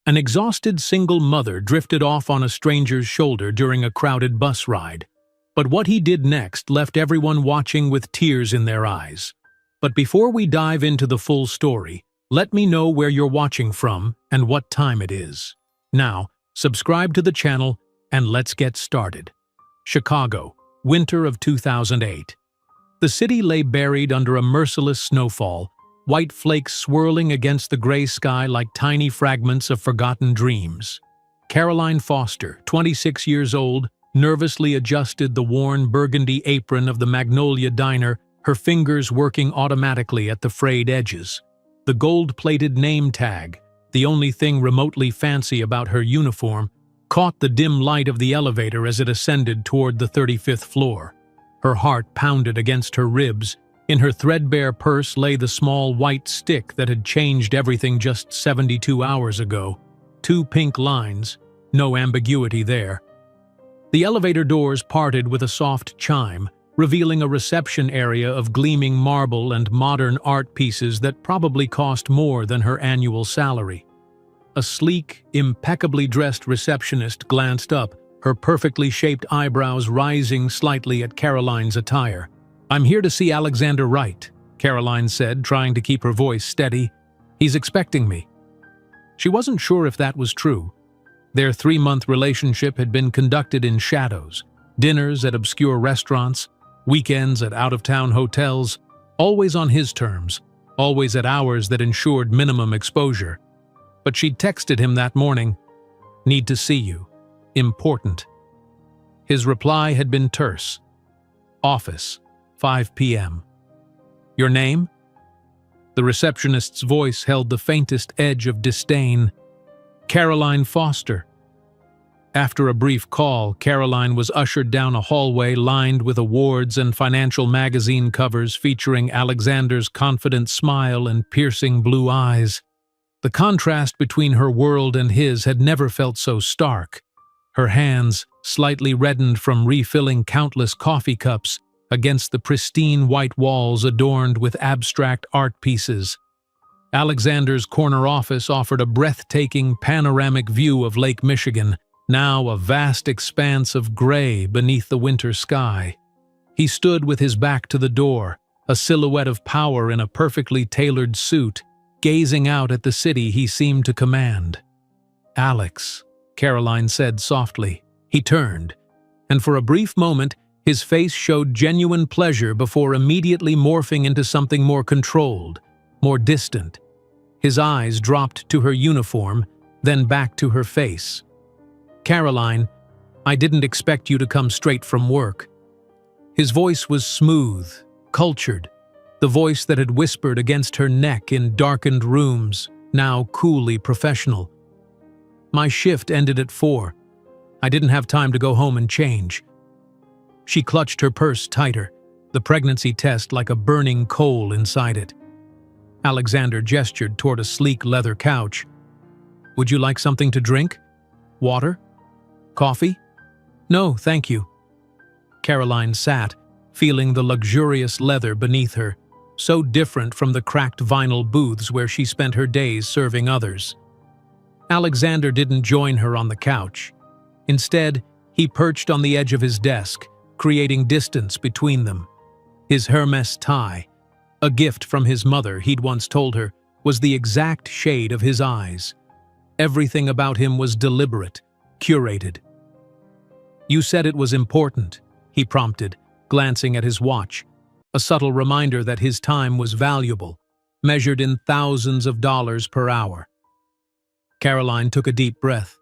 An exhausted single mother drifted off on a stranger's shoulder during a crowded bus ride. But what he did next left everyone watching with tears in their eyes. But before we dive into the full story, let me know where you're watching from and what time it is. Now, subscribe to the channel and let's get started. Chicago, winter of 2008. The city lay buried under a merciless snowfall, white flakes swirling against the gray sky like tiny fragments of forgotten dreams. Caroline Foster, 26 years old, nervously adjusted the worn burgundy apron of the Magnolia Diner, her fingers working automatically at the frayed edges. The gold-plated name tag, the only thing remotely fancy about her uniform, caught the dim light of the elevator as it ascended toward the 35th floor. Her heart pounded against her ribs. In her threadbare purse lay the small white stick that had changed everything just 72 hours ago. 2 pink lines, no ambiguity there. The elevator doors parted with a soft chime, revealing a reception area of gleaming marble and modern art pieces that probably cost more than her annual salary. A sleek, impeccably dressed receptionist glanced up, her perfectly shaped eyebrows rising slightly at Caroline's attire. "I'm here to see Alexander Wright," Caroline said, trying to keep her voice steady. "He's expecting me." She wasn't sure if that was true. Their 3-month relationship had been conducted in shadows, dinners at obscure restaurants, weekends at out-of-town hotels, always on his terms, always at hours that ensured minimum exposure. But she'd texted him that morning, "Need to see you. Important." His reply had been terse. "Office, 5 p.m. "Your name?" The receptionist's voice held the faintest edge of disdain. "Caroline Foster." After a brief call, Caroline was ushered down a hallway lined with awards and financial magazine covers featuring Alexander's confident smile and piercing blue eyes. The contrast between her world and his had never felt so stark. Her hands, slightly reddened from refilling countless coffee cups, against the pristine white walls adorned with abstract art pieces. Alexander's corner office offered a breathtaking panoramic view of Lake Michigan, now a vast expanse of gray beneath the winter sky. He stood with his back to the door, a silhouette of power in a perfectly tailored suit, gazing out at the city he seemed to command. "Alex," Caroline said softly. He turned, and for a brief moment, his face showed genuine pleasure before immediately morphing into something more controlled, more distant. His eyes dropped to her uniform, then back to her face. "Caroline, I didn't expect you to come straight from work." His voice was smooth, cultured, the voice that had whispered against her neck in darkened rooms, now coolly professional. "My shift ended at 4. I didn't have time to go home and change." She clutched her purse tighter, the pregnancy test like a burning coal inside it. Alexander gestured toward a sleek leather couch. "Would you like something to drink? Water? Coffee?" "No, thank you." Caroline sat, feeling the luxurious leather beneath her, so different from the cracked vinyl booths where she spent her days serving others. Alexander didn't join her on the couch. Instead, he perched on the edge of his desk, creating distance between them. His Hermes tie, a gift from his mother he'd once told her, was the exact shade of his eyes. Everything about him was deliberate, curated. "You said it was important," he prompted, glancing at his watch, a subtle reminder that his time was valuable, measured in thousands of dollars per hour. Caroline took a deep breath.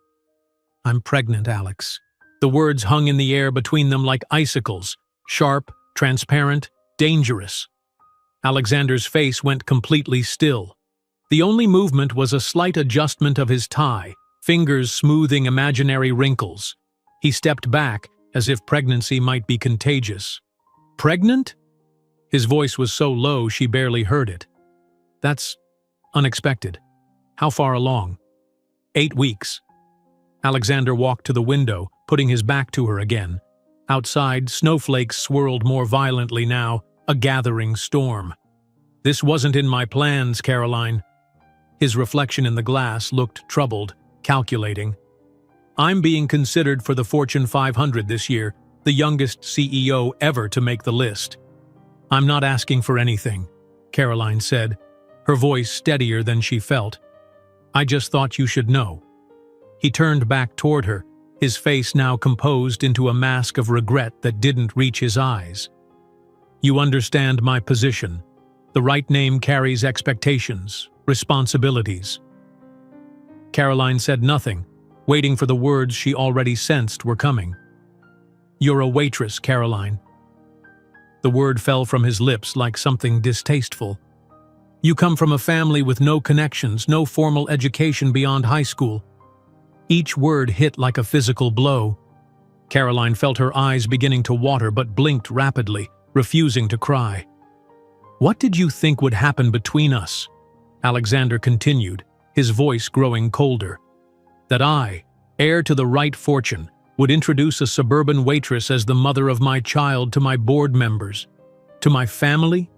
"I'm pregnant, Alex." The words hung in the air between them like icicles, sharp, transparent, dangerous. Alexander's face went completely still. The only movement was a slight adjustment of his tie, fingers smoothing imaginary wrinkles. He stepped back, as if pregnancy might be contagious. "Pregnant?" His voice was so low she barely heard it. "That's unexpected. How far along?" 8 weeks. Alexander walked to the window, putting his back to her again. Outside, snowflakes swirled more violently now, a gathering storm. "This wasn't in my plans, Caroline." His reflection in the glass looked troubled, calculating. I'm being considered for the Fortune 500 this year, the youngest CEO ever to make the list. I'm not asking for anything, Caroline said, her voice steadier than she felt. I just thought you should know. He turned back toward her, his face now composed into a mask of regret that didn't reach his eyes. You understand my position. The right name carries expectations, responsibilities. Caroline said nothing, waiting for the words she already sensed were coming. You're a waitress, Caroline. The word fell from his lips like something distasteful. You come from a family with no connections, no formal education beyond high school. Each word hit like a physical blow. Caroline felt her eyes beginning to water but blinked rapidly, refusing to cry. What did you think would happen between us? Alexander continued, his voice growing colder. That I, heir to the right fortune, would introduce a suburban waitress as the mother of my child to my board members, to my family?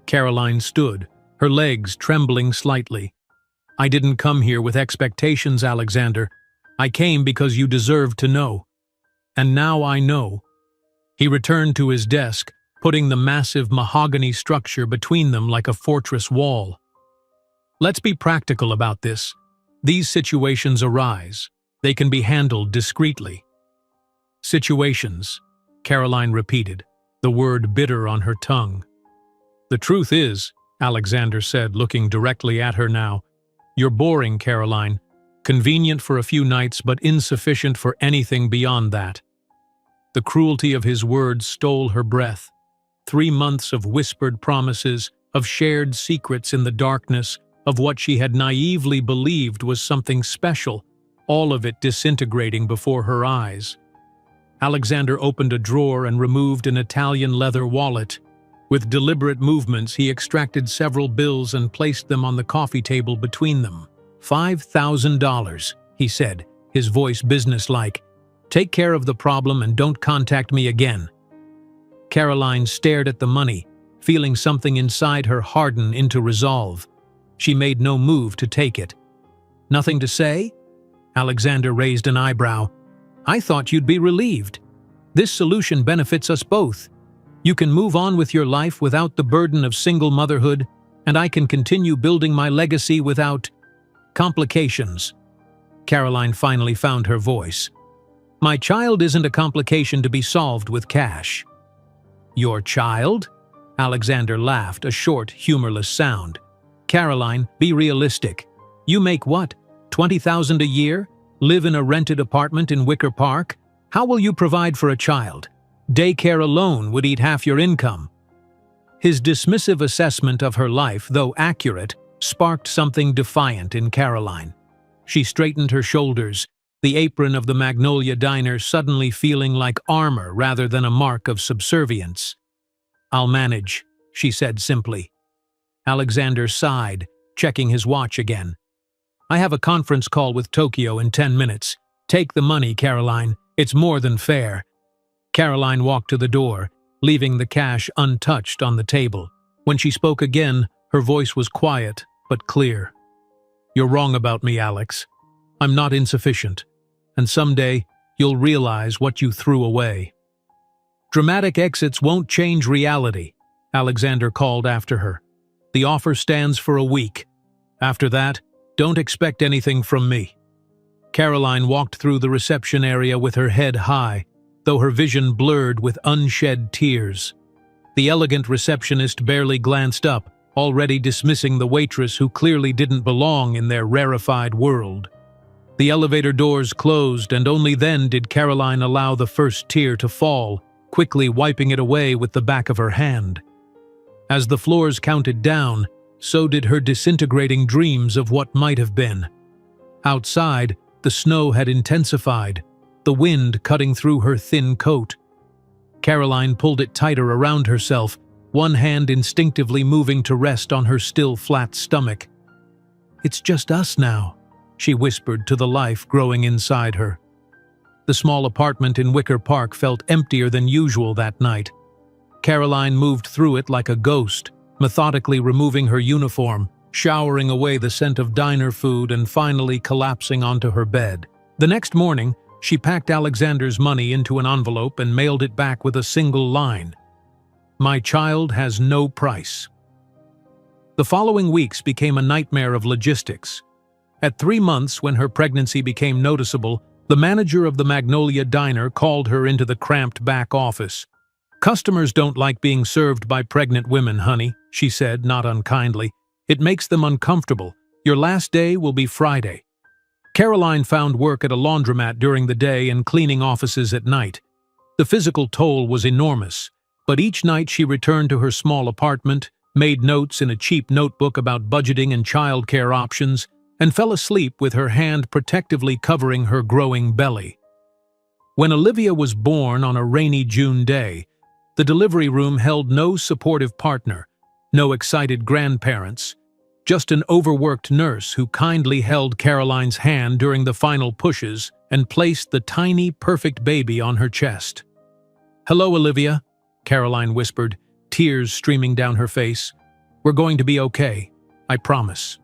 Caroline stood, her legs trembling slightly. I didn't come here with expectations, Alexander. I came because you deserved to know. And now I know. He returned to his desk, putting the massive mahogany structure between them like a fortress wall. Let's be practical about this. These situations arise. They can be handled discreetly. Situations, Caroline repeated, the word bitter on her tongue. The truth is, Alexander said, looking directly at her now, you're boring, Caroline. Convenient for a few nights, but insufficient for anything beyond that. The cruelty of his words stole her breath. 3 months of whispered promises, of shared secrets in the darkness, of what she had naively believed was something special, all of it disintegrating before her eyes. Alexander opened a drawer and removed an Italian leather wallet. With deliberate movements, he extracted several bills and placed them on the coffee table between them. $5,000, he said, his voice businesslike. Take care of the problem and don't contact me again. Caroline stared at the money, feeling something inside her harden into resolve. She made no move to take it. Nothing to say? Alexander raised an eyebrow. I thought you'd be relieved. This solution benefits us both. You can move on with your life without the burden of single motherhood, and I can continue building my legacy without complications. Caroline finally found her voice. My child isn't a complication to be solved with cash. Your child? Alexander laughed, a short, humorless sound. Caroline, be realistic. You make what? $20,000 a year? Live in a rented apartment in Wicker Park? How will you provide for a child? Daycare alone would eat half your income. His dismissive assessment of her life, though accurate, sparked something defiant in Caroline. She straightened her shoulders, the apron of the Magnolia Diner suddenly feeling like armor rather than a mark of subservience. I'll manage, she said simply. Alexander sighed, checking his watch again. I have a conference call with Tokyo in 10 minutes. Take the money, Caroline. It's more than fair. Caroline walked to the door, leaving the cash untouched on the table. When she spoke again, her voice was quiet but clear. You're wrong about me, Alex. I'm not insufficient, and someday you'll realize what you threw away. Dramatic exits won't change reality, Alexander called after her. The offer stands for a week. After that, don't expect anything from me. Caroline walked through the reception area with her head high, though her vision blurred with unshed tears. The elegant receptionist barely glanced up, already dismissing the waitress who clearly didn't belong in their rarefied world. The elevator doors closed, and only then did Caroline allow the first tear to fall, quickly wiping it away with the back of her hand. As the floors counted down, so did her disintegrating dreams of what might have been. Outside, the snow had intensified, the wind cutting through her thin coat. Caroline pulled it tighter around herself, one hand instinctively moving to rest on her still flat stomach. It's just us now, she whispered to the life growing inside her. The small apartment in Wicker Park felt emptier than usual that night. Caroline moved through it like a ghost, methodically removing her uniform, showering away the scent of diner food and finally collapsing onto her bed. The next morning, she packed Alexander's money into an envelope and mailed it back with a single line: "My child has no price." The following weeks became a nightmare of logistics. At 3 months, when her pregnancy became noticeable, the manager of the Magnolia Diner called her into the cramped back office. "Customers don't like being served by pregnant women, honey," she said, not unkindly. "It makes them uncomfortable. Your last day will be Friday." Caroline found work at a laundromat during the day and cleaning offices at night. The physical toll was enormous, but each night she returned to her small apartment, made notes in a cheap notebook about budgeting and childcare options, and fell asleep with her hand protectively covering her growing belly. When Olivia was born on a rainy June day, the delivery room held no supportive partner, no excited grandparents, just an overworked nurse who kindly held Caroline's hand during the final pushes and placed the tiny, perfect baby on her chest. "Hello, Olivia," Caroline whispered, tears streaming down her face. "We're going to be okay, I promise."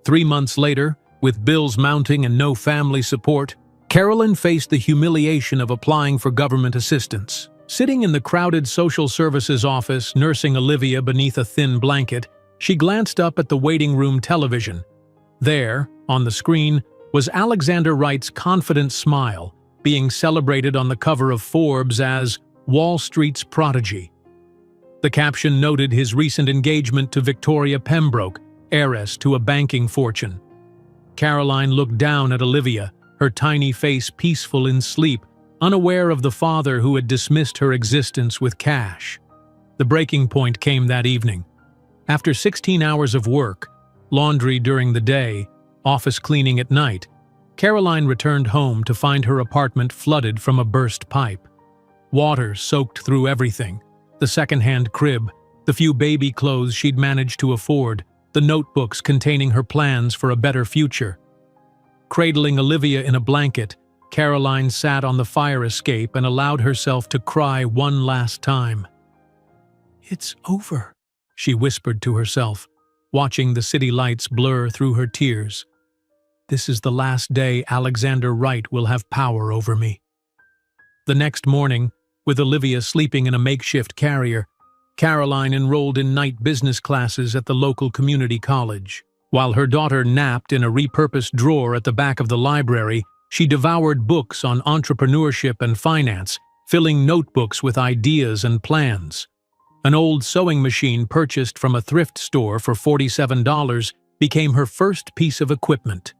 3 months later, with bills mounting and no family support, Caroline faced the humiliation of applying for government assistance. Sitting in the crowded social services office, nursing Olivia beneath a thin blanket, she glanced up at the waiting room television. There, on the screen, was Alexander Wright's confident smile, being celebrated on the cover of Forbes as Wall Street's prodigy. The caption noted his recent engagement to Victoria Pembroke, heiress to a banking fortune. Caroline looked down at Olivia, her tiny face peaceful in sleep, unaware of the father who had dismissed her existence with cash. The breaking point came that evening. After 16 hours of work, laundry during the day, office cleaning at night, Caroline returned home to find her apartment flooded from a burst pipe. Water soaked through everything: the second-hand crib, the few baby clothes she'd managed to afford, the notebooks containing her plans for a better future. Cradling Olivia in a blanket, Caroline sat on the fire escape and allowed herself to cry one last time. "It's over," she whispered to herself, watching the city lights blur through her tears. "This is the last day Alexander Wright will have power over me." The next morning, with Olivia sleeping in a makeshift carrier, Caroline enrolled in night business classes at the local community college. While her daughter napped in a repurposed drawer at the back of the library, she devoured books on entrepreneurship and finance, filling notebooks with ideas and plans. An old sewing machine purchased from a thrift store for $47 became her first piece of equipment.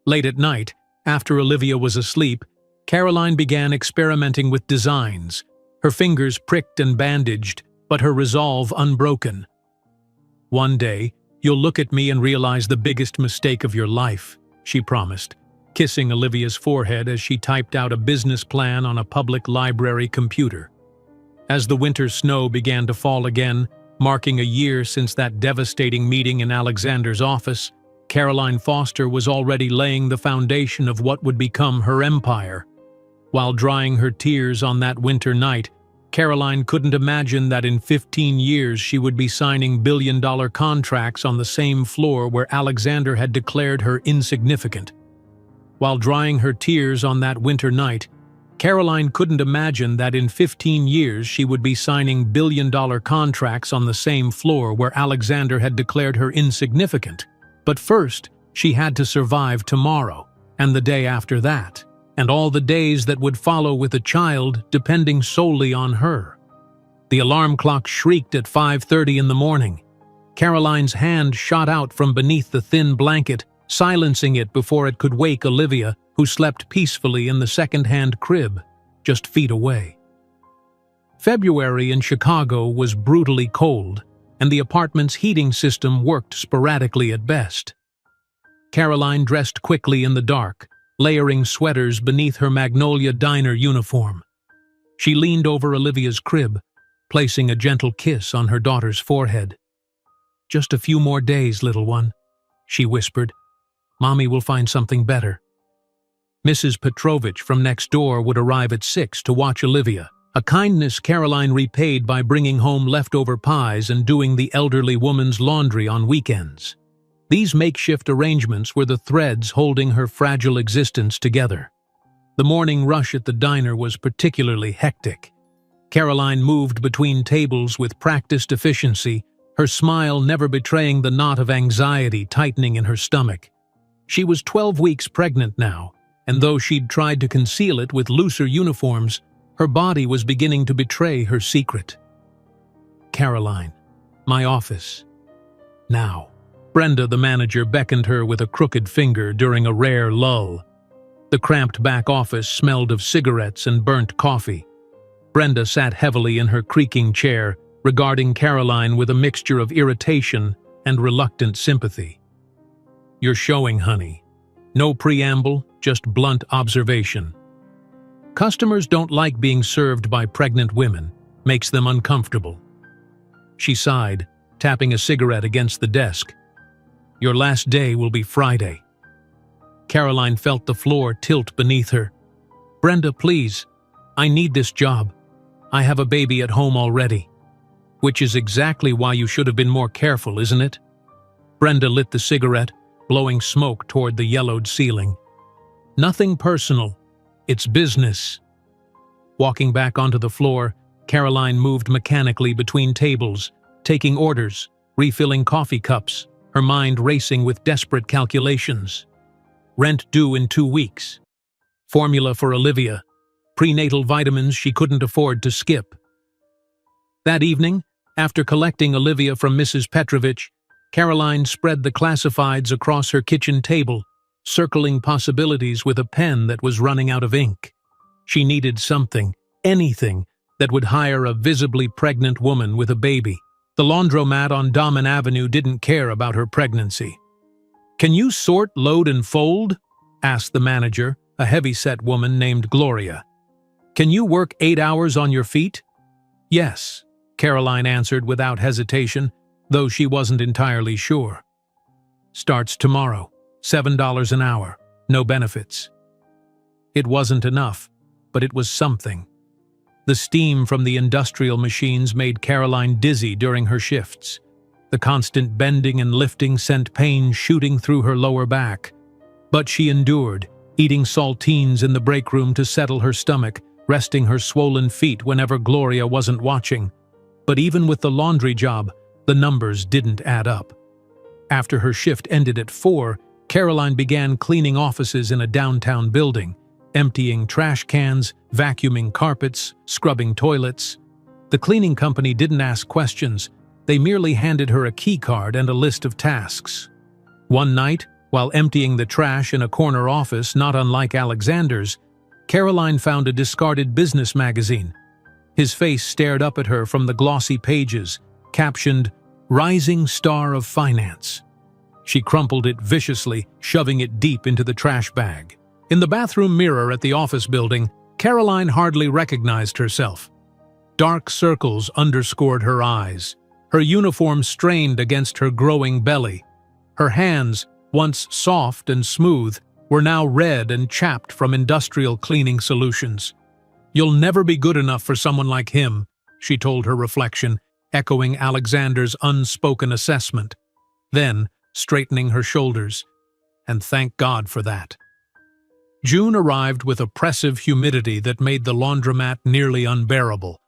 Late at night, after Olivia was asleep, Caroline began experimenting with designs, her fingers pricked and bandaged, but her resolve unbroken. "One day, you'll look at me and realize the biggest mistake of your life," she promised, kissing Olivia's forehead as she typed out a business plan on a public library computer. As the winter snow began to fall again, marking a year since that devastating meeting in Alexander's office, Caroline Foster was already laying the foundation of what would become her empire. While drying her tears on that winter night, Caroline couldn't imagine that in 15 years she would be signing billion-dollar contracts on the same floor where Alexander had declared her insignificant. While drying her tears on that winter night, Caroline couldn't imagine that in 15 years she would be signing billion-dollar contracts on the same floor where Alexander had declared her insignificant. But first, she had to survive tomorrow, and the day after that, and all the days that would follow with a child depending solely on her. The alarm clock shrieked at 5:30 in the morning. Caroline's hand shot out from beneath the thin blanket, silencing it before it could wake Olivia, who slept peacefully in the second-hand crib, just feet away. February in Chicago was brutally cold, and the apartment's heating system worked sporadically at best. Caroline dressed quickly in the dark, layering sweaters beneath her Magnolia Diner uniform. She leaned over Olivia's crib, placing a gentle kiss on her daughter's forehead. "Just a few more days, little one," she whispered. "Mommy will find something better." Mrs. Petrovich from next door would arrive at 6 to watch Olivia, a kindness Caroline repaid by bringing home leftover pies and doing the elderly woman's laundry on weekends. These makeshift arrangements were the threads holding her fragile existence together. The morning rush at the diner was particularly hectic. Caroline moved between tables with practiced efficiency, her smile never betraying the knot of anxiety tightening in her stomach. She was 12 weeks pregnant now, and though she'd tried to conceal it with looser uniforms, her body was beginning to betray her secret. "Caroline, my office. Now." Brenda, the manager, beckoned her with a crooked finger during a rare lull. The cramped back office smelled of cigarettes and burnt coffee. Brenda sat heavily in her creaking chair, regarding Caroline with a mixture of irritation and reluctant sympathy. "You're showing, honey. No preamble, just blunt observation. Customers don't like being served by pregnant women, makes them uncomfortable." She sighed, tapping a cigarette against the desk. "Your last day will be Friday." Caroline felt the floor tilt beneath her. "Brenda, please. I need this job. I have a baby at home already." "Which is exactly why you should have been more careful, isn't it?" Brenda lit the cigarette, blowing smoke toward the yellowed ceiling. "Nothing personal. It's business." Walking back onto the floor, Caroline moved mechanically between tables, taking orders, refilling coffee cups, her mind racing with desperate calculations. Rent due in 2 weeks. Formula for Olivia. Prenatal vitamins she couldn't afford to skip. That evening, after collecting Olivia from Mrs. Petrovich, Caroline spread the classifieds across her kitchen table, circling possibilities with a pen that was running out of ink. She needed something, anything, that would hire a visibly pregnant woman with a baby. The laundromat on Damen Avenue didn't care about her pregnancy. "Can you sort, load, and fold?" asked the manager, a heavy-set woman named Gloria. "Can you work 8 hours on your feet?" "Yes," Caroline answered without hesitation, though she wasn't entirely sure. "Starts tomorrow. $7 an hour, no benefits." It wasn't enough, but it was something. The steam from the industrial machines made Caroline dizzy during her shifts. The constant bending and lifting sent pain shooting through her lower back. But she endured, eating saltines in the break room to settle her stomach, resting her swollen feet whenever Gloria wasn't watching. But even with the laundry job, the numbers didn't add up. After her shift ended at 4, Caroline began cleaning offices in a downtown building, emptying trash cans, vacuuming carpets, scrubbing toilets. The cleaning company didn't ask questions, they merely handed her a key card and a list of tasks. One night, while emptying the trash in a corner office not unlike Alexander's, Caroline found a discarded business magazine. His face stared up at her from the glossy pages, captioned, "Rising Star of Finance." She crumpled it viciously, shoving it deep into the trash bag. In the bathroom mirror at the office building, Caroline hardly recognized herself. Dark circles underscored her eyes. Her uniform strained against her growing belly. Her hands, once soft and smooth, were now red and chapped from industrial cleaning solutions. "You'll never be good enough for someone like him," she told her reflection, echoing Alexander's unspoken assessment. Then, straightening her shoulders, and thank God for that. June arrived with oppressive humidity that made the laundromat nearly unbearable.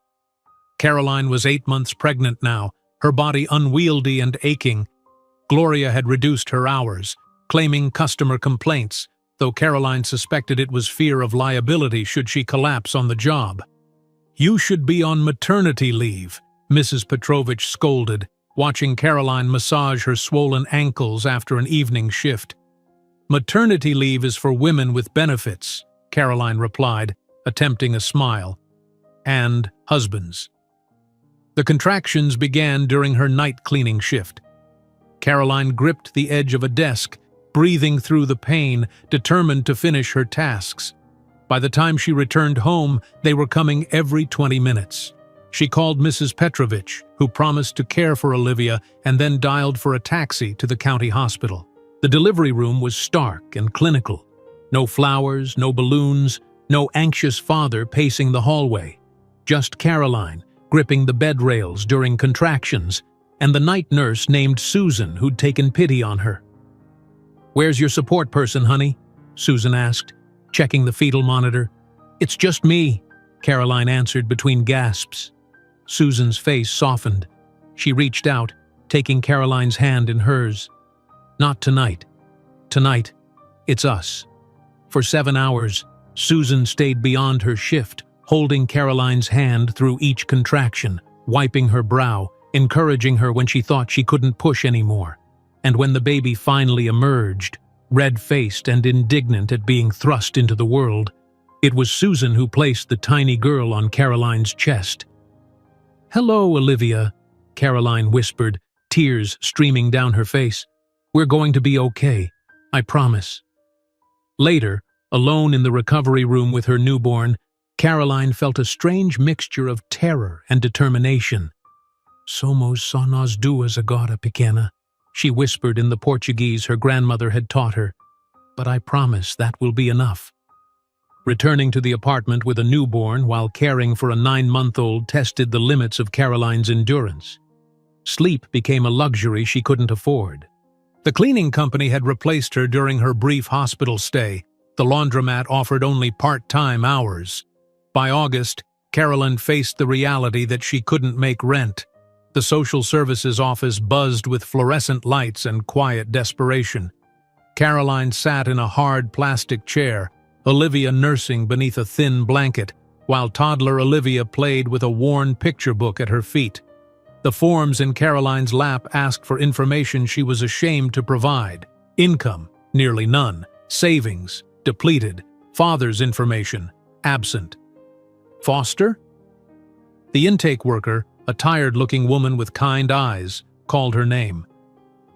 Caroline was 8 months pregnant now, her body unwieldy and aching. Gloria had reduced her hours, claiming customer complaints, though Caroline suspected it was fear of liability should she collapse on the job. "You should be on maternity leave," Mrs. Petrovich scolded, watching Caroline massage her swollen ankles after an evening shift. "Maternity leave is for women with benefits," Caroline replied, attempting a smile. "And husbands." The contractions began during her night cleaning shift. Caroline gripped the edge of a desk, breathing through the pain, determined to finish her tasks. By the time she returned home, they were coming every 20 minutes. She called Mrs. Petrovich, who promised to care for Olivia, and then dialed for a taxi to the county hospital. The delivery room was stark and clinical. No flowers, no balloons, no anxious father pacing the hallway. Just Caroline, gripping the bed rails during contractions, and the night nurse named Susan who'd taken pity on her. "Where's your support person, honey?" Susan asked, checking the fetal monitor. "It's just me," Caroline answered between gasps. Susan's face softened. She reached out, taking Caroline's hand in hers. "Not tonight. Tonight, it's us." For 7 hours, Susan stayed beyond her shift, holding Caroline's hand through each contraction, wiping her brow, encouraging her when she thought she couldn't push anymore. And when the baby finally emerged, red-faced and indignant at being thrust into the world, it was Susan who placed the tiny girl on Caroline's chest. "Hello, Olivia," Caroline whispered, tears streaming down her face. "We're going to be okay, I promise." Later, alone in the recovery room with her newborn, Caroline felt a strange mixture of terror and determination. "Somos só nós duas agora, pequena," she whispered in the Portuguese her grandmother had taught her. "But I promise that will be enough." Returning to the apartment with a newborn while caring for a 9-month-old tested the limits of Caroline's endurance. Sleep became a luxury she couldn't afford. The cleaning company had replaced her during her brief hospital stay. The laundromat offered only part-time hours. By August, Caroline faced the reality that she couldn't make rent. The social services office buzzed with fluorescent lights and quiet desperation. Caroline sat in a hard plastic chair, Olivia nursing beneath a thin blanket, while toddler Olivia played with a worn picture book at her feet. The forms in Caroline's lap asked for information she was ashamed to provide. Income, nearly none. Savings, depleted. Father's information, absent. Foster? The intake worker, a tired-looking woman with kind eyes, called her name.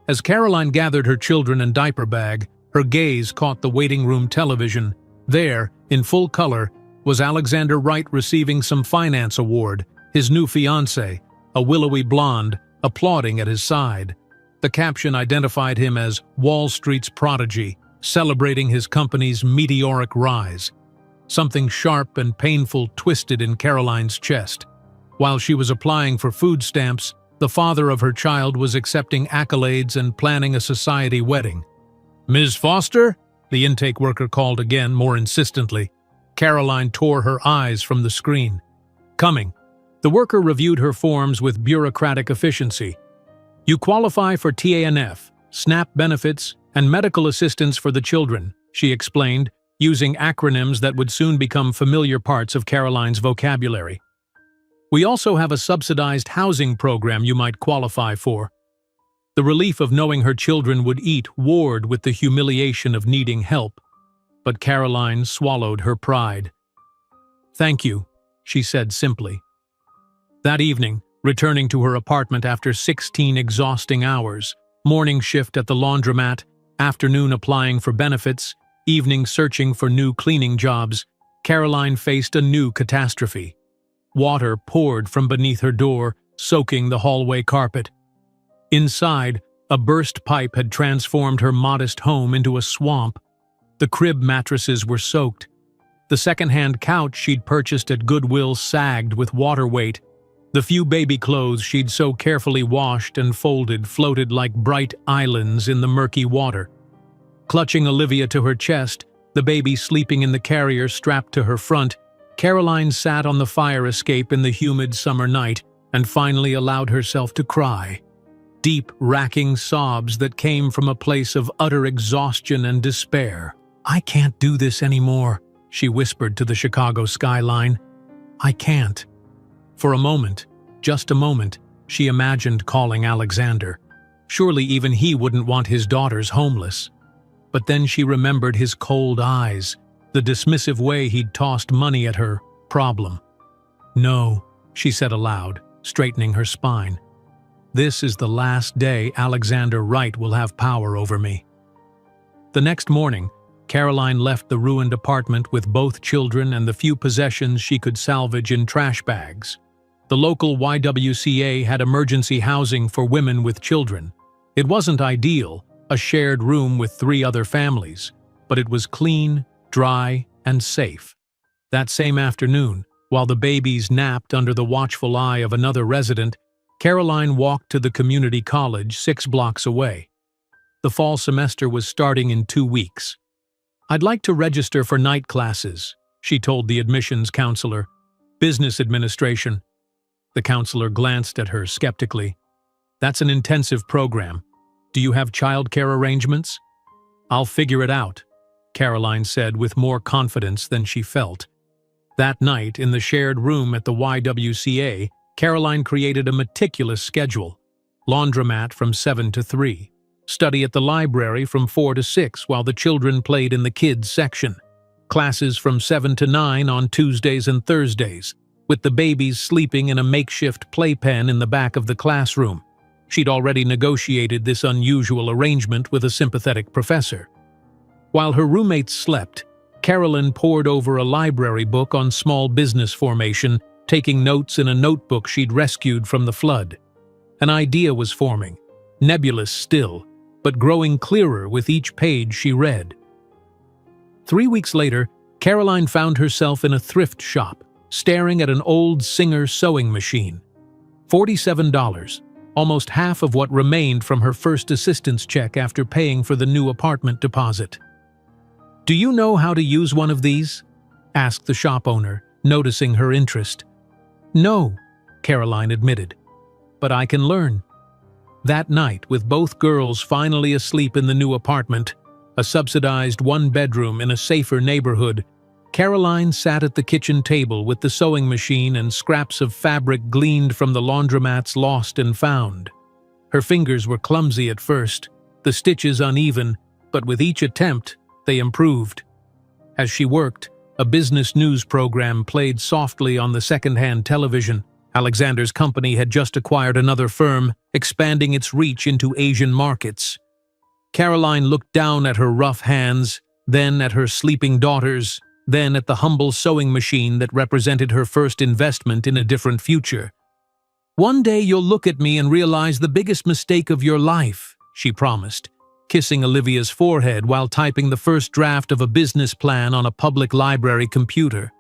As Caroline gathered her children and diaper bag, her gaze caught the waiting room television. There, in full color, was Alexander Wright receiving some finance award, his new fiancée, a willowy blonde, applauding at his side. The caption identified him as Wall Street's prodigy, celebrating his company's meteoric rise. Something sharp and painful twisted in Caroline's chest. While she was applying for food stamps, the father of her child was accepting accolades and planning a society wedding. "Ms. Foster?" the intake worker called again, more insistently. Caroline tore her eyes from the screen. "Coming." The worker reviewed her forms with bureaucratic efficiency. "You qualify for TANF, SNAP benefits, and medical assistance for the children," she explained, using acronyms that would soon become familiar parts of Caroline's vocabulary. "We also have a subsidized housing program you might qualify for." The relief of knowing her children would eat warred with the humiliation of needing help. But Caroline swallowed her pride. "Thank you," she said simply. That evening, returning to her apartment after 16 exhausting hours, morning shift at the laundromat, afternoon applying for benefits, evening searching for new cleaning jobs, Caroline faced a new catastrophe. Water poured from beneath her door, soaking the hallway carpet. Inside, a burst pipe had transformed her modest home into a swamp. The crib mattresses were soaked. The second-hand couch she'd purchased at Goodwill sagged with water weight. The few baby clothes she'd so carefully washed and folded floated like bright islands in the murky water. Clutching Olivia to her chest, the baby sleeping in the carrier strapped to her front, Caroline sat on the fire escape in the humid summer night and finally allowed herself to cry. Deep, racking sobs that came from a place of utter exhaustion and despair. "I can't do this anymore," she whispered to the Chicago skyline. "I can't." For a moment, just a moment, she imagined calling Alexander. Surely even he wouldn't want his daughters homeless. But then she remembered his cold eyes, the dismissive way he'd tossed money at her problem. "No," she said aloud, straightening her spine. "This is the last day Alexander Wright will have power over me." The next morning, Caroline left the ruined apartment with both children and the few possessions she could salvage in trash bags. The local YWCA had emergency housing for women with children. It wasn't ideal, a shared room with 3 other families, but it was clean, dry, and safe. That same afternoon, While the babies napped under the watchful eye of another resident, Caroline walked to the community college 6 blocks away. The fall semester was starting in 2 weeks. "I'd like to register for night classes," she told the admissions counselor. "Business administration." The counselor glanced at her skeptically. "That's an intensive program. Do you have childcare arrangements?" "I'll figure it out," Caroline said with more confidence than she felt. That night, in the shared room at the YWCA, Caroline created a meticulous schedule. Laundromat from 7 to 3. Study at the library from 4 to 6 while the children played in the kids section. Classes from 7 to 9 on Tuesdays and Thursdays, with the babies sleeping in a makeshift playpen in the back of the classroom. She'd already negotiated this unusual arrangement with a sympathetic professor. While her roommates slept, Carolyn pored over a library book on small business formation, taking notes in a notebook she'd rescued from the flood. An idea was forming, nebulous still, but growing clearer with each page she read. 3 weeks later, Caroline found herself in a thrift shop, staring at an old Singer sewing machine. $47, almost half of what remained from her first assistance check after paying for the new apartment deposit. "Do you know how to use one of these?" asked the shop owner, noticing her interest. "No," Caroline admitted, "but I can learn." That night, with both girls finally asleep in the new apartment, a subsidized 1-bedroom in a safer neighborhood, Caroline sat at the kitchen table with the sewing machine and scraps of fabric gleaned from the laundromat's lost and found. Her fingers were clumsy at first, the stitches uneven, but with each attempt, they improved. As she worked, a business news program played softly on the second-hand television. Alexander's company had just acquired another firm, expanding its reach into Asian markets. Caroline looked down at her rough hands, then at her sleeping daughters, then at the humble sewing machine that represented her first investment in a different future. "One day you'll look at me and realize the biggest mistake of your life," she promised, kissing Olivia's forehead while typing the first draft of a business plan on a public library computer.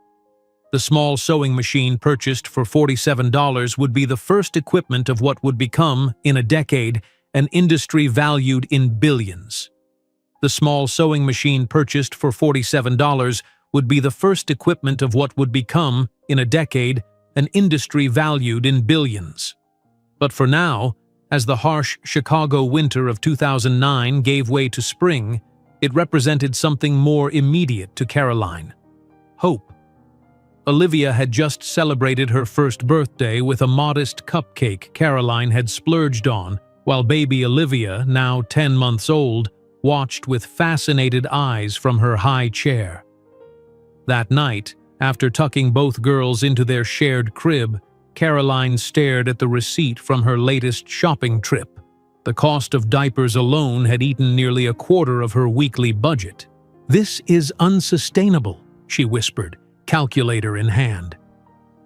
The small sewing machine purchased for $47 would be the first equipment of what would become, in a decade, an industry valued in billions. The small sewing machine purchased for $47 would be the first equipment of what would become, in a decade, an industry valued in billions. But for now, as the harsh Chicago winter of 2009 gave way to spring, it represented something more immediate to Caroline: hope. Olivia had just celebrated her first birthday with a modest cupcake Caroline had splurged on, while baby Olivia, now 10 months old, watched with fascinated eyes from her high chair. That night, after tucking both girls into their shared crib, Caroline stared at the receipt from her latest shopping trip. The cost of diapers alone had eaten nearly a quarter of her weekly budget. "This is unsustainable," she whispered, calculator in hand.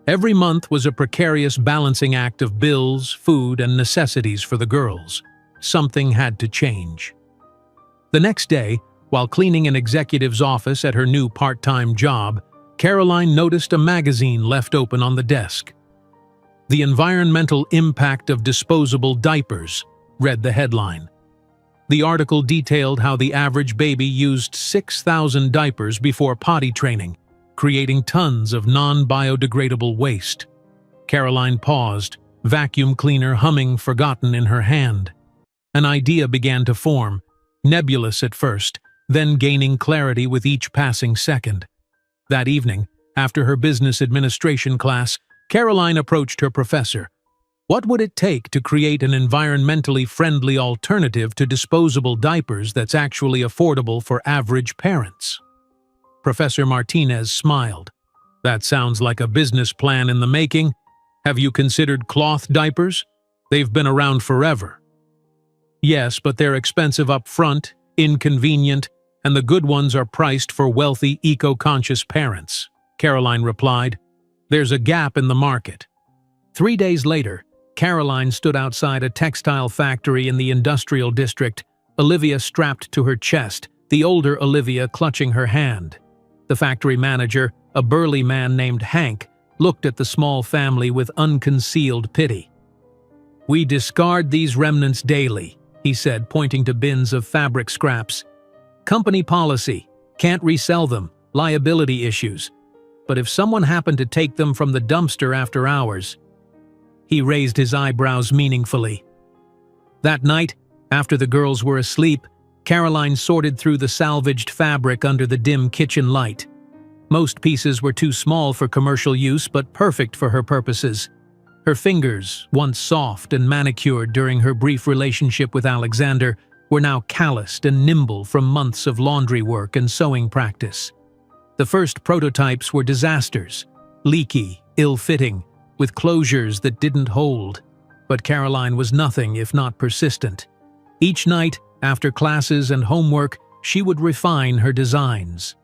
Every month was a precarious balancing act of bills, food, and necessities for the girls. Something had to change. The next day, while cleaning an executive's office at her new part-time job, Caroline noticed a magazine left open on the desk. "The Environmental Impact of Disposable Diapers," read the headline. The article detailed how the average baby used 6,000 diapers before potty training, creating tons of non-biodegradable waste. Caroline paused, vacuum cleaner humming forgotten in her hand. An idea began to form, nebulous at first, then gaining clarity with each passing second. That evening, after her business administration class, Caroline approached her professor. What would it take to create an environmentally friendly alternative to disposable diapers that's actually affordable for average parents? Professor Martinez smiled. "That sounds like a business plan in the making. Have you considered cloth diapers? They've been around forever." "Yes, but they're expensive up front, inconvenient, and the good ones are priced for wealthy, eco-conscious parents," Caroline replied. "There's a gap in the market." 3 days later, Caroline stood outside a textile factory in the industrial district, Olivia strapped to her chest, the older Olivia clutching her hand. The factory manager, a burly man named Hank, looked at the small family with unconcealed pity. "We discard these remnants daily," he said, pointing to bins of fabric scraps. "Company policy. Can't resell them. Liability issues. But if someone happened to take them from the dumpster after hours..." He raised his eyebrows meaningfully. That night, after the girls were asleep, Caroline sorted through the salvaged fabric under the dim kitchen light. Most pieces were too small for commercial use, but perfect for her purposes. Her fingers, once soft and manicured during her brief relationship with Alexander, were now calloused and nimble from months of laundry work and sewing practice. The first prototypes were disasters, leaky, ill-fitting, with closures that didn't hold. But Caroline was nothing if not persistent. Each night, after classes and homework, she would refine her designs.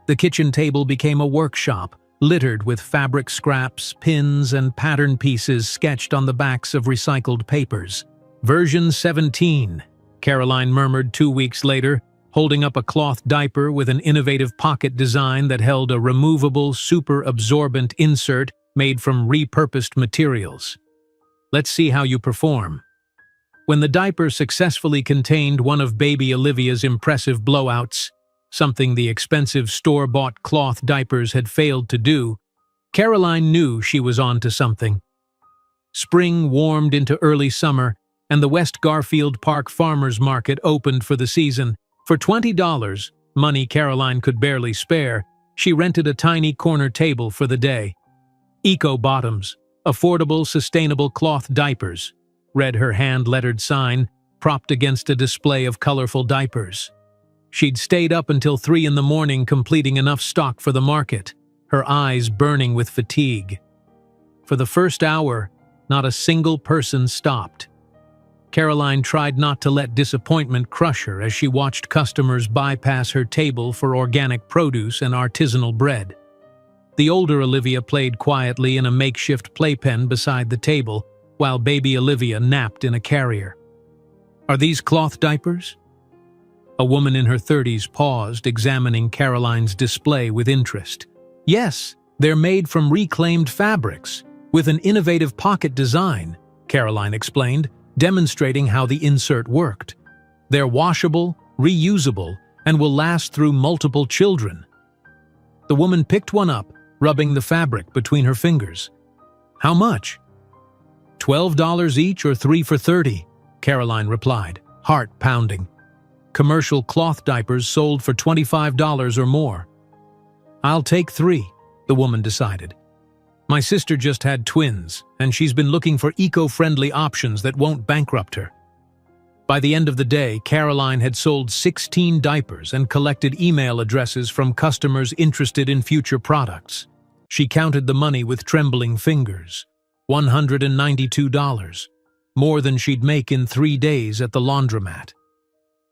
The kitchen table became a workshop, littered with fabric scraps, pins, and pattern pieces sketched on the backs of recycled papers. "Version 17, Caroline murmured 2 weeks later, holding up a cloth diaper with an innovative pocket design that held a removable, super-absorbent insert made from repurposed materials. "Let's see how you perform." When the diaper successfully contained one of baby Olivia's impressive blowouts, something the expensive store-bought cloth diapers had failed to do, Caroline knew she was onto something. Spring warmed into early summer, and the West Garfield Park Farmers Market opened for the season. For $20, money Caroline could barely spare, she rented a tiny corner table for the day. "Eco Bottoms, affordable, sustainable cloth diapers," read her hand-lettered sign, propped against a display of colorful diapers. She'd stayed up until 3 in the morning completing enough stock for the market, her eyes burning with fatigue. For the first hour, not a single person stopped. Caroline tried not to let disappointment crush her as she watched customers bypass her table for organic produce and artisanal bread. The older Olivia played quietly in a makeshift playpen beside the table, while baby Olivia napped in a carrier. "Are these cloth diapers?" A woman in her 30s paused, examining Caroline's display with interest. "Yes, they're made from reclaimed fabrics, with an innovative pocket design," Caroline explained, demonstrating how the insert worked. "They're washable, reusable, and will last through multiple children." The woman picked one up, rubbing the fabric between her fingers. "How much?" $12 each or 3 for $30, Caroline replied, heart pounding. Commercial cloth diapers sold for $25 or more. "I'll take 3, the woman decided. "My sister just had twins, and she's been looking for eco-friendly options that won't bankrupt her." By the end of the day, Caroline had sold 16 diapers and collected email addresses from customers interested in future products. She counted the money with trembling fingers. $192, more than she'd make in 3 days at the laundromat.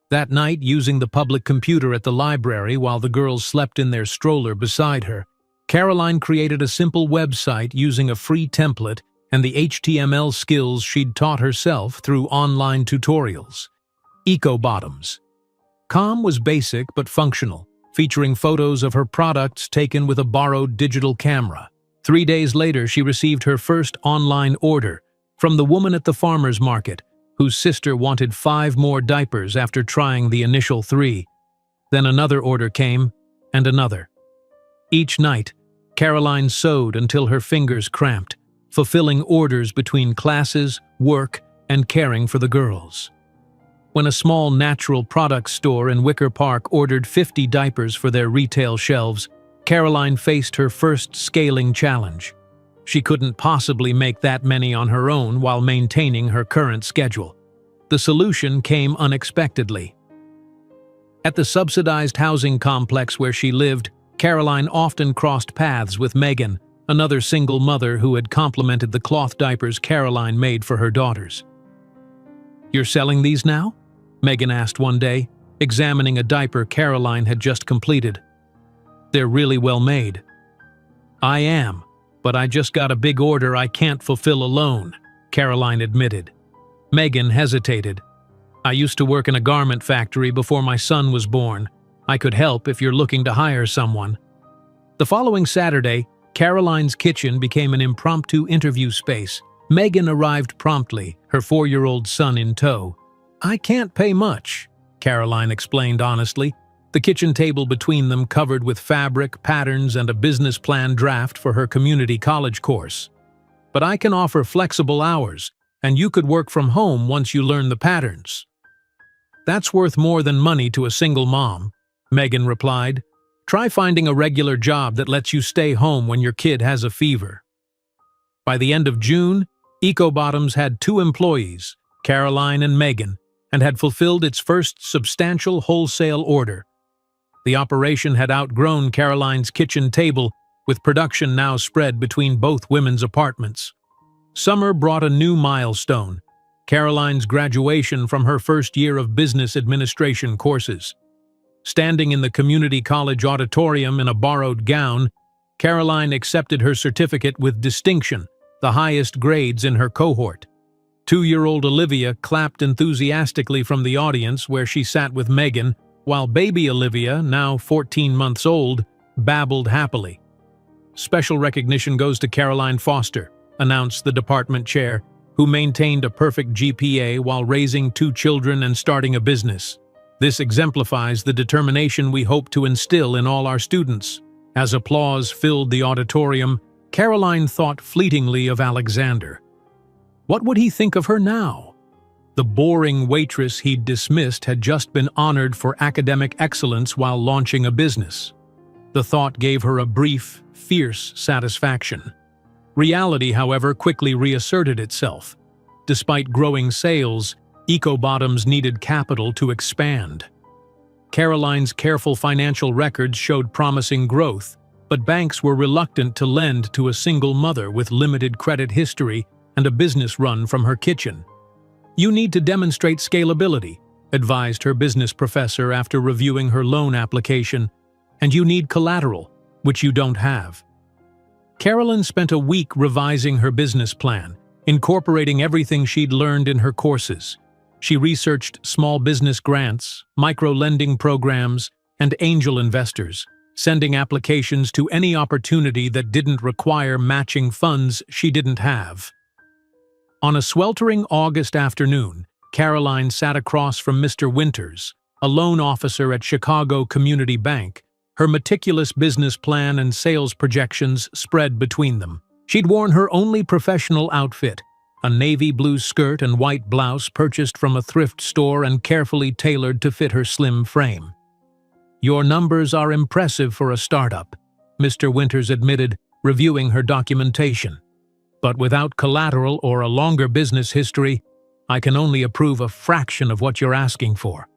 That night, using the public computer at the library while the girls slept in their stroller beside her, Caroline created a simple website using a free template and the HTML skills she'd taught herself through online tutorials. Eco Bottoms. Com was basic but functional, featuring photos of her products taken with a borrowed digital camera. 3 days later, she received her first online order from the woman at the farmer's market, whose sister wanted 5 more diapers after trying the initial 3. Then another order came, and another. Each night, Caroline sewed until her fingers cramped, fulfilling orders between classes, work, and caring for the girls. When a small natural products store in Wicker Park ordered 50 diapers for their retail shelves, Caroline faced her first scaling challenge. She couldn't possibly make that many on her own while maintaining her current schedule. The solution came unexpectedly. At the subsidized housing complex where she lived, Caroline often crossed paths with Megan, another single mother who had complimented the cloth diapers Caroline made for her daughters. "You're selling these now?" Megan asked one day, examining a diaper Caroline had just completed. "They're really well made." "I am, but I just got a big order I can't fulfill alone," Caroline admitted. Megan hesitated. "I used to work in a garment factory before my son was born. I could help if you're looking to hire someone." The following Saturday, Caroline's kitchen became an impromptu interview space. Megan arrived promptly, her 4-year-old son in tow. "I can't pay much," Caroline explained honestly, the kitchen table between them covered with fabric, patterns, and a business plan draft for her community college course. "But I can offer flexible hours, and you could work from home once you learn the patterns." "That's worth more than money to a single mom," Megan replied. "Try finding a regular job that lets you stay home when your kid has a fever." By the end of June, EcoBottoms had 2 employees, Caroline and Megan, and had fulfilled its first substantial wholesale order. The operation had outgrown Caroline's kitchen table, with production now spread between both women's apartments. Summer brought a new milestone: Caroline's graduation from her first year of business administration courses. Standing in the community college auditorium in a borrowed gown, Caroline accepted her certificate with distinction, the highest grades in her cohort. 2-year-old Olivia clapped enthusiastically from the audience where she sat with Megan, while baby Olivia, now 14 months old, babbled happily. "Special recognition goes to Caroline Foster," announced the department chair, who maintained a perfect GPA while raising 2 children and starting a business. "This exemplifies the determination we hope to instill in all our students." As applause filled the auditorium, Caroline thought fleetingly of Alexander. What would he think of her now? The boring waitress he'd dismissed had just been honored for academic excellence while launching a business. The thought gave her a brief, fierce satisfaction. Reality, however, quickly reasserted itself. Despite growing sales, EcoBottoms needed capital to expand. Caroline's careful financial records showed promising growth, but banks were reluctant to lend to a single mother with limited credit history and a business run from her kitchen. "You need to demonstrate scalability," advised her business professor after reviewing her loan application, "and you need collateral, which you don't have." Caroline spent a week revising her business plan, incorporating everything she'd learned in her courses. She researched small business grants, micro-lending programs, and angel investors, sending applications to any opportunity that didn't require matching funds she didn't have. On a sweltering August afternoon, Caroline sat across from Mr. Winters, a loan officer at Chicago Community Bank, her meticulous business plan and sales projections spread between them. She'd worn her only professional outfit, a navy blue skirt and white blouse purchased from a thrift store and carefully tailored to fit her slim frame. "Your numbers are impressive for a startup," Mr. Winters admitted, reviewing her documentation. "But without collateral or a longer business history, I can only approve a fraction of what you're asking for."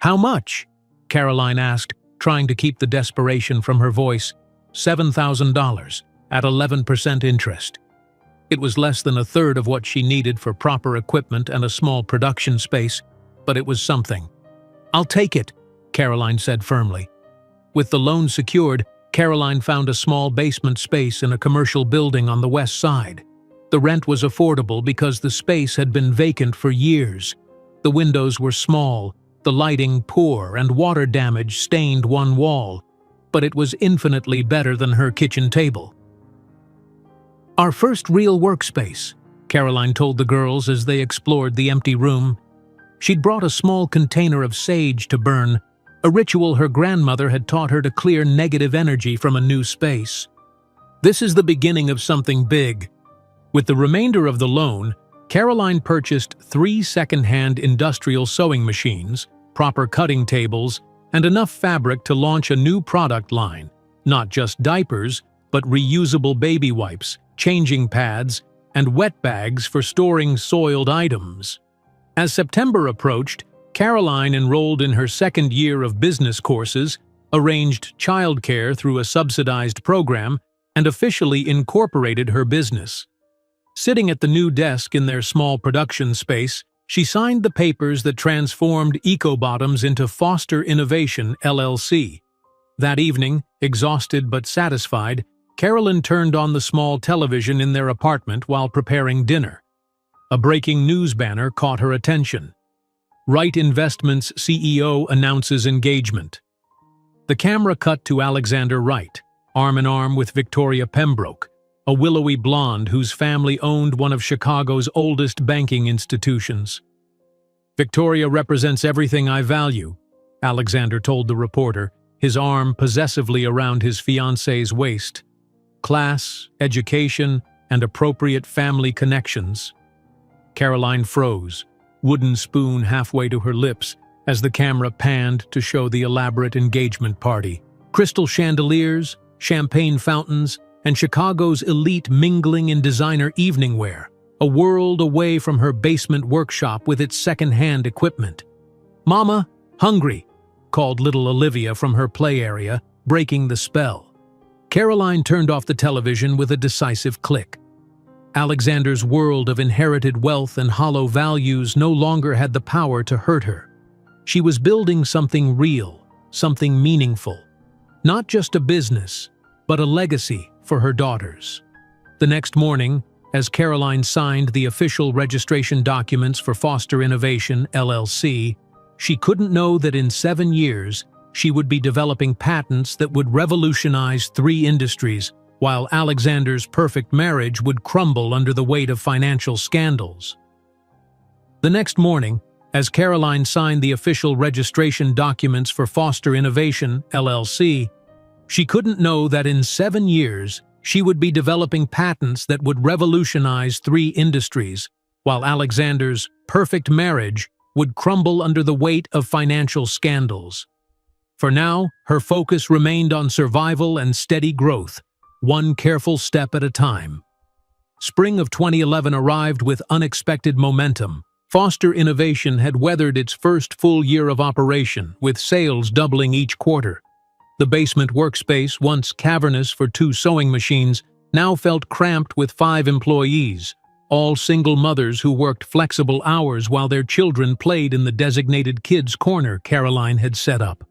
"How much?" Caroline asked, trying to keep the desperation from her voice. $7,000, at 11% interest. It was less than a third of what she needed for proper equipment and a small production space, but it was something. "I'll take it," Caroline said firmly. With the loan secured, Caroline found a small basement space in a commercial building on the west side. The rent was affordable because the space had been vacant for years. The windows were small, the lighting poor, and water damage stained one wall, but it was infinitely better than her kitchen table. "Our first real workspace," Caroline told the girls as they explored the empty room. She'd brought a small container of sage to burn, a ritual her grandmother had taught her to clear negative energy from a new space. "This is the beginning of something big." With the remainder of the loan, Caroline purchased 3 second-hand industrial sewing machines, proper cutting tables, and enough fabric to launch a new product line, not just diapers, but reusable baby wipes, changing pads, and wet bags for storing soiled items. As September approached, Caroline enrolled in her second year of business courses, arranged childcare through a subsidized program, and officially incorporated her business. Sitting at the new desk in their small production space, she signed the papers that transformed EcoBottoms into Foster Innovation, LLC. That evening, exhausted but satisfied, Caroline turned on the small television in their apartment while preparing dinner. A breaking news banner caught her attention. Wright Investments CEO announces engagement. The camera cut to Alexander Wright, arm in arm with Victoria Pembroke, a willowy blonde whose family owned one of Chicago's oldest banking institutions. "Victoria represents everything I value," Alexander told the reporter, his arm possessively around his fiancée's waist. "Class, education, and appropriate family connections." Caroline froze, wooden spoon halfway to her lips, as the camera panned to show the elaborate engagement party. Crystal chandeliers, champagne fountains, and Chicago's elite mingling in designer evening wear, a world away from her basement workshop with its second-hand equipment. "Mama, hungry," called little Olivia from her play area, breaking the spell. Caroline turned off the television with a decisive click. Alexander's world of inherited wealth and hollow values no longer had the power to hurt her. She was building something real, something meaningful. Not just a business, but a legacy for her daughters. The next morning, as Caroline signed the official registration documents for Foster Innovation, LLC, she couldn't know that in 7 years, she would be developing patents that would revolutionize 3 industries, while Alexander's perfect marriage would crumble under the weight of financial scandals. The next morning, as Caroline signed the official registration documents for Foster Innovation, LLC, she couldn't know that in 7 years, she would be developing patents that would revolutionize 3 industries, while Alexander's perfect marriage would crumble under the weight of financial scandals. For now, her focus remained on survival and steady growth, one careful step at a time. Spring of 2011 arrived with unexpected momentum. Foster Innovation had weathered its first full year of operation, with sales doubling each quarter. The basement workspace, once cavernous for 2 sewing machines, now felt cramped with 5 employees, all single mothers who worked flexible hours while their children played in the designated kids' corner Caroline had set up.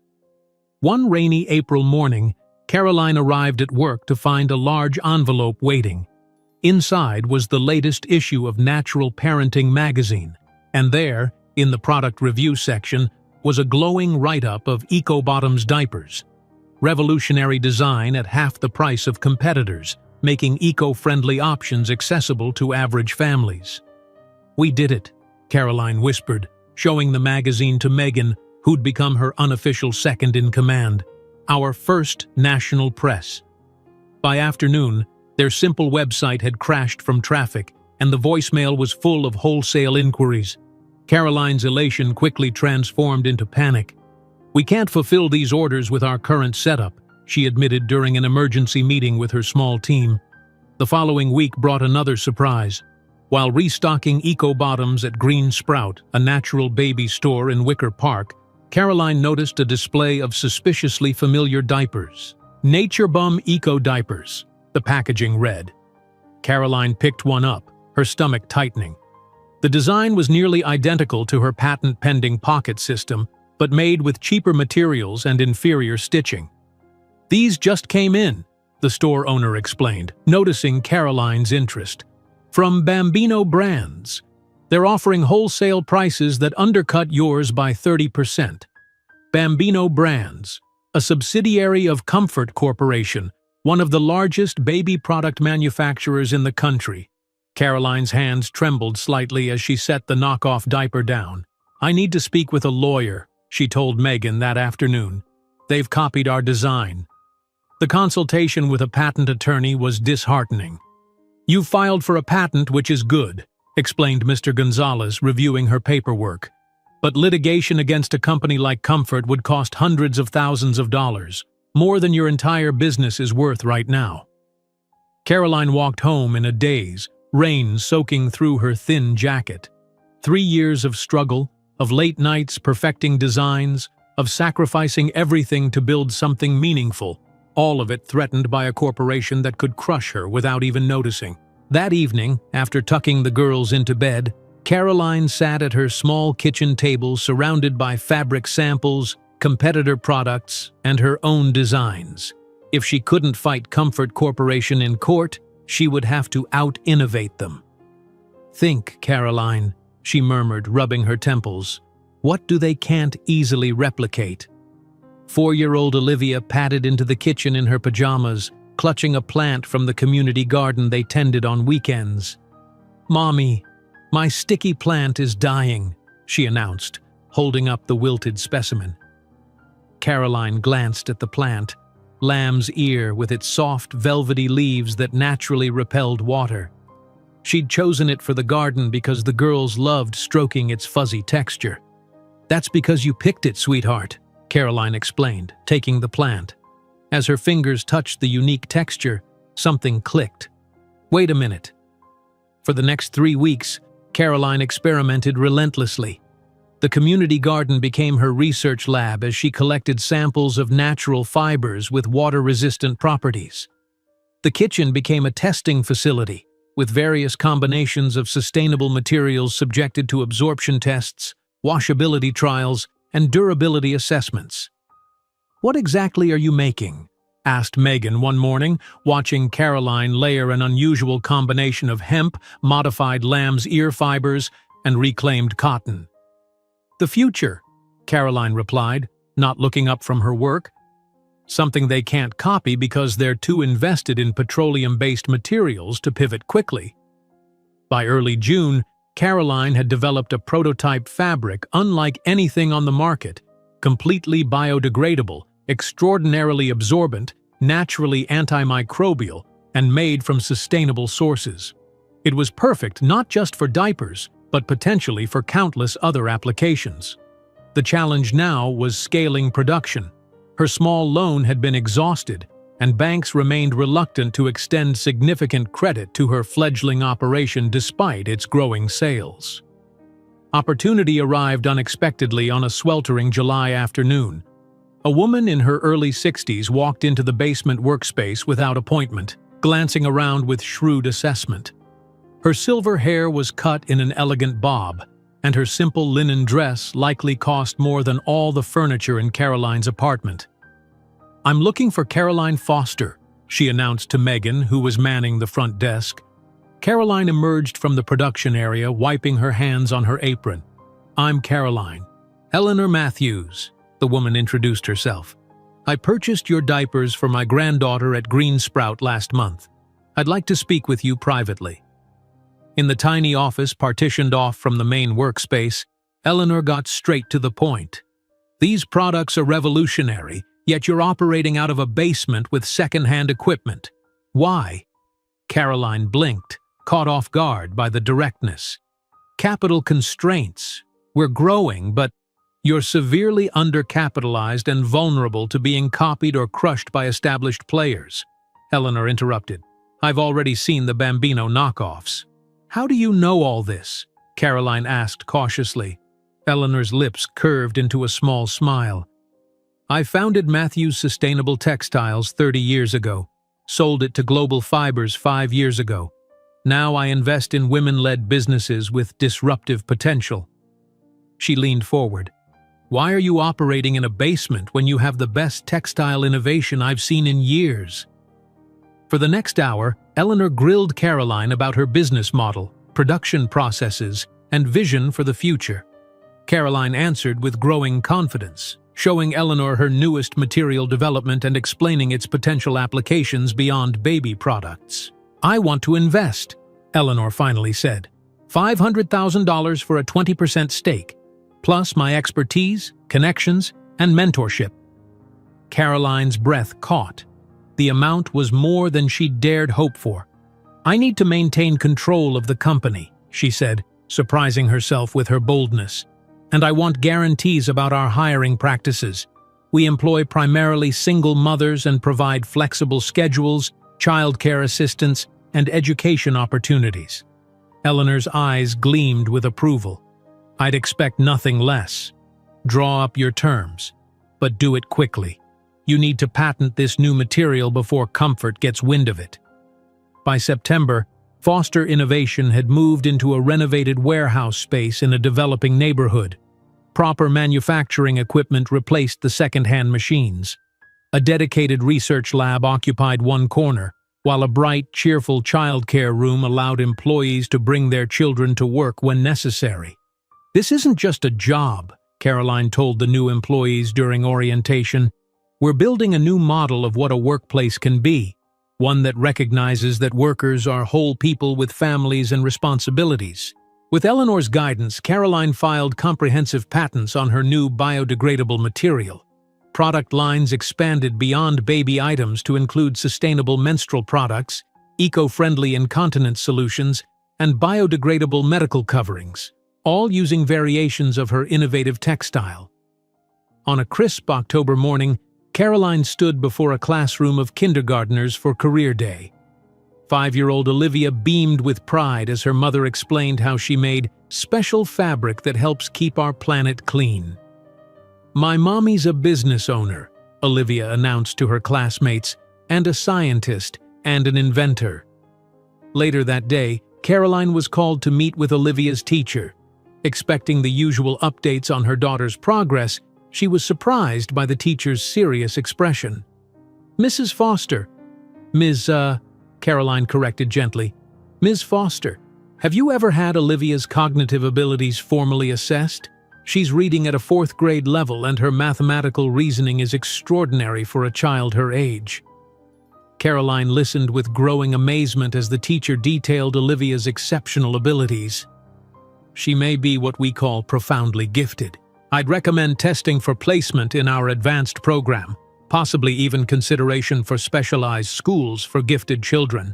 One rainy April morning, Caroline arrived at work to find a large envelope waiting. Inside was the latest issue of Natural Parenting magazine, and there, in the product review section, was a glowing write-up of EcoBottom's diapers. Revolutionary design at half the price of competitors, making eco-friendly options accessible to average families. "We did it," Caroline whispered, showing the magazine to Megan, who'd become her unofficial second-in-command. "Our first national press." By afternoon, their simple website had crashed from traffic, and the voicemail was full of wholesale inquiries. Caroline's elation quickly transformed into panic. "We can't fulfill these orders with our current setup," she admitted during an emergency meeting with her small team. The following week brought another surprise. While restocking EcoBottoms at Green Sprout, a natural baby store in Wicker Park, Caroline noticed a display of suspiciously familiar diapers. "Nature Bum Eco Diapers," the packaging read. Caroline picked one up, her stomach tightening. The design was nearly identical to her patent-pending pocket system, but made with cheaper materials and inferior stitching. "These just came in," the store owner explained, noticing Caroline's interest. "From Bambino Brands. They're offering wholesale prices that undercut yours by 30%. Bambino Brands, a subsidiary of Comfort Corporation, one of the largest baby product manufacturers in the country." Caroline's hands trembled slightly as she set the knockoff diaper down. "I need to speak with a lawyer," she told Megan that afternoon. "They've copied our design." The consultation with a patent attorney was disheartening. "You've filed for a patent, which is good," explained Mr. Gonzalez, reviewing her paperwork. "But litigation against a company like Comfort would cost hundreds of thousands of dollars, more than your entire business is worth right now." Caroline walked home in a daze, rain soaking through her thin jacket. 3 years of struggle, of late nights perfecting designs, of sacrificing everything to build something meaningful, all of it threatened by a corporation that could crush her without even noticing. That evening, after tucking the girls into bed, Caroline sat at her small kitchen table surrounded by fabric samples, competitor products, and her own designs. If she couldn't fight Comfort Corporation in court, she would have to out-innovate them. "Think, Caroline," she murmured, rubbing her temples. "What do they can't easily replicate?" 4-year-old Olivia padded into the kitchen in her pajamas, clutching a plant from the community garden they tended on weekends. "Mommy, my sticky plant is dying," she announced, holding up the wilted specimen. Caroline glanced at the plant, lamb's ear with its soft, velvety leaves that naturally repelled water. She'd chosen it for the garden because the girls loved stroking its fuzzy texture. "That's because you picked it, sweetheart," Caroline explained, taking the plant. As her fingers touched the unique texture, something clicked. "Wait a minute." For the next 3 weeks, Caroline experimented relentlessly. The community garden became her research lab as she collected samples of natural fibers with water-resistant properties. The kitchen became a testing facility, with various combinations of sustainable materials subjected to absorption tests, washability trials, and durability assessments. "What exactly are you making?" asked Megan one morning, watching Caroline layer an unusual combination of hemp, modified lamb's ear fibers, and reclaimed cotton. "The future," Caroline replied, not looking up from her work. "Something they can't copy because they're too invested in petroleum-based materials to pivot quickly." By early June, Caroline had developed a prototype fabric unlike anything on the market, completely biodegradable, extraordinarily absorbent, naturally antimicrobial, and made from sustainable sources. It was perfect not just for diapers, but potentially for countless other applications. The challenge now was scaling production. Her small loan had been exhausted, and banks remained reluctant to extend significant credit to her fledgling operation despite its growing sales. Opportunity arrived unexpectedly on a sweltering July afternoon. A woman in her early 60s walked into the basement workspace without appointment, glancing around with shrewd assessment. Her silver hair was cut in an elegant bob, and her simple linen dress likely cost more than all the furniture in Caroline's apartment. "I'm looking for Caroline Foster," she announced to Megan, who was manning the front desk. Caroline emerged from the production area, wiping her hands on her apron. "I'm Caroline. Eleanor Matthews," the woman introduced herself. "I purchased your diapers for my granddaughter at Green Sprout last month. I'd like to speak with you privately." In the tiny office partitioned off from the main workspace, Eleanor got straight to the point. "These products are revolutionary, yet you're operating out of a basement with second-hand equipment. Why?" Caroline blinked, caught off guard by the directness. "Capital constraints. We're growing, but you're severely undercapitalized and vulnerable to being copied or crushed by established players," Eleanor interrupted. "I've already seen the Bambino knockoffs." "How do you know all this?" Caroline asked cautiously. Eleanor's lips curved into a small smile. "I founded Matthews Sustainable Textiles 30 years ago, sold it to Global Fibers 5 years ago. Now I invest in women-led businesses with disruptive potential." She leaned forward. "Why are you operating in a basement when you have the best textile innovation I've seen in years?" For the next hour, Eleanor grilled Caroline about her business model, production processes, and vision for the future. Caroline answered with growing confidence, showing Eleanor her newest material development and explaining its potential applications beyond baby products. "I want to invest," Eleanor finally said. $500,000 for a 20% stake, plus my expertise, connections, and mentorship." Caroline's breath caught. The amount was more than she dared hope for. "I need to maintain control of the company," she said, surprising herself with her boldness. "And I want guarantees about our hiring practices. We employ primarily single mothers and provide flexible schedules, childcare assistance, and education opportunities." Eleanor's eyes gleamed with approval. "I'd expect nothing less. Draw up your terms, but do it quickly. You need to patent this new material before Comfort gets wind of it." By September, Foster Innovation had moved into a renovated warehouse space in a developing neighborhood. Proper manufacturing equipment replaced the second-hand machines. A dedicated research lab occupied one corner, while a bright, cheerful childcare room allowed employees to bring their children to work when necessary. "This isn't just a job," Caroline told the new employees during orientation. We're building a new model of what a workplace can be, one that recognizes that workers are whole people with families and responsibilities. With Eleanor's guidance, Caroline filed comprehensive patents on her new biodegradable material. Product lines expanded beyond baby items to include sustainable menstrual products, eco-friendly incontinence solutions, and biodegradable medical coverings, all using variations of her innovative textile. On a crisp October morning, Caroline stood before a classroom of kindergartners for Career Day. 5-year-old Olivia beamed with pride as her mother explained how she made special fabric that helps keep our planet clean. "My mommy's a business owner," Olivia announced to her classmates, "and a scientist and an inventor." Later that day, Caroline was called to meet with Olivia's teacher. Expecting the usual updates on her daughter's progress, she was surprised by the teacher's serious expression. "Mrs. Foster." Caroline corrected gently. "Ms. Foster, have you ever had Olivia's cognitive abilities formally assessed? She's reading at a 4th grade level and her mathematical reasoning is extraordinary for a child her age." Caroline listened with growing amazement as the teacher detailed Olivia's exceptional abilities. "She may be what we call profoundly gifted. I'd recommend testing for placement in our advanced program, possibly even consideration for specialized schools for gifted children."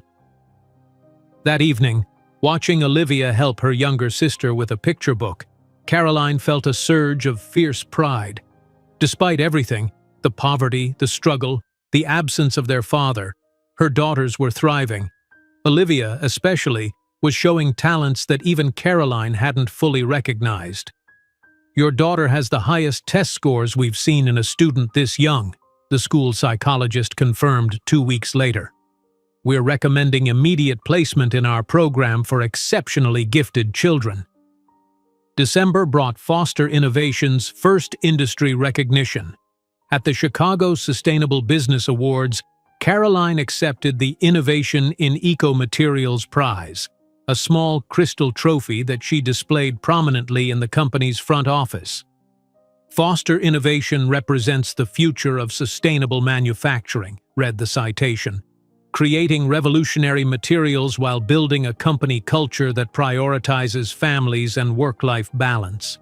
That evening, watching Olivia help her younger sister with a picture book, Caroline felt a surge of fierce pride. Despite everything, the poverty, the struggle, the absence of their father, her daughters were thriving. Olivia, especially, was showing talents that even Caroline hadn't fully recognized. "Your daughter has the highest test scores we've seen in a student this young," the school psychologist confirmed 2 weeks later. "We're recommending immediate placement in our program for exceptionally gifted children." December brought Foster Innovation's first industry recognition. At the Chicago Sustainable Business Awards, Caroline accepted the Innovation in Eco-Materials Prize, a small crystal trophy that she displayed prominently in the company's front office. "Foster Innovation represents the future of sustainable manufacturing," read the citation, "creating revolutionary materials while building a company culture that prioritizes families and work-life balance."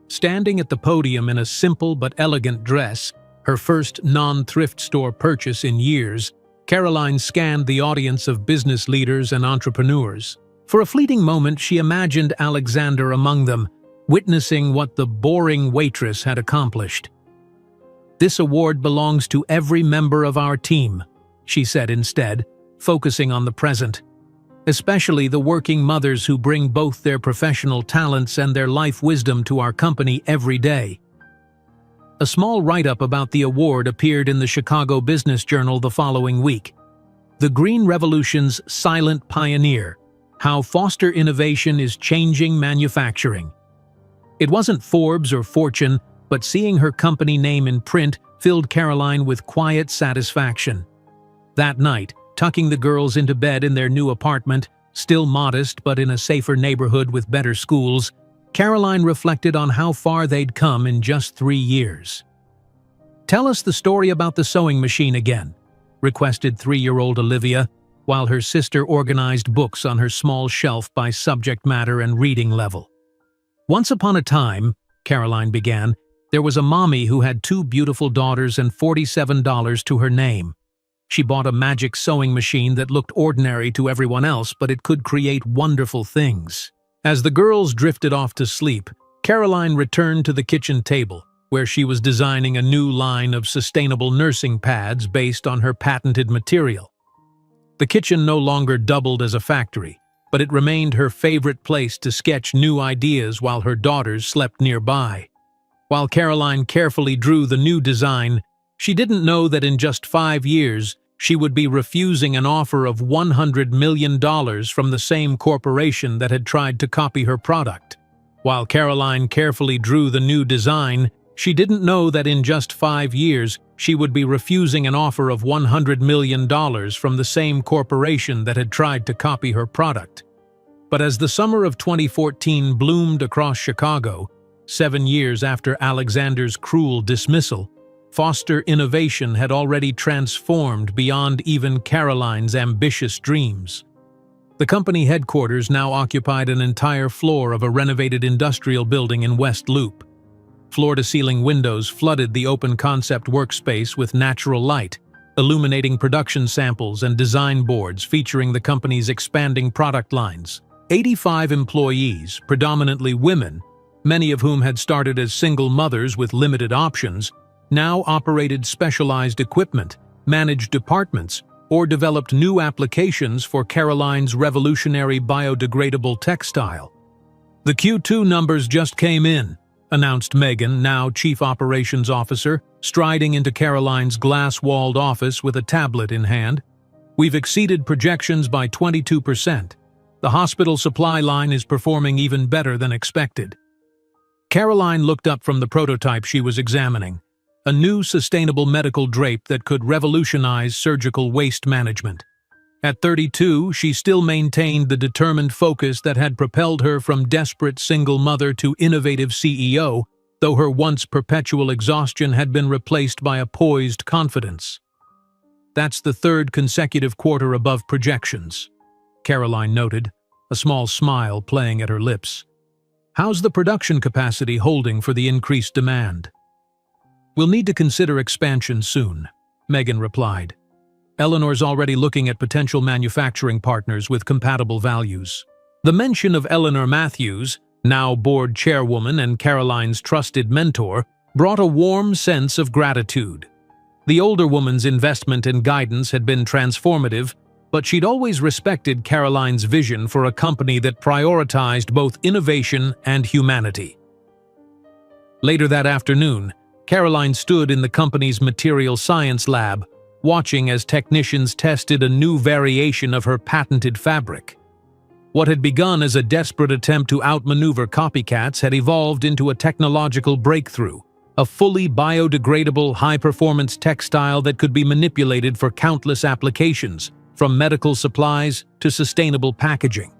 Standing at the podium in a simple but elegant dress, her first non-thrift store purchase in years, Caroline scanned the audience of business leaders and entrepreneurs. For a fleeting moment, she imagined Alexander among them, witnessing what the boring waitress had accomplished. "This award belongs to every member of our team," she said instead, focusing on the present. "Especially the working mothers who bring both their professional talents and their life wisdom to our company every day." A small write-up about the award appeared in the Chicago Business Journal the following week. "The Green Revolution's Silent Pioneer: How Foster Innovation is Changing Manufacturing." It wasn't Forbes or Fortune, but seeing her company name in print filled Caroline with quiet satisfaction. That night, tucking the girls into bed in their new apartment, still modest but in a safer neighborhood with better schools, Caroline reflected on how far they'd come in just 3 years. "Tell us the story about the sewing machine again," requested 3-year-old Olivia, while her sister organized books on her small shelf by subject matter and reading level. "Once upon a time," Caroline began, "there was a mommy who had 2 beautiful daughters and $47 to her name. She bought a magic sewing machine that looked ordinary to everyone else, but it could create wonderful things." As the girls drifted off to sleep, Caroline returned to the kitchen table, where she was designing a new line of sustainable nursing pads based on her patented material. The kitchen no longer doubled as a factory, but it remained her favorite place to sketch new ideas while her daughters slept nearby. While Caroline carefully drew the new design, she didn't know that in just 5 years, she would be refusing an offer of $100 million from the same corporation that had tried to copy her product. While Caroline carefully drew the new design, she didn't know that in just 5 years, she would be refusing an offer of $100 million from the same corporation that had tried to copy her product. But as the summer of 2014 bloomed across Chicago, 7 years after Alexander's cruel dismissal, Foster innovation had already transformed beyond even Caroline's ambitious dreams. The company headquarters now occupied an entire floor of a renovated industrial building in West Loop. Floor-to-ceiling windows flooded the open-concept workspace with natural light, illuminating production samples and design boards featuring the company's expanding product lines. 85 employees, predominantly women, many of whom had started as single mothers with limited options, now operated specialized equipment, managed departments, or developed new applications for Caroline's revolutionary biodegradable textile. "The Q2 numbers just came in," announced Megan, now Chief Operations Officer, striding into Caroline's glass-walled office with a tablet in hand. "We've exceeded projections by 22%. The hospital supply line is performing even better than expected." Caroline looked up from the prototype she was examining, a new sustainable medical drape that could revolutionize surgical waste management. At 32, she still maintained the determined focus that had propelled her from desperate single mother to innovative CEO, though her once perpetual exhaustion had been replaced by a poised confidence. "That's the third consecutive quarter above projections," Caroline noted, a small smile playing at her lips. "How's the production capacity holding for the increased demand?" "We'll need to consider expansion soon," Megan replied. "Eleanor's already looking at potential manufacturing partners with compatible values." The mention of Eleanor Matthews, now board chairwoman and Caroline's trusted mentor, brought a warm sense of gratitude. The older woman's investment and guidance had been transformative, but she'd always respected Caroline's vision for a company that prioritized both innovation and humanity. Later that afternoon, Caroline stood in the company's material science lab, watching as technicians tested a new variation of her patented fabric. What had begun as a desperate attempt to outmaneuver copycats had evolved into a technological breakthrough, a fully biodegradable, high-performance textile that could be manipulated for countless applications, from medical supplies to sustainable packaging.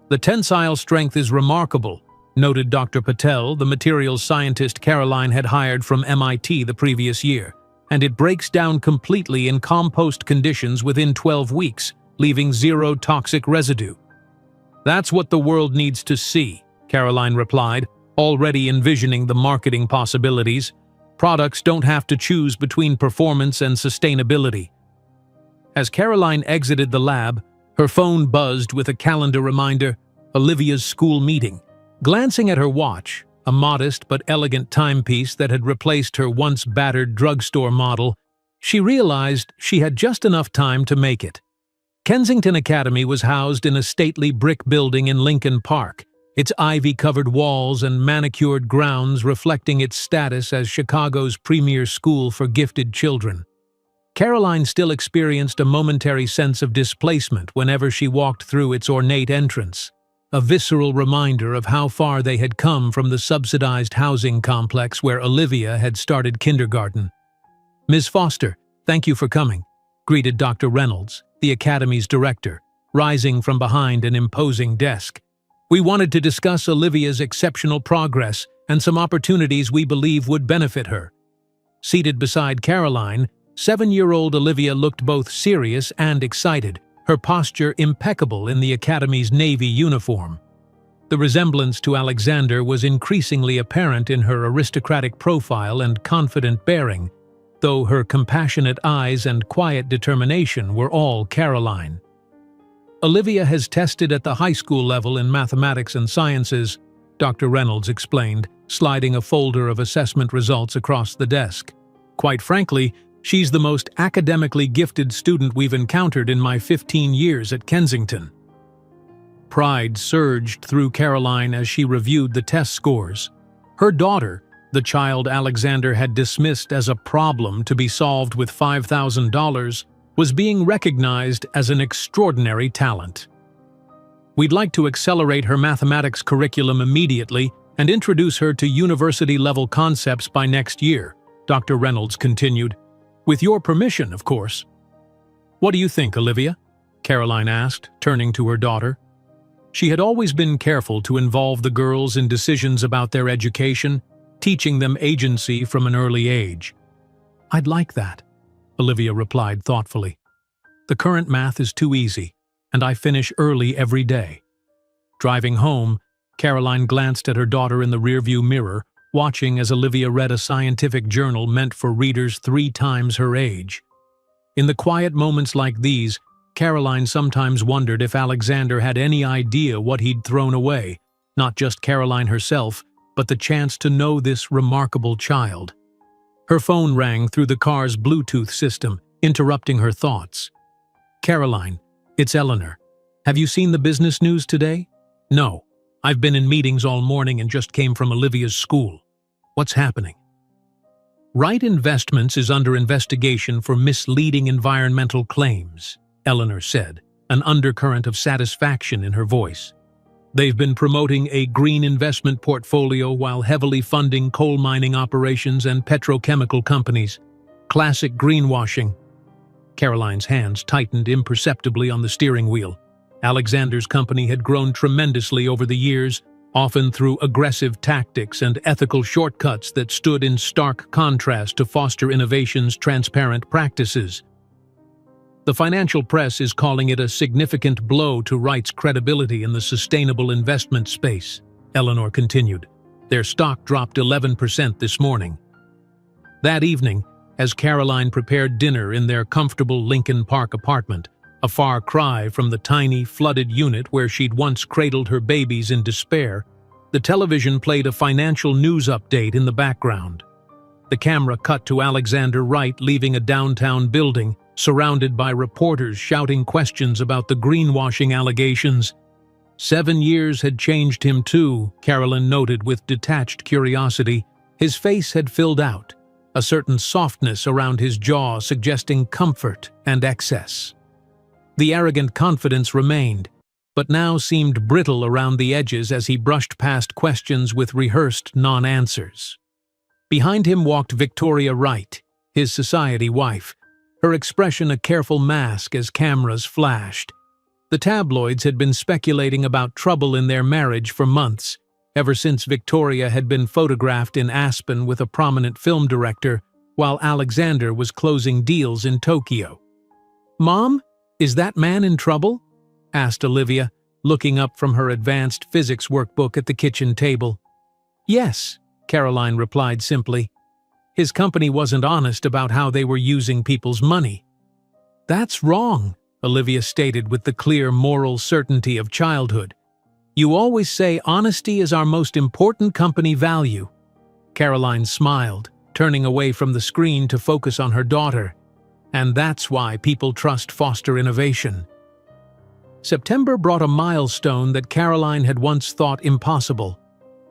"The tensile strength is remarkable," noted Dr. Patel, the materials scientist Caroline had hired from MIT the previous year, "and it breaks down completely in compost conditions within 12 weeks, leaving zero toxic residue." "That's what the world needs to see," Caroline replied, already envisioning the marketing possibilities. "Products don't have to choose between performance and sustainability." As Caroline exited the lab, her phone buzzed with a calendar reminder: Olivia's school meeting. Glancing at her watch, a modest but elegant timepiece that had replaced her once battered drugstore model, she realized she had just enough time to make it. Kensington Academy was housed in a stately brick building in Lincoln Park, its ivy-covered walls and manicured grounds reflecting its status as Chicago's premier school for gifted children. Caroline still experienced a momentary sense of displacement whenever she walked through its ornate entrance, a visceral reminder of how far they had come from the subsidized housing complex where Olivia had started kindergarten. "Ms. Foster, thank you for coming," greeted Dr. Reynolds, the Academy's director, rising from behind an imposing desk. "We wanted to discuss Olivia's exceptional progress and some opportunities we believe would benefit her." Seated beside Caroline, 7-year-old Olivia looked both serious and excited, her posture impeccable in the Academy's navy uniform. The resemblance to Alexander was increasingly apparent in her aristocratic profile and confident bearing, though her compassionate eyes and quiet determination were all Caroline. "Olivia has tested at the high school level in mathematics and sciences," Dr. Reynolds explained, sliding a folder of assessment results across the desk. "Quite frankly, she's the most academically gifted student we've encountered in my 15 years at Kensington." Pride surged through Caroline as she reviewed the test scores. Her daughter, the child Alexander had dismissed as a problem to be solved with $5,000, was being recognized as an extraordinary talent. "We'd like to accelerate her mathematics curriculum immediately and introduce her to university-level concepts by next year," Dr. Reynolds continued. "With your permission, of course." "What do you think, Olivia?" Caroline asked, turning to her daughter. She had always been careful to involve the girls in decisions about their education, teaching them agency from an early age. I'd like that, Olivia replied thoughtfully. The current math is too easy, and I finish early every day. Driving home, Caroline glanced at her daughter in the rearview mirror, watching as Olivia read a scientific journal meant for readers 3 times her age. In the quiet moments like these, Caroline sometimes wondered if Alexander had any idea what he'd thrown away, not just Caroline herself, but the chance to know this remarkable child. Her phone rang through the car's Bluetooth system, interrupting her thoughts. "Caroline, it's Eleanor. Have you seen the business news today?" "No. I've been in meetings all morning and just came from Olivia's school. What's happening?" "Wright Investments is under investigation for misleading environmental claims," Eleanor said, an undercurrent of satisfaction in her voice. "They've been promoting a green investment portfolio while heavily funding coal mining operations and petrochemical companies. Classic greenwashing." Caroline's hands tightened imperceptibly on the steering wheel. Alexander's company had grown tremendously over the years, often through aggressive tactics and ethical shortcuts that stood in stark contrast to Foster Innovation's transparent practices. "The financial press is calling it a significant blow to Wright's credibility in the sustainable investment space," Eleanor continued. "Their stock dropped 11% this morning." That evening, as Caroline prepared dinner in their comfortable Lincoln Park apartment, a far cry from the tiny, flooded unit where she'd once cradled her babies in despair, the television played a financial news update in the background. The camera cut to Alexander Wright leaving a downtown building, surrounded by reporters shouting questions about the greenwashing allegations. 7 years had changed him too, Carolyn noted with detached curiosity. His face had filled out, a certain softness around his jaw suggesting comfort and excess. The arrogant confidence remained, but now seemed brittle around the edges as he brushed past questions with rehearsed non-answers. Behind him walked Victoria Wright, his society wife, her expression a careful mask as cameras flashed. The tabloids had been speculating about trouble in their marriage for months, ever since Victoria had been photographed in Aspen with a prominent film director, while Alexander was closing deals in Tokyo. "Mom, is that man in trouble?" asked Olivia, looking up from her advanced physics workbook at the kitchen table. "Yes," Caroline replied simply. "His company wasn't honest about how they were using people's money." "That's wrong," Olivia stated with the clear moral certainty of childhood. "You always say honesty is our most important company value." Caroline smiled, turning away from the screen to focus on her daughter. "And that's why people trust Foster Innovation." September brought a milestone that Caroline had once thought impossible.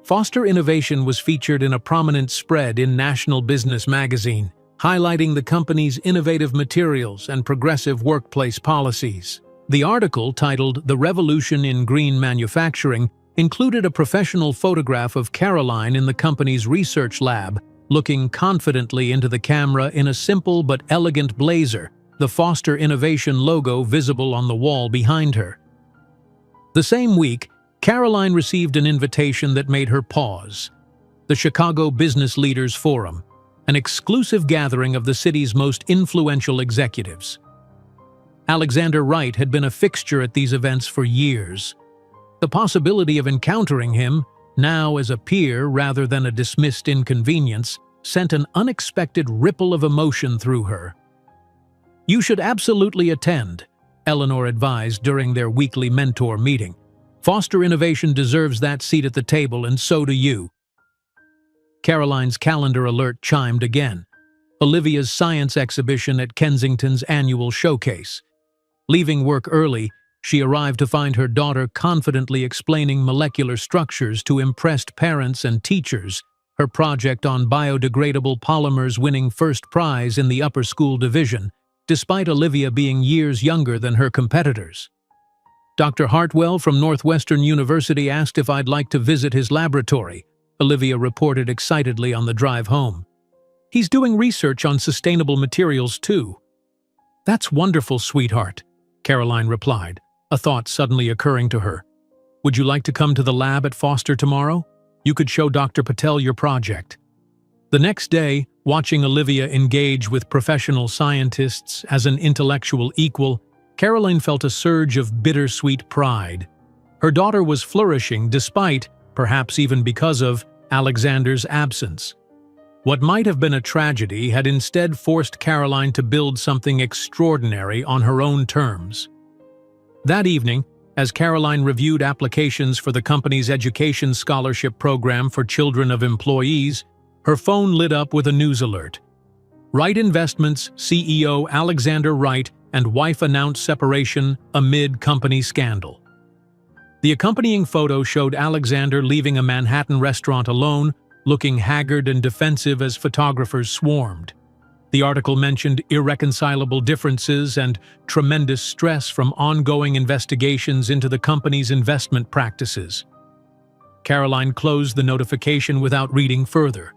Foster Innovation was featured in a prominent spread in National Business magazine, highlighting the company's innovative materials and progressive workplace policies. The article, titled "The Revolution in Green Manufacturing," included a professional photograph of Caroline in the company's research lab, looking confidently into the camera in a simple but elegant blazer, the Foster Innovation logo visible on the wall behind her. The same week, Caroline received an invitation that made her pause. The Chicago Business Leaders Forum, an exclusive gathering of the city's most influential executives. Alexander Wright had been a fixture at these events for years. The possibility of encountering him, now as a peer rather than a dismissed inconvenience, sent an unexpected ripple of emotion through her. "You should absolutely attend," Eleanor advised during their weekly mentor meeting. "Foster Innovation deserves that seat at the table, and so do you." Caroline's calendar alert chimed again. Olivia's science exhibition at Kensington's annual showcase. Leaving work early, she arrived to find her daughter confidently explaining molecular structures to impressed parents and teachers, her project on biodegradable polymers winning first prize in the upper school division, despite Olivia being years younger than her competitors. "Dr. Hartwell from Northwestern University asked if I'd like to visit his laboratory," Olivia reported excitedly on the drive home. "He's doing research on sustainable materials too." "That's wonderful, sweetheart," Caroline replied, a thought suddenly occurring to her. "Would you like to come to the lab at Foster tomorrow? You could show Dr. Patel your project." The next day, Watching Olivia engage with professional scientists as an intellectual equal, Caroline felt a surge of bittersweet pride. Her daughter was flourishing despite, perhaps even because of, Alexander's absence. What might have been a tragedy had instead forced Caroline to build something extraordinary on her own terms. That evening, as Caroline reviewed applications for the company's education scholarship program for children of employees, her phone lit up with a news alert. Wright Investments CEO Alexander Wright and wife announced separation amid company scandal. The accompanying photo showed Alexander leaving a Manhattan restaurant alone, looking haggard and defensive as photographers swarmed. The article mentioned irreconcilable differences and tremendous stress from ongoing investigations into the company's investment practices. Caroline closed the notification without reading further.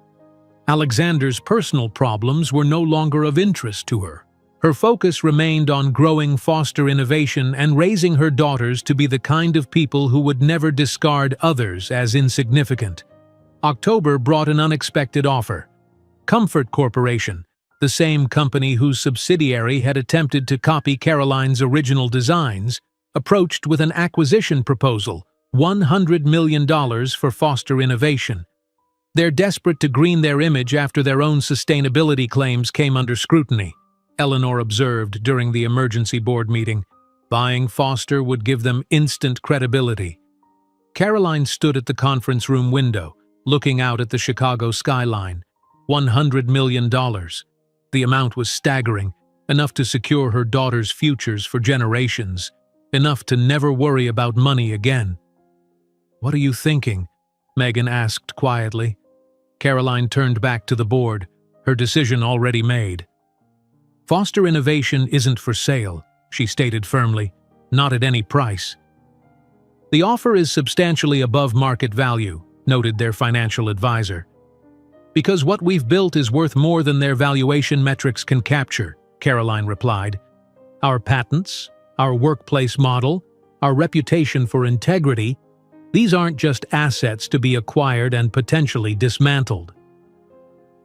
Alexander's personal problems were no longer of interest to her. Her focus remained on growing Foster Innovation and raising her daughters to be the kind of people who would never discard others as insignificant. October brought an unexpected offer. Comfort Corporation, the same company whose subsidiary had attempted to copy Caroline's original designs, approached with an acquisition proposal, $100 million for Foster Innovation. They're desperate to green their image after their own sustainability claims came under scrutiny, Eleanor observed during the emergency board meeting. Buying Foster would give them instant credibility. Caroline stood at the conference room window, looking out at the Chicago skyline. $100 million. The amount was staggering, enough to secure her daughter's futures for generations, enough to never worry about money again. "What are you thinking?" Megan asked quietly. Caroline turned back to the board, her decision already made. "Foster Innovation isn't for sale," she stated firmly, "not at any price." "The offer is substantially above market value," noted their financial advisor. "Because what we've built is worth more than their valuation metrics can capture," Caroline replied. "Our patents, our workplace model, our reputation for integrity, these aren't just assets to be acquired and potentially dismantled."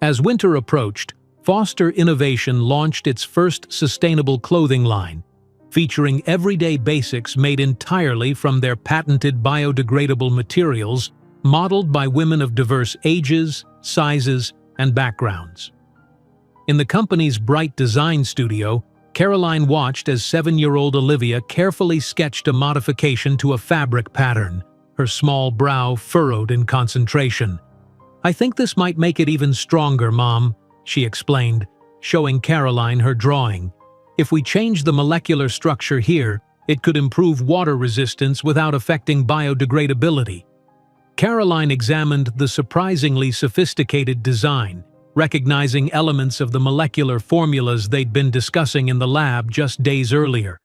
As winter approached, Foster Innovation launched its first sustainable clothing line, featuring everyday basics made entirely from their patented biodegradable materials, modeled by women of diverse ages, sizes, and backgrounds. In the company's bright design studio, Caroline watched as 7-year-old Olivia carefully sketched a modification to a fabric pattern, her small brow furrowed in concentration. "I think this might make it even stronger, Mom," she explained, showing Caroline her drawing. "If we change the molecular structure here, it could improve water resistance without affecting biodegradability." Caroline examined the surprisingly sophisticated design, recognizing elements of the molecular formulas they'd been discussing in the lab just days earlier.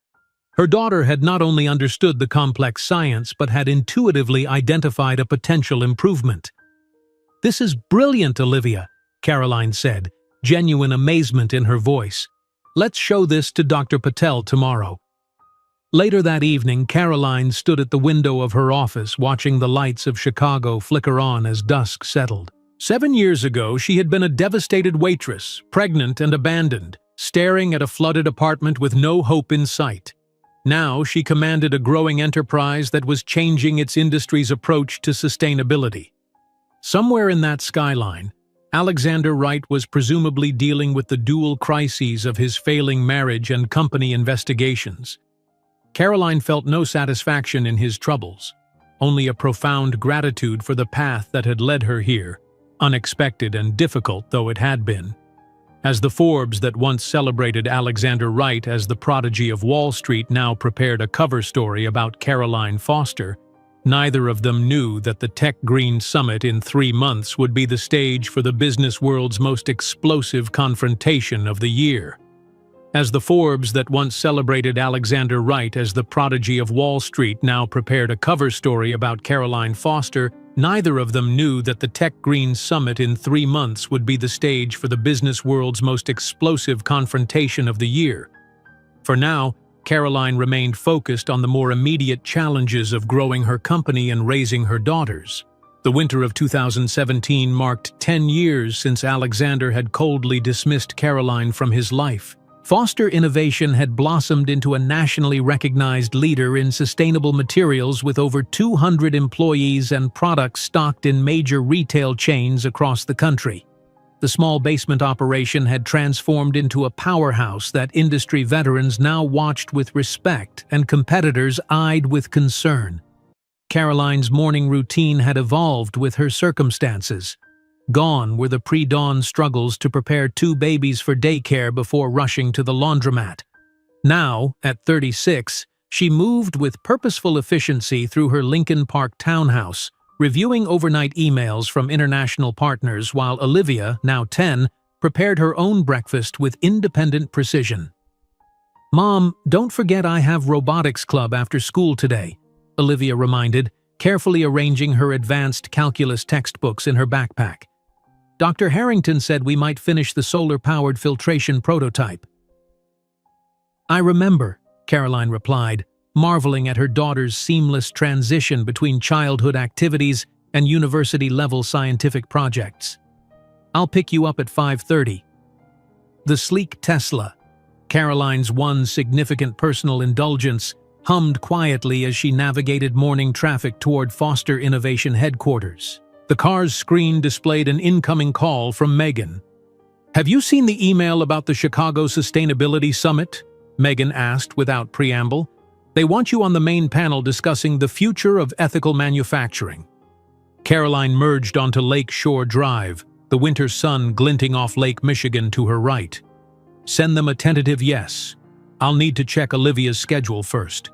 Her daughter had not only understood the complex science but had intuitively identified a potential improvement. "This is brilliant, Olivia," Caroline said, genuine amazement in her voice. "Let's show this to Dr. Patel tomorrow." Later that evening, Caroline stood at the window of her office watching the lights of Chicago flicker on as dusk settled. 7 years ago, she had been a devastated waitress, pregnant and abandoned, staring at a flooded apartment with no hope in sight. Now she commanded a growing enterprise that was changing its industry's approach to sustainability. Somewhere in that skyline, Alexander Wright was presumably dealing with the dual crises of his failing marriage and company investigations. Caroline felt no satisfaction in his troubles, only a profound gratitude for the path that had led her here, unexpected and difficult though it had been. As the Forbes that once celebrated Alexander Wright as the prodigy of Wall Street now prepared a cover story about Caroline Foster, neither of them knew that the Tech Green Summit in 3 months would be the stage for the business world's most explosive confrontation of the year. As the Forbes that once celebrated Alexander Wright as the prodigy of Wall Street now prepared a cover story about Caroline Foster, neither of them knew that the Tech Green Summit in 3 months would be the stage for the business world's most explosive confrontation of the year. For now, Caroline remained focused on the more immediate challenges of growing her company and raising her daughters. The winter of 2017 marked 10 years since Alexander had coldly dismissed Caroline from his life. Foster Innovation had blossomed into a nationally recognized leader in sustainable materials with over 200 employees and products stocked in major retail chains across the country. The small basement operation had transformed into a powerhouse that industry veterans now watched with respect and competitors eyed with concern. Caroline's morning routine had evolved with her circumstances. Gone were the pre-dawn struggles to prepare 2 babies for daycare before rushing to the laundromat. Now, at 36, she moved with purposeful efficiency through her Lincoln Park townhouse, reviewing overnight emails from international partners while Olivia, now 10, prepared her own breakfast with independent precision. "Mom, don't forget I have robotics club after school today," Olivia reminded, carefully arranging her advanced calculus textbooks in her backpack. "Dr. Harrington said we might finish the solar-powered filtration prototype." "I remember," Caroline replied, marveling at her daughter's seamless transition between childhood activities and university-level scientific projects. "I'll pick you up at 5:30. The sleek Tesla, Caroline's one significant personal indulgence, hummed quietly as she navigated morning traffic toward Foster Innovation headquarters. The car's screen displayed an incoming call from Megan. "Have you seen the email about the Chicago Sustainability Summit?" Megan asked without preamble. "They want you on the main panel discussing the future of ethical manufacturing." Caroline merged onto Lake Shore Drive, the winter sun glinting off Lake Michigan to her right. "Send them a tentative yes. I'll need to check Olivia's schedule first."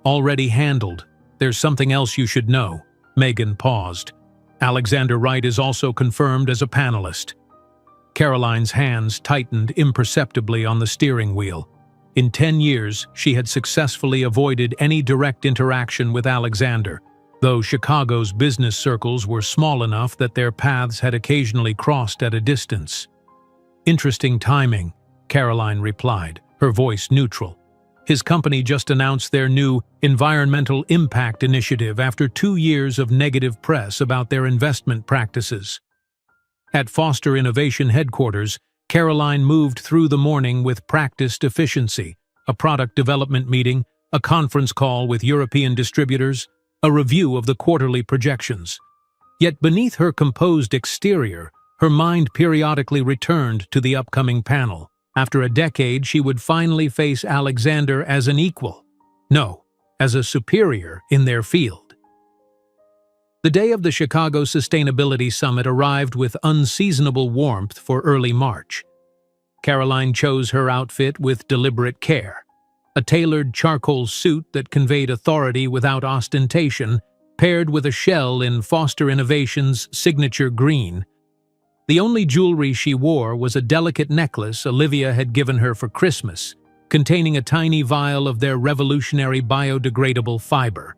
"Already handled. There's something else you should know." Megan paused. "Alexander Wright is also confirmed as a panelist." Caroline's hands tightened imperceptibly on the steering wheel. In 10 years, she had successfully avoided any direct interaction with Alexander, though Chicago's business circles were small enough that their paths had occasionally crossed at a distance. "Interesting timing," Caroline replied, her voice neutral. His company just announced their new environmental impact initiative after 2 years of negative press about their investment practices. At Foster Innovation headquarters, Caroline moved through the morning with practiced efficiency: a product development meeting, a conference call with European distributors, a review of the quarterly projections. Yet beneath her composed exterior, her mind periodically returned to the upcoming panel. After a decade, she would finally face Alexander as an equal. No, as a superior in their field. The day of the Chicago Sustainability Summit arrived with unseasonable warmth for early March. Caroline chose her outfit with deliberate care. A tailored charcoal suit that conveyed authority without ostentation, paired with a shell in Foster Innovation's signature green. The only jewelry she wore was a delicate necklace Olivia had given her for Christmas, containing a tiny vial of their revolutionary biodegradable fiber.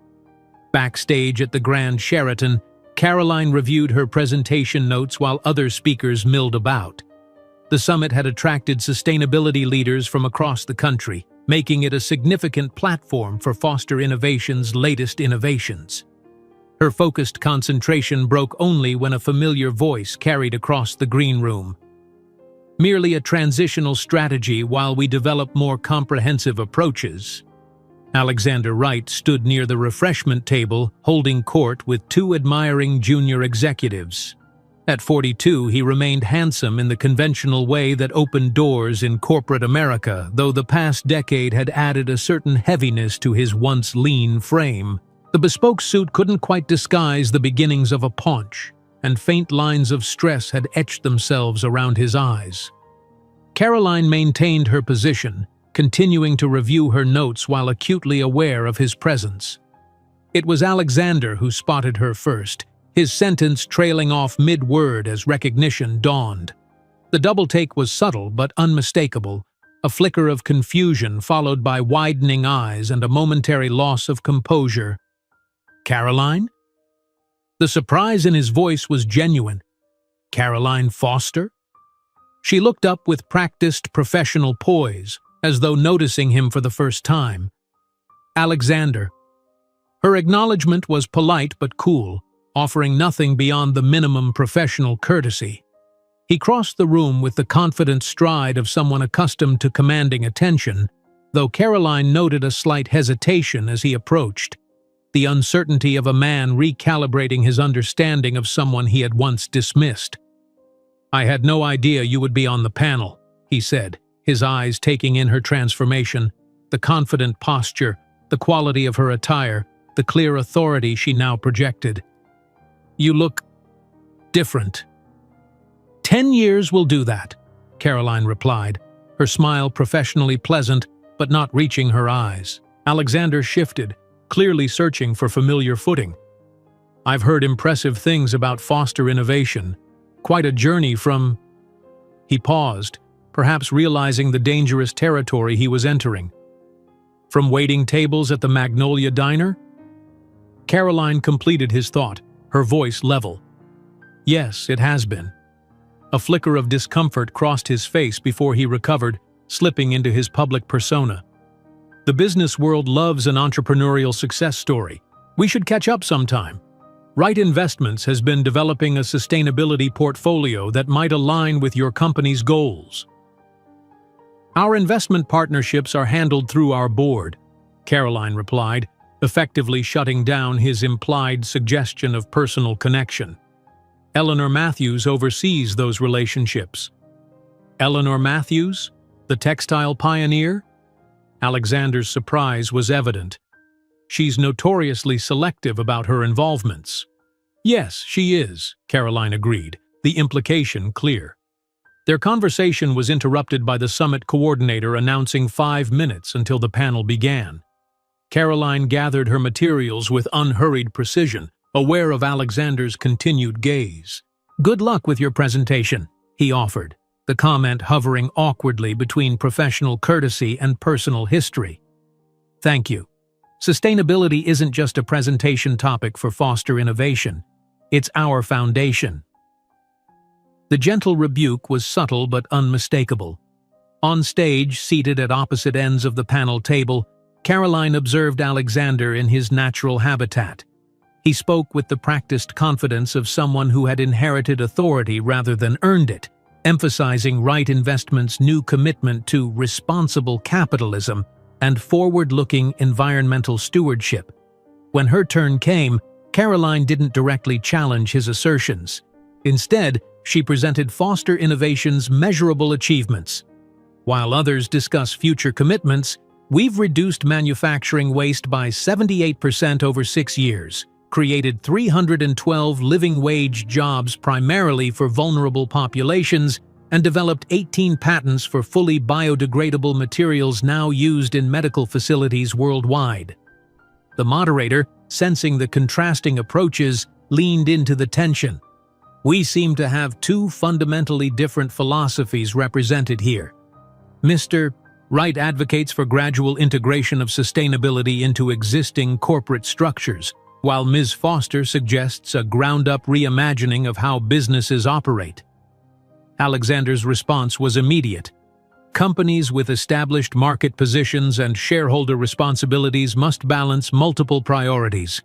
Backstage at the Grand Sheraton, Caroline reviewed her presentation notes while other speakers milled about. The summit had attracted sustainability leaders from across the country, making it a significant platform for Foster Innovation's latest innovations. Her focused concentration broke only when a familiar voice carried across the green room. "Merely a transitional strategy while we develop more comprehensive approaches." Alexander Wright stood near the refreshment table, holding court with 2 admiring junior executives. At 42, he remained handsome in the conventional way that opened doors in corporate America, though the past decade had added a certain heaviness to his once lean frame. The bespoke suit couldn't quite disguise the beginnings of a paunch, and faint lines of stress had etched themselves around his eyes. Caroline maintained her position, continuing to review her notes while acutely aware of his presence. It was Alexander who spotted her first, his sentence trailing off mid-word as recognition dawned. The double-take was subtle but unmistakable, a flicker of confusion followed by widening eyes and a momentary loss of composure. "Caroline?" The surprise in his voice was genuine. "Caroline Foster?" She looked up with practiced professional poise, as though noticing him for the first time. "Alexander." Her acknowledgement was polite but cool, offering nothing beyond the minimum professional courtesy. He crossed the room with the confident stride of someone accustomed to commanding attention, though Caroline noted a slight hesitation as he approached, the uncertainty of a man recalibrating his understanding of someone he had once dismissed. "I had no idea you would be on the panel," he said, his eyes taking in her transformation, the confident posture, the quality of her attire, the clear authority she now projected. "You look different." 10 years will do that," Caroline replied, her smile professionally pleasant but not reaching her eyes. Alexander shifted, clearly searching for familiar footing. "I've heard impressive things about Foster Innovation. Quite a journey from—" He paused, perhaps realizing the dangerous territory he was entering. "From waiting tables at the Magnolia Diner?" Caroline completed his thought, her voice level. "Yes, it has been." A flicker of discomfort crossed his face before he recovered, slipping into his public persona. "The business world loves an entrepreneurial success story. We should catch up sometime. Right Investments has been developing a sustainability portfolio that might align with your company's goals." "Our investment partnerships are handled through our board," Caroline replied, effectively shutting down his implied suggestion of personal connection. "Eleanor Matthews oversees those relationships." "Eleanor Matthews? The textile pioneer?" Alexander's surprise was evident. "She's notoriously selective about her involvements." "Yes, she is," Caroline agreed, the implication clear. Their conversation was interrupted by the summit coordinator announcing 5 minutes until the panel began. Caroline gathered her materials with unhurried precision, aware of Alexander's continued gaze. "Good luck with your presentation," he offered, the comment hovering awkwardly between professional courtesy and personal history. "Thank you. Sustainability isn't just a presentation topic for Foster Innovation. It's our foundation." The gentle rebuke was subtle but unmistakable. On stage, seated at opposite ends of the panel table, Caroline observed Alexander in his natural habitat. He spoke with the practiced confidence of someone who had inherited authority rather than earned it, emphasizing Right Investments' new commitment to responsible capitalism and forward-looking environmental stewardship. When her turn came, Caroline didn't directly challenge his assertions. Instead, she presented Foster Innovation's measurable achievements. While others discuss future commitments, we've reduced manufacturing waste by 78% over 6 years, created 312 living wage jobs primarily for vulnerable populations, and developed 18 patents for fully biodegradable materials now used in medical facilities worldwide. The moderator, sensing the contrasting approaches, leaned into the tension. "We seem to have two fundamentally different philosophies represented here. Mr. Wright advocates for gradual integration of sustainability into existing corporate structures, while Ms. Foster suggests a ground-up reimagining of how businesses operate." Alexander's response was immediate. "Companies with established market positions and shareholder responsibilities must balance multiple priorities.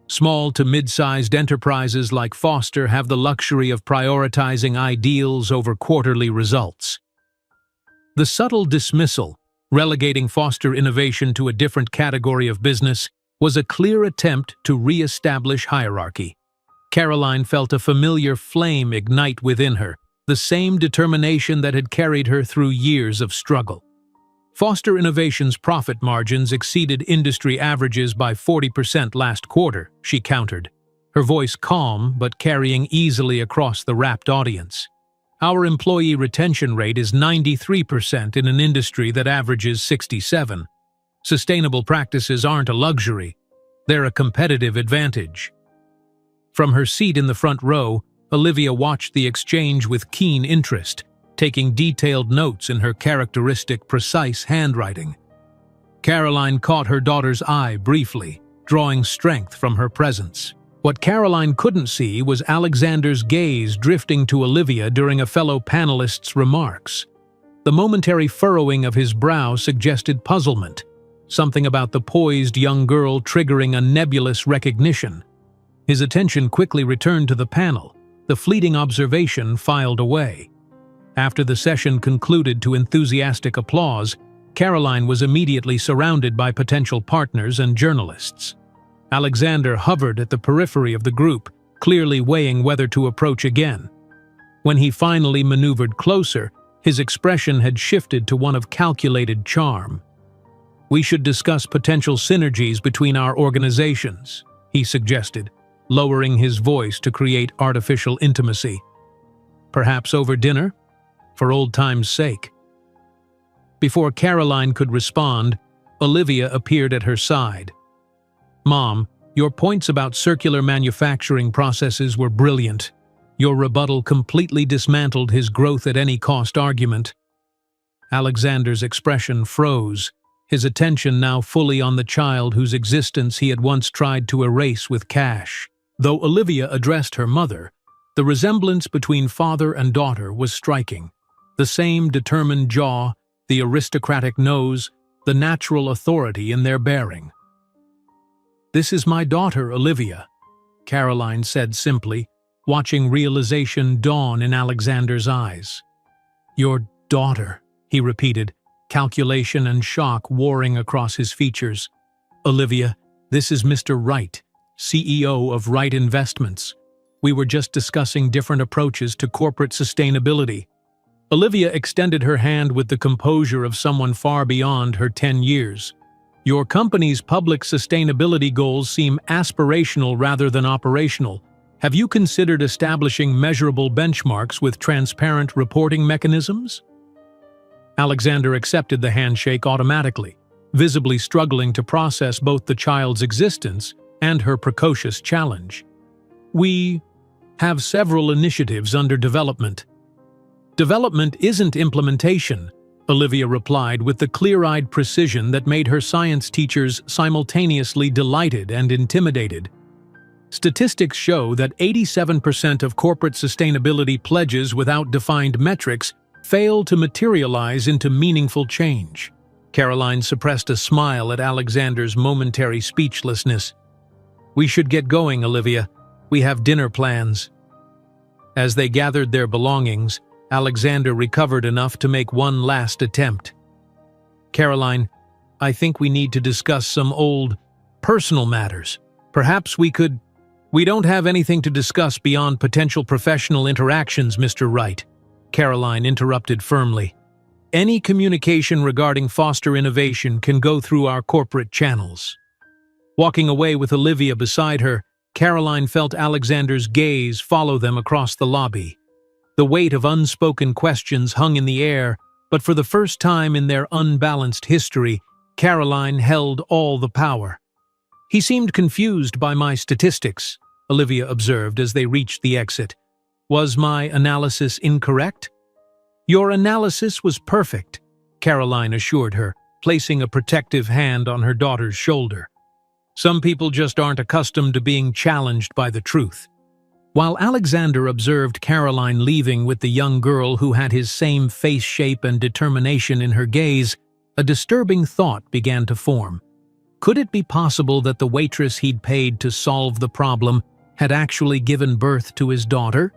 Small to mid-sized enterprises like Foster have the luxury of prioritizing ideals over quarterly results." The subtle dismissal, relegating Foster Innovation to a different category of business, was a clear attempt to re-establish hierarchy. Caroline felt a familiar flame ignite within her, the same determination that had carried her through years of struggle. Foster Innovation's profit margins exceeded industry averages by 40% last quarter, she countered, her voice calm but carrying easily across the rapt audience. "Our employee retention rate is 93% in an industry that averages 67%. Sustainable practices aren't a luxury, they're a competitive advantage." From her seat in the front row, Olivia watched the exchange with keen interest, taking detailed notes in her characteristic, precise handwriting. Caroline caught her daughter's eye briefly, drawing strength from her presence. What Caroline couldn't see was Alexander's gaze drifting to Olivia during a fellow panelist's remarks. The momentary furrowing of his brow suggested puzzlement, something about the poised young girl triggering a nebulous recognition. His attention quickly returned to the panel, the fleeting observation filed away. After the session concluded to enthusiastic applause, Caroline was immediately surrounded by potential partners and journalists. Alexander hovered at the periphery of the group, clearly weighing whether to approach again. When he finally maneuvered closer, his expression had shifted to one of calculated charm. "We should discuss potential synergies between our organizations," he suggested, lowering his voice to create artificial intimacy. "Perhaps over dinner? For old time's sake." Before Caroline could respond, Olivia appeared at her side. "Mom, your points about circular manufacturing processes were brilliant. Your rebuttal completely dismantled his growth-at-any-cost argument." Alexander's expression froze, his attention now fully on the child whose existence he had once tried to erase with cash. Though Olivia addressed her mother, the resemblance between father and daughter was striking. The same determined jaw, the aristocratic nose, the natural authority in their bearing. "This is my daughter, Olivia," Caroline said simply, watching realization dawn in Alexander's eyes. "Your daughter," he repeated, calculation and shock warring across his features. "Olivia, this is Mr. Wright, CEO of Wright Investments. We were just discussing different approaches to corporate sustainability." Olivia extended her hand with the composure of someone far beyond her 10 years. "Your company's public sustainability goals seem aspirational rather than operational. Have you considered establishing measurable benchmarks with transparent reporting mechanisms?" Alexander accepted the handshake automatically, visibly struggling to process both the child's existence and her precocious challenge. "We have several initiatives under development." "Development isn't implementation," Olivia replied with the clear-eyed precision that made her science teachers simultaneously delighted and intimidated. "Statistics show that 87% of corporate sustainability pledges without defined metrics fail to materialize into meaningful change." Caroline suppressed a smile at Alexander's momentary speechlessness. "We should get going, Olivia. We have dinner plans." As they gathered their belongings, Alexander recovered enough to make one last attempt. "Caroline, I think we need to discuss some old, personal matters. Perhaps we could—" "We don't have anything to discuss beyond potential professional interactions, Mr. Wright," Caroline interrupted firmly. "Any communication regarding Foster Innovation can go through our corporate channels." Walking away with Olivia beside her, Caroline felt Alexander's gaze follow them across the lobby. The weight of unspoken questions hung in the air, but for the first time in their unbalanced history, Caroline held all the power. "He seemed confused by my statistics," Olivia observed as they reached the exit. "Was my analysis incorrect?" "Your analysis was perfect," Caroline assured her, placing a protective hand on her daughter's shoulder. "Some people just aren't accustomed to being challenged by the truth." While Alexander observed Caroline leaving with the young girl who had his same face shape and determination in her gaze, a disturbing thought began to form. Could it be possible that the waitress he'd paid to solve the problem had actually given birth to his daughter?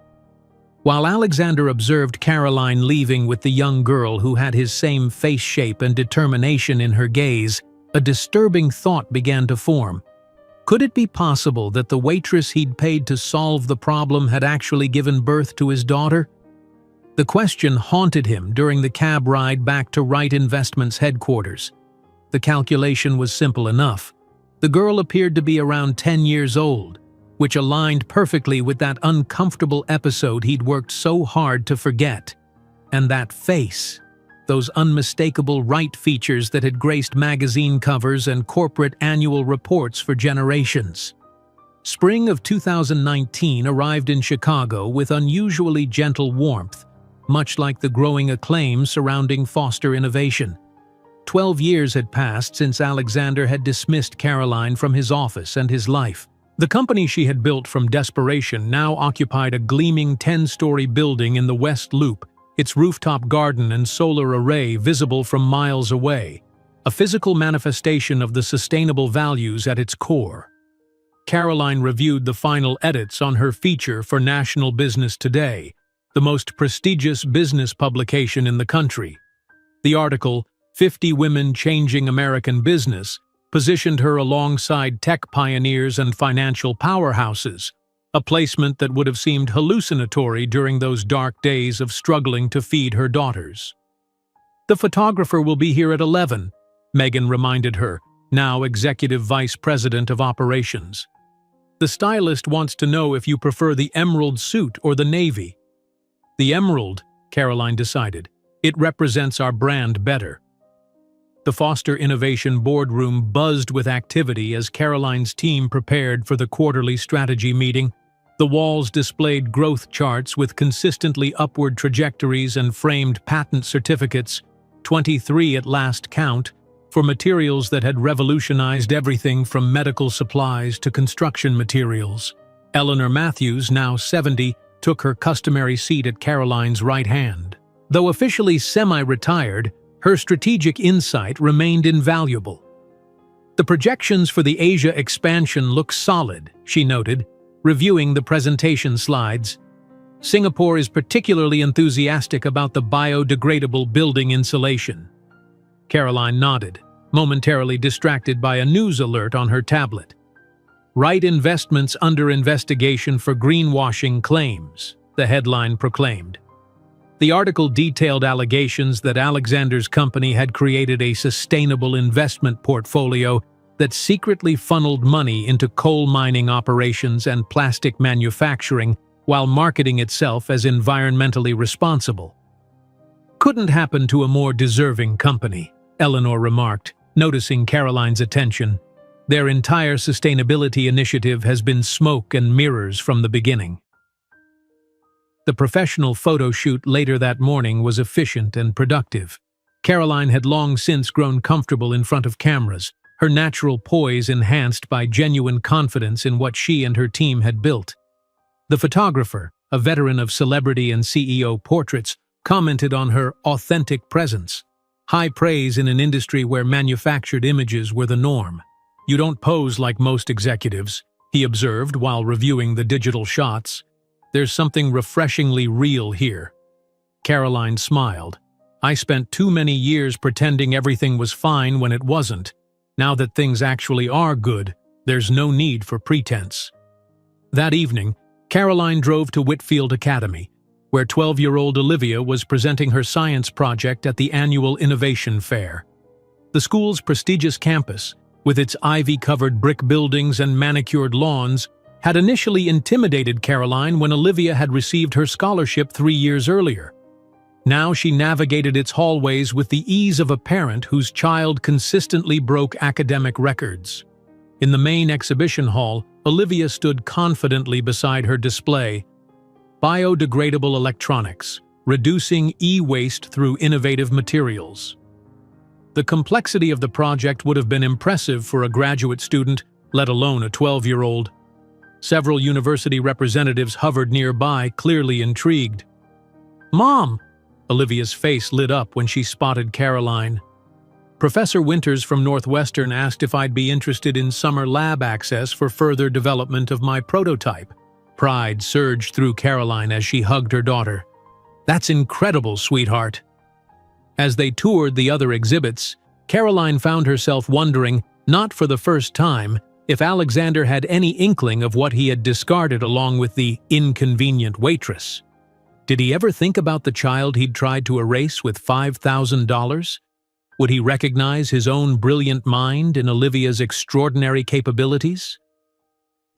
While Alexander observed Caroline leaving with the young girl who had his same face shape and determination in her gaze, a disturbing thought began to form. Could it be possible that the waitress he'd paid to solve the problem had actually given birth to his daughter? The question haunted him during the cab ride back to Wright Investments headquarters. The calculation was simple enough. The girl appeared to be around 10 years old, which aligned perfectly with that uncomfortable episode he'd worked so hard to forget. And that face, those unmistakable Wright features that had graced magazine covers and corporate annual reports for generations. Spring of 2019 arrived in Chicago with unusually gentle warmth, much like the growing acclaim surrounding Foster Innovation. 12 years had passed since Alexander had dismissed Caroline from his office and his life. The company she had built from desperation now occupied a gleaming 10-story building in the West Loop, its rooftop garden and solar array visible from miles away, a physical manifestation of the sustainable values at its core. Caroline reviewed the final edits on her feature for National Business Today, the most prestigious business publication in the country. The article, 50 Women Changing American Business, positioned her alongside tech pioneers and financial powerhouses, a placement that would have seemed hallucinatory during those dark days of struggling to feed her daughters. "The photographer will be here at 11, Megan reminded her, now Executive Vice President of Operations. "The stylist wants to know if you prefer the emerald suit or the navy." "The emerald," Caroline decided. "It represents our brand better." The Foster Innovation boardroom buzzed with activity as Caroline's team prepared for the quarterly strategy meeting. The walls displayed growth charts with consistently upward trajectories and framed patent certificates, 23 at last count, for materials that had revolutionized everything from medical supplies to construction materials. Eleanor Matthews, now 70, took her customary seat at Caroline's right hand. Though officially semi-retired, her strategic insight remained invaluable. "The projections for the Asia expansion look solid," she noted, reviewing the presentation slides. "Singapore is particularly enthusiastic about the biodegradable building insulation." Caroline nodded, momentarily distracted by a news alert on her tablet. "Right investments under investigation for greenwashing claims," the headline proclaimed. The article detailed allegations that Alexander's company had created a sustainable investment portfolio that secretly funneled money into coal mining operations and plastic manufacturing while marketing itself as environmentally responsible. "Couldn't happen to a more deserving company," Eleanor remarked, noticing Caroline's attention. "Their entire sustainability initiative has been smoke and mirrors from the beginning." The professional photo shoot later that morning was efficient and productive. Caroline had long since grown comfortable in front of cameras, her natural poise enhanced by genuine confidence in what she and her team had built. The photographer, a veteran of celebrity and CEO portraits, commented on her authentic presence. High praise in an industry where manufactured images were the norm. "You don't pose like most executives," he observed while reviewing the digital shots. "There's something refreshingly real here." Caroline smiled. "I spent too many years pretending everything was fine when it wasn't. Now that things actually are good, there's no need for pretense." That evening, Caroline drove to Whitfield Academy, where 12-year-old Olivia was presenting her science project at the annual Innovation Fair. The school's prestigious campus, with its ivy-covered brick buildings and manicured lawns, had initially intimidated Caroline when Olivia had received her scholarship 3 years earlier. Now she navigated its hallways with the ease of a parent whose child consistently broke academic records. In the main exhibition hall, Olivia stood confidently beside her display, "Biodegradable Electronics, Reducing E-Waste Through Innovative Materials." The complexity of the project would have been impressive for a graduate student, let alone a 12-year-old. Several university representatives hovered nearby, clearly intrigued. "Mom!" Olivia's face lit up when she spotted Caroline. "Professor Winters from Northwestern asked if I'd be interested in summer lab access for further development of my prototype." Pride surged through Caroline as she hugged her daughter. "That's incredible, sweetheart." As they toured the other exhibits, Caroline found herself wondering, not for the first time, if Alexander had any inkling of what he had discarded along with the inconvenient waitress. Did he ever think about the child he'd tried to erase with $5,000? Would he recognize his own brilliant mind in Olivia's extraordinary capabilities?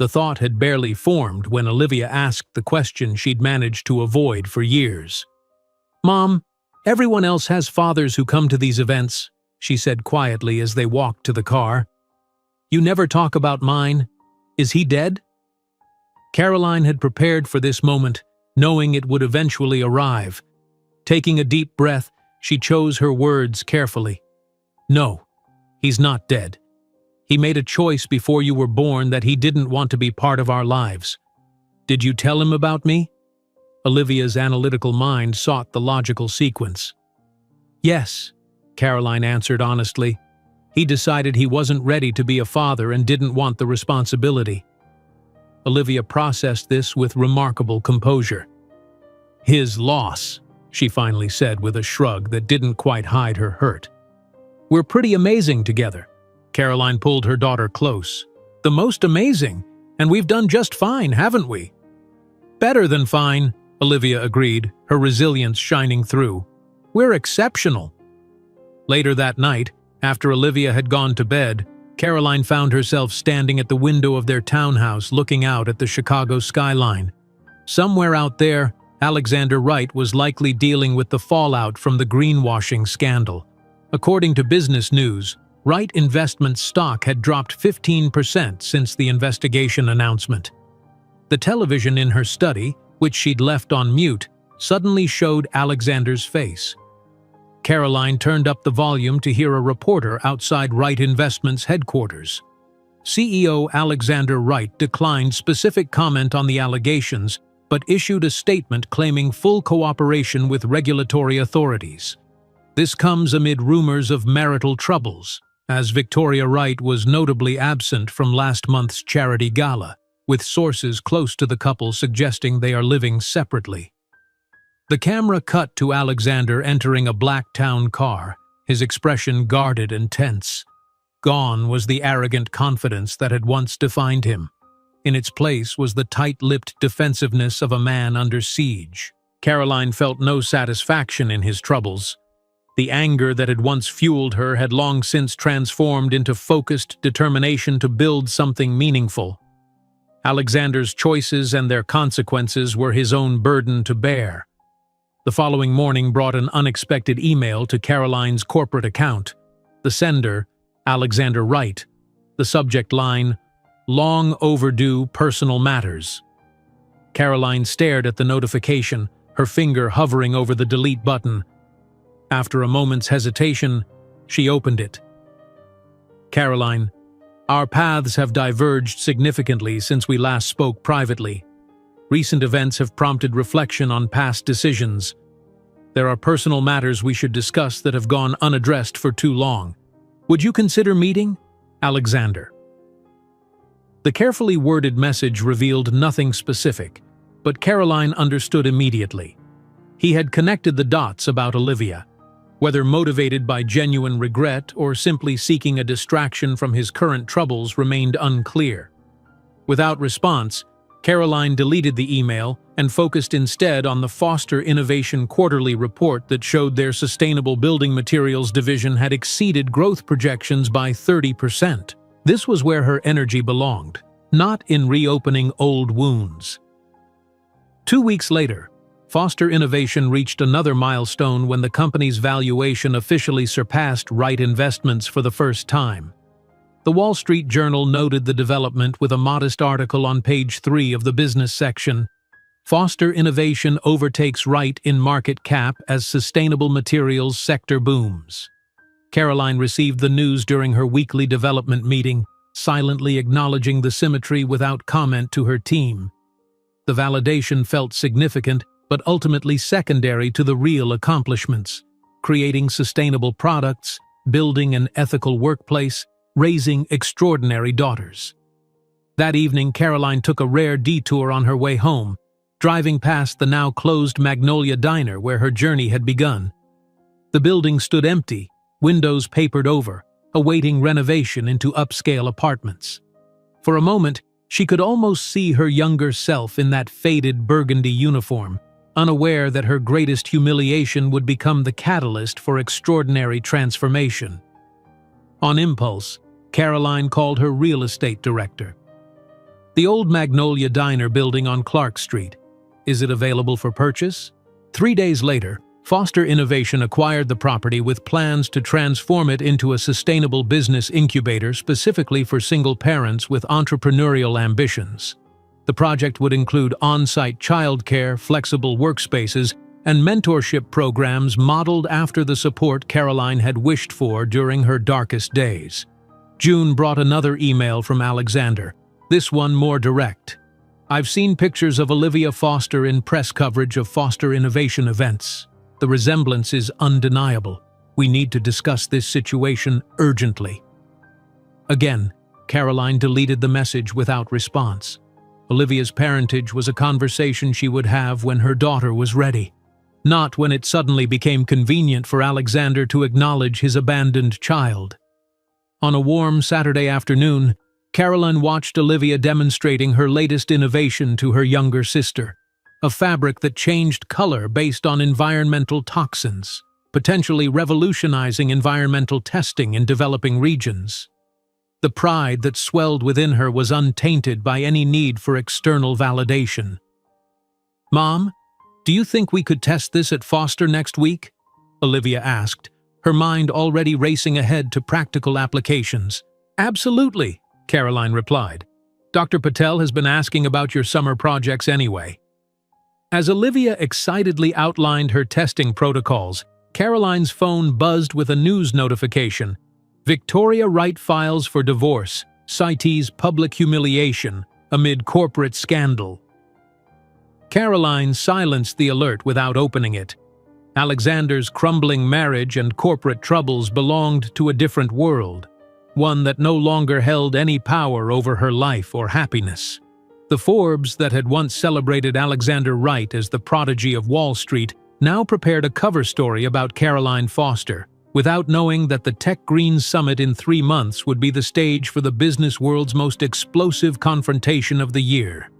The thought had barely formed when Olivia asked the question she'd managed to avoid for years. "Mom, everyone else has fathers who come to these events," she said quietly as they walked to the car. "You never talk about mine. Is he dead?" Caroline had prepared for this moment, knowing it would eventually arrive. Taking a deep breath, she chose her words carefully. "No, he's not dead. He made a choice before you were born that he didn't want to be part of our lives. Did you tell him about me?" Olivia's analytical mind sought the logical sequence. "Yes," Caroline answered honestly. "He decided he wasn't ready to be a father and didn't want the responsibility. Olivia processed this with remarkable composure. "His loss," she finally said with a shrug that didn't quite hide her hurt. "We're pretty amazing together." Caroline pulled her daughter close. "The most amazing, and we've done just fine, haven't we?" "Better than fine," Olivia agreed, her resilience shining through. "We're exceptional." Later that night, after Olivia had gone to bed, Caroline found herself standing at the window of their townhouse looking out at the Chicago skyline. Somewhere out there, Alexander Wright was likely dealing with the fallout from the greenwashing scandal. According to Business News, Wright Investments stock had dropped 15% since the investigation announcement. The television in her study, which she'd left on mute, suddenly showed Alexander's face. Caroline turned up the volume to hear a reporter outside Wright Investments headquarters. CEO Alexander Wright declined specific comment on the allegations, but issued a statement claiming full cooperation with regulatory authorities. This comes amid rumors of marital troubles, as Victoria Wright was notably absent from last month's charity gala, with sources close to the couple suggesting they are living separately. The camera cut to Alexander entering a black town car, his expression guarded and tense. Gone was the arrogant confidence that had once defined him. In its place was the tight-lipped defensiveness of a man under siege. Caroline felt no satisfaction in his troubles. The anger that had once fueled her had long since transformed into focused determination to build something meaningful. Alexander's choices and their consequences were his own burden to bear. The following morning brought an unexpected email to Caroline's corporate account. The sender, Alexander Wright. The subject line, "Long overdue personal matters." Caroline stared at the notification, her finger hovering over the delete button. After a moment's hesitation, she opened it. "Caroline, our paths have diverged significantly since we last spoke privately. Recent events have prompted reflection on past decisions. There are personal matters we should discuss that have gone unaddressed for too long. Would you consider meeting? Alexander." The carefully worded message revealed nothing specific, but Caroline understood immediately. He had connected the dots about Olivia. Whether motivated by genuine regret or simply seeking a distraction from his current troubles remained unclear. Without response, Caroline deleted the email and focused instead on the Foster Innovation quarterly report that showed their sustainable building materials division had exceeded growth projections by 30%. This was where her energy belonged, not in reopening old wounds. 2 weeks later, Foster Innovation reached another milestone when the company's valuation officially surpassed Wright Investments for the first time. The Wall Street Journal noted the development with a modest article on page 3 of the business section. Foster Innovation overtakes Wright in market cap as sustainable materials sector booms. Caroline received the news during her weekly development meeting, silently acknowledging the symmetry without comment to her team. The validation felt significant, but ultimately secondary to the real accomplishments: creating sustainable products, building an ethical workplace, raising extraordinary daughters. That evening, Caroline took a rare detour on her way home, driving past the now closed Magnolia Diner where her journey had begun. The building stood empty, windows papered over, awaiting renovation into upscale apartments. For a moment, she could almost see her younger self in that faded burgundy uniform, unaware that her greatest humiliation would become the catalyst for extraordinary transformation. On impulse, Caroline called her real estate director. "The old Magnolia Diner building on Clark Street. Is it available for purchase?" 3 days later, Foster Innovation acquired the property with plans to transform it into a sustainable business incubator specifically for single parents with entrepreneurial ambitions. The project would include on-site childcare, flexible workspaces, and mentorship programs modeled after the support Caroline had wished for during her darkest days. June brought another email from Alexander, this one more direct. "I've seen pictures of Olivia Foster in press coverage of Foster Innovation events. The resemblance is undeniable. We need to discuss this situation urgently." Again, Caroline deleted the message without response. Olivia's parentage was a conversation she would have when her daughter was ready, not when it suddenly became convenient for Alexander to acknowledge his abandoned child. On a warm Saturday afternoon, Caroline watched Olivia demonstrating her latest innovation to her younger sister, a fabric that changed color based on environmental toxins, potentially revolutionizing environmental testing in developing regions. The pride that swelled within her was untainted by any need for external validation. "Mom, do you think we could test this at Foster next week?" Olivia asked, her mind already racing ahead to practical applications. "Absolutely," Caroline replied. "Dr. Patel has been asking about your summer projects anyway." As Olivia excitedly outlined her testing protocols, Caroline's phone buzzed with a news notification. Victoria Wright files for divorce, cites public humiliation amid corporate scandal. Caroline silenced the alert without opening it. Alexander's crumbling marriage and corporate troubles belonged to a different world, one that no longer held any power over her life or happiness. The Forbes that had once celebrated Alexander Wright as the prodigy of Wall Street now prepared a cover story about Caroline Foster, without knowing that the Tech Green Summit in 3 months would be the stage for the business world's most explosive confrontation of the year.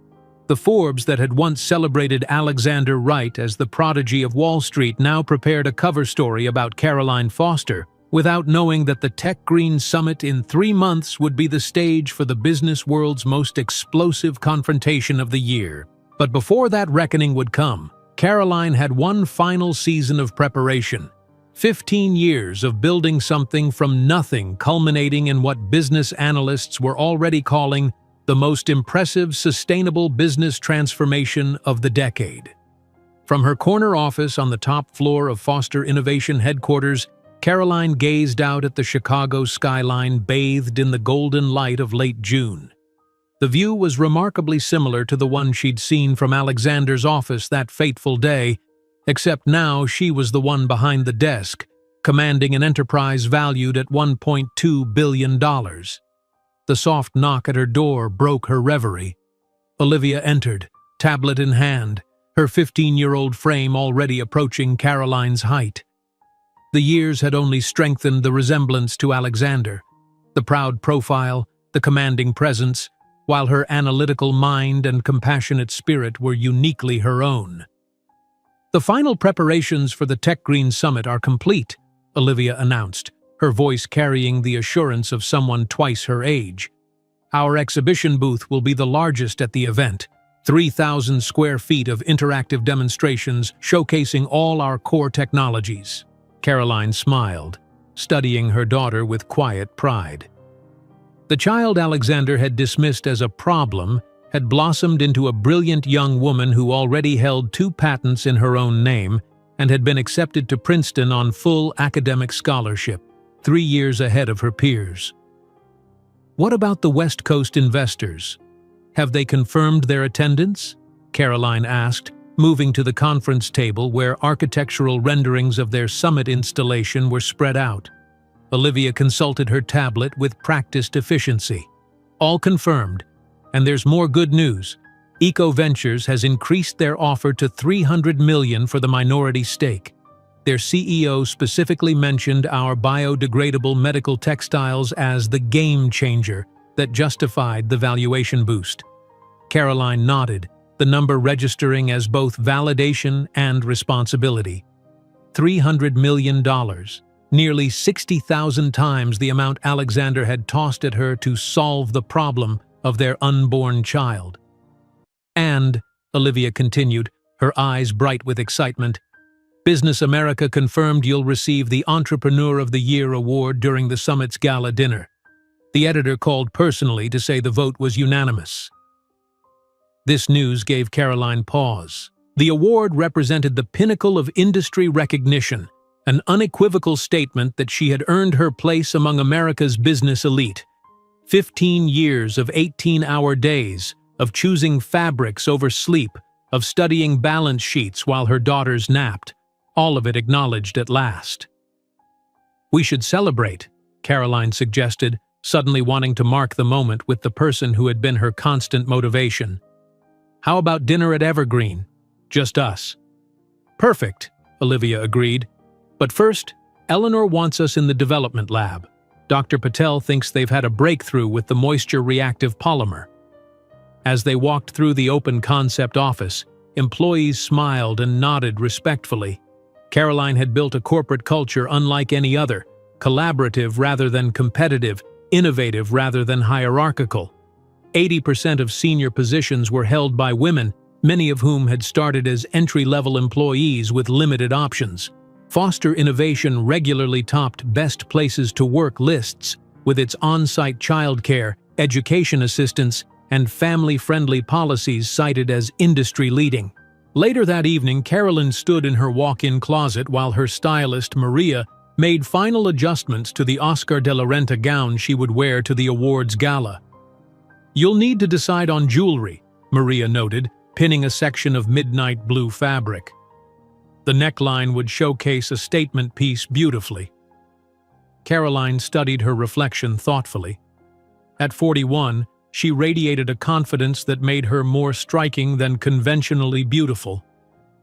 The Forbes that had once celebrated Alexander Wright as the prodigy of Wall Street now prepared a cover story about Caroline Foster, without knowing that the Tech Green Summit in 3 months would be the stage for the business world's most explosive confrontation of the year. But before that reckoning would come, Caroline had one final season of preparation. 15 years of building something from nothing, culminating in what business analysts were already calling the most impressive sustainable business transformation of the decade. From her corner office on the top floor of Foster Innovation headquarters, Caroline gazed out at the Chicago skyline bathed in the golden light of late June. The view was remarkably similar to the one she'd seen from Alexander's office that fateful day, except now she was the one behind the desk, commanding an enterprise valued at $1.2 billion. The soft knock at her door broke her reverie. Olivia entered, tablet in hand, her 15-year-old frame already approaching Caroline's height. The years had only strengthened the resemblance to Alexander, the proud profile, the commanding presence, while her analytical mind and compassionate spirit were uniquely her own. "The final preparations for the Tech Green Summit are complete," Olivia announced, her voice carrying the assurance of someone twice her age. "Our exhibition booth will be the largest at the event, 3,000 square feet of interactive demonstrations showcasing all our core technologies." Caroline smiled, studying her daughter with quiet pride. The child Alexander had dismissed as a problem had blossomed into a brilliant young woman who already held 2 patents in her own name and had been accepted to Princeton on full academic scholarship, 3 years ahead of her peers. "What about the West Coast investors? Have they confirmed their attendance?" Caroline asked, moving to the conference table where architectural renderings of their summit installation were spread out. Olivia consulted her tablet with practiced efficiency. "All confirmed. And there's more good news. Eco Ventures has increased their offer to $300 million for the minority stake. Their CEO specifically mentioned our biodegradable medical textiles as the game changer that justified the valuation boost." Caroline nodded, the number registering as both validation and responsibility. $300 million, nearly 60,000 times the amount Alexander had tossed at her to solve the problem of their unborn child. "And," Olivia continued, her eyes bright with excitement, "Business America confirmed you'll receive the Entrepreneur of the Year award during the summit's gala dinner. The editor called personally to say the vote was unanimous." This news gave Caroline pause. The award represented the pinnacle of industry recognition, an unequivocal statement that she had earned her place among America's business elite. 15 years of 18-hour days, of choosing fabrics over sleep, of studying balance sheets while her daughters napped, all of it acknowledged at last. "We should celebrate," Caroline suggested, suddenly wanting to mark the moment with the person who had been her constant motivation. How about dinner at Evergreen? Just us. Perfect, Olivia agreed. But first, Eleanor wants us in the development lab. Dr. Patel thinks they've had a breakthrough with the moisture-reactive polymer. As they walked through the open concept office, employees smiled and nodded respectfully. Caroline had built a corporate culture unlike any other, collaborative rather than competitive, innovative rather than hierarchical. 80% of senior positions were held by women, many of whom had started as entry-level employees with limited options. Foster Innovation regularly topped best places to work lists with its on-site childcare, education assistance, and family-friendly policies cited as industry-leading. Later that evening, Caroline stood in her walk-in closet while her stylist, Maria, made final adjustments to the Oscar de la Renta gown she would wear to the awards gala. "You'll need to decide on jewelry," Maria noted, pinning a section of midnight blue fabric. The neckline would showcase a statement piece beautifully. Caroline studied her reflection thoughtfully. At 41, she radiated a confidence that made her more striking than conventionally beautiful.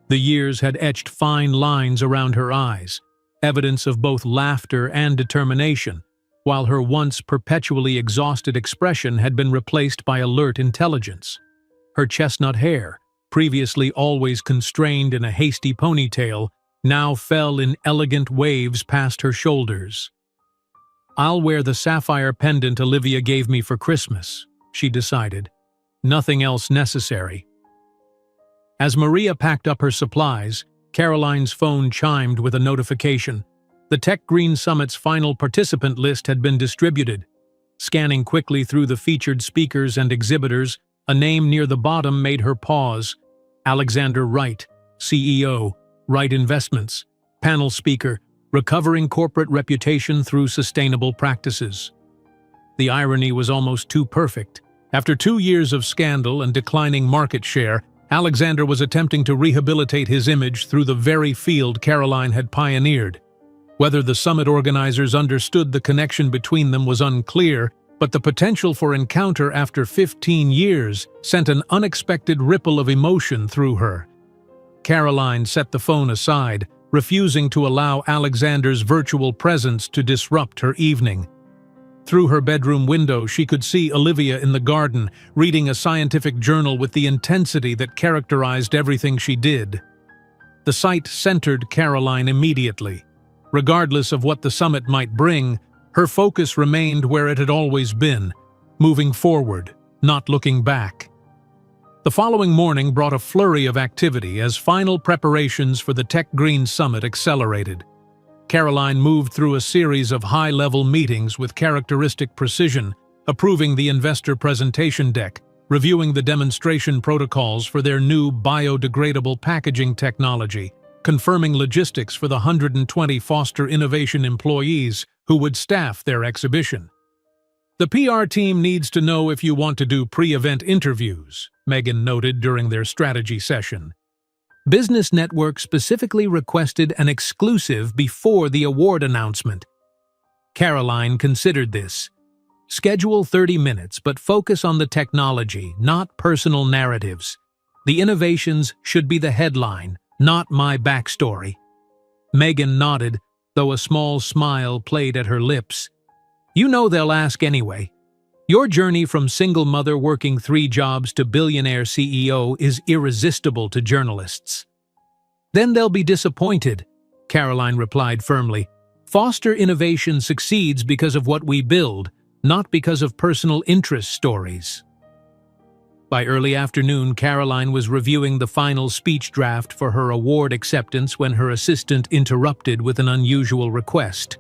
The years had etched fine lines around her eyes, evidence of both laughter and determination, while her once perpetually exhausted expression had been replaced by alert intelligence. Her chestnut hair, previously always constrained in a hasty ponytail, now fell in elegant waves past her shoulders. "I'll wear the sapphire pendant Olivia gave me for Christmas," she decided. "Nothing else necessary." As Maria packed up her supplies, Caroline's phone chimed with a notification. The Tech Green Summit's final participant list had been distributed. Scanning quickly through the featured speakers and exhibitors, a name near the bottom made her pause. Alexander Wright, CEO, Wright Investments, panel speaker, recovering corporate reputation through sustainable practices. The irony was almost too perfect. After 2 years of scandal and declining market share, Alexander was attempting to rehabilitate his image through the very field Caroline had pioneered. Whether the summit organizers understood the connection between them was unclear, but the potential for encounter after 15 years sent an unexpected ripple of emotion through her. Caroline set the phone aside, refusing to allow Alexander's virtual presence to disrupt her evening. Through her bedroom window, she could see Olivia in the garden, reading a scientific journal with the intensity that characterized everything she did. The sight centered Caroline immediately. Regardless of what the summit might bring, her focus remained where it had always been, moving forward, not looking back. The following morning brought a flurry of activity as final preparations for the Tech Green Summit accelerated. Caroline moved through a series of high-level meetings with characteristic precision, approving the investor presentation deck, reviewing the demonstration protocols for their new biodegradable packaging technology, confirming logistics for the 120 Foster Innovation employees who would staff their exhibition. "The PR team needs to know if you want to do pre-event interviews," Megan noted during their strategy session. Business Network specifically requested an exclusive before the award announcement. Caroline considered this. Schedule 30 minutes, but focus on the technology, not personal narratives. The innovations should be the headline, not my backstory. Megan nodded, though a small smile played at her lips. "You know they'll ask anyway. Your journey from single mother working 3 jobs to billionaire CEO is irresistible to journalists." "Then they'll be disappointed," Caroline replied firmly. "Foster Innovation succeeds because of what we build, not because of personal interest stories." By early afternoon, Caroline was reviewing the final speech draft for her award acceptance when her assistant interrupted with an unusual request.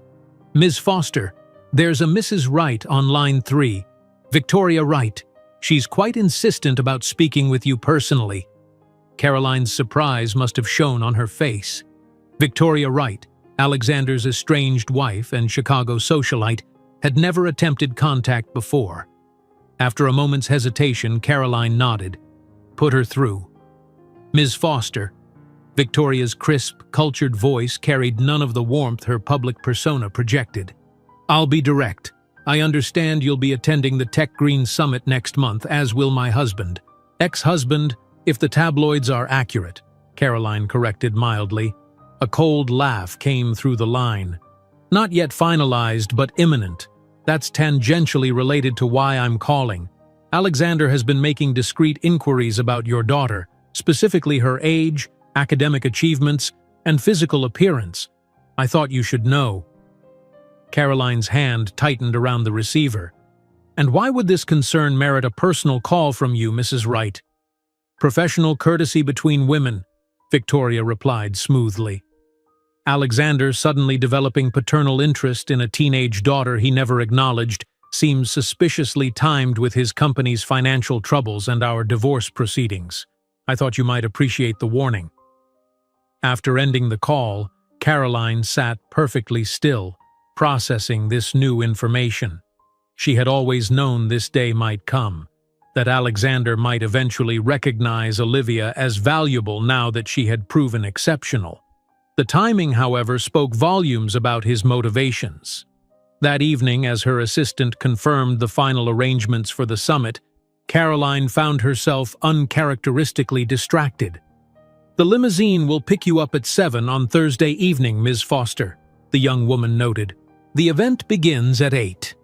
"Ms. Foster, there's a Mrs. Wright on line 3. Victoria Wright. She's quite insistent about speaking with you personally." Caroline's surprise must have shown on her face. Victoria Wright, Alexander's estranged wife and Chicago socialite, had never attempted contact before. After a moment's hesitation, Caroline nodded. "Put her through." "Ms. Foster." Victoria's crisp, cultured voice carried none of the warmth her public persona projected. "I'll be direct. I understand you'll be attending the Tech Green Summit next month, as will my husband. Ex-husband, If the tabloids are accurate, Caroline corrected mildly. A cold laugh came through the line. Not yet finalized, but imminent. That's tangentially related to why I'm calling. Alexander has been making discreet inquiries about your daughter, specifically her age, academic achievements, and physical appearance. I thought you should know. Caroline's hand tightened around the receiver. And why would this concern merit a personal call from you, Mrs. Wright? Professional courtesy between women, Victoria replied smoothly. Alexander, suddenly developing paternal interest in a teenage daughter he never acknowledged, seems suspiciously timed with his company's financial troubles and our divorce proceedings. I thought you might appreciate the warning. After ending the call, Caroline sat perfectly still, processing this new information. She had always known this day might come, that Alexander might eventually recognize Olivia as valuable now that she had proven exceptional. The timing, however, spoke volumes about his motivations. That evening, as her assistant confirmed the final arrangements for the summit, Caroline found herself uncharacteristically distracted. "The limousine will pick you up at 7 on Thursday evening, Ms. Foster," the young woman noted. "The event begins at 8.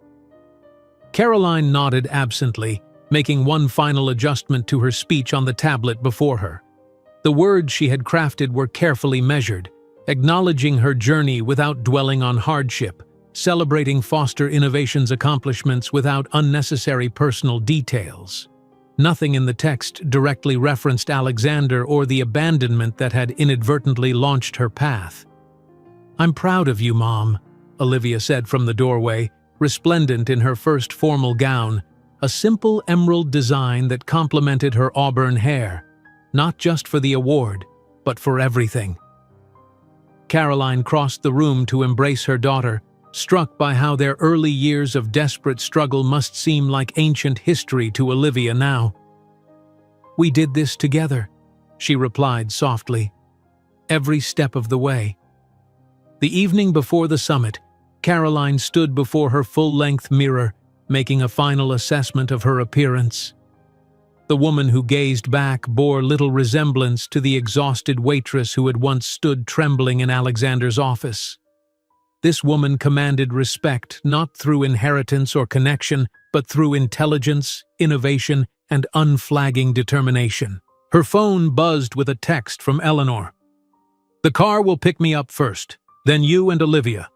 Caroline nodded absently, making one final adjustment to her speech on the tablet before her. The words she had crafted were carefully measured, acknowledging her journey without dwelling on hardship, celebrating Foster Innovations' accomplishments without unnecessary personal details. Nothing in the text directly referenced Alexander or the abandonment that had inadvertently launched her path. "I'm proud of you, Mom," Olivia said from the doorway, resplendent in her first formal gown, a simple emerald design that complemented her auburn hair, not just for the award, but for everything. Caroline crossed the room to embrace her daughter, struck by how their early years of desperate struggle must seem like ancient history to Olivia now. "We did this together," she replied softly. "Every step of the way." The evening before the summit, Caroline stood before her full-length mirror, making a final assessment of her appearance. The woman who gazed back bore little resemblance to the exhausted waitress who had once stood trembling in Alexander's office. This woman commanded respect not through inheritance or connection, but through intelligence, innovation, and unflagging determination. Her phone buzzed with a text from Eleanor. "The car will pick me up first, then you and Olivia.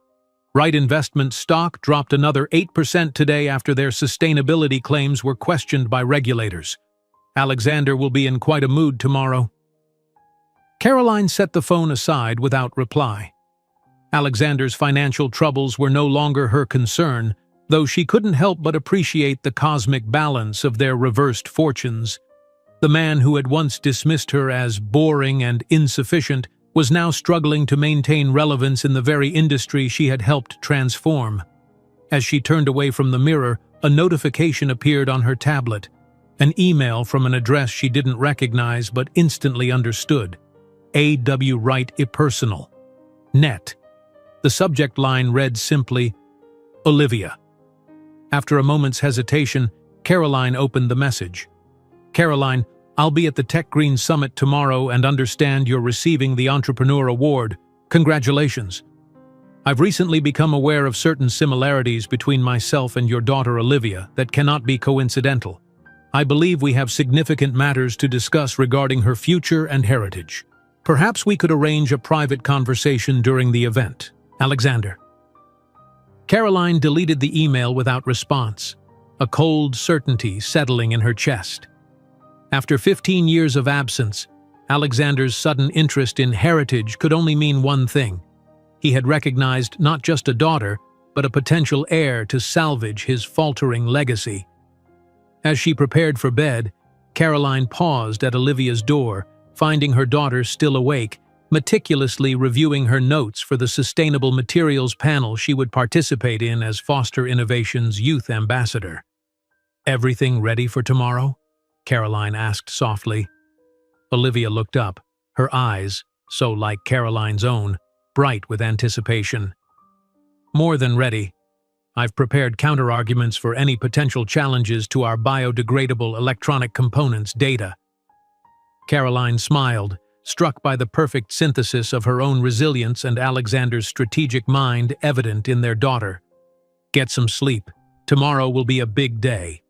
Wright Investment stock dropped another 8% today after their sustainability claims were questioned by regulators. Alexander will be in quite a mood tomorrow." Caroline set the phone aside without reply. Alexander's financial troubles were no longer her concern, though she couldn't help but appreciate the cosmic balance of their reversed fortunes. The man who had once dismissed her as boring and insufficient was now struggling to maintain relevance in the very industry she had helped transform. As she turned away from the mirror, a notification appeared on her tablet. An email from an address she didn't recognize but instantly understood. A.W. Wright Impersonal. Net. The subject line read simply, "Olivia." After a moment's hesitation, Caroline opened the message. "Caroline, I'll be at the Tech Green Summit tomorrow and understand you're receiving the Entrepreneur Award. Congratulations. I've recently become aware of certain similarities between myself and your daughter Olivia that cannot be coincidental. I believe we have significant matters to discuss regarding her future and heritage. Perhaps we could arrange a private conversation during the event. Alexander." Caroline deleted the email without response, a cold certainty settling in her chest. After 15 years of absence, Alexander's sudden interest in heritage could only mean one thing. He had recognized not just a daughter, but a potential heir to salvage his faltering legacy. As she prepared for bed, Caroline paused at Olivia's door, finding her daughter still awake, meticulously reviewing her notes for the sustainable materials panel she would participate in as Foster Innovations' youth ambassador. "Everything ready for tomorrow?" Caroline asked softly. Olivia looked up, her eyes, so like Caroline's own, bright with anticipation. "More than ready. I've prepared counterarguments for any potential challenges to our biodegradable electronic components data." Caroline smiled, struck by the perfect synthesis of her own resilience and Alexander's strategic mind evident in their daughter. "Get some sleep. Tomorrow will be a big day."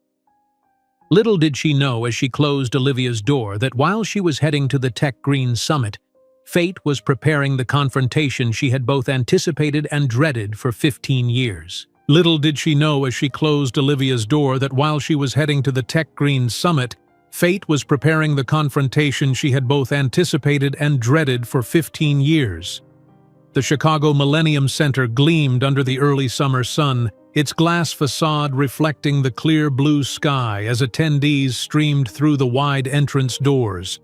Little did she know as she closed Olivia's door that while she was heading to the Tech Green Summit, fate was preparing the confrontation she had both anticipated and dreaded for 15 years. Little did she know as she closed Olivia's door that while she was heading to the Tech Green Summit, fate was preparing the confrontation she had both anticipated and dreaded for 15 years. The Chicago Millennium Center gleamed under the early summer sun, its glass facade reflecting the clear blue sky as attendees streamed through the wide entrance doors.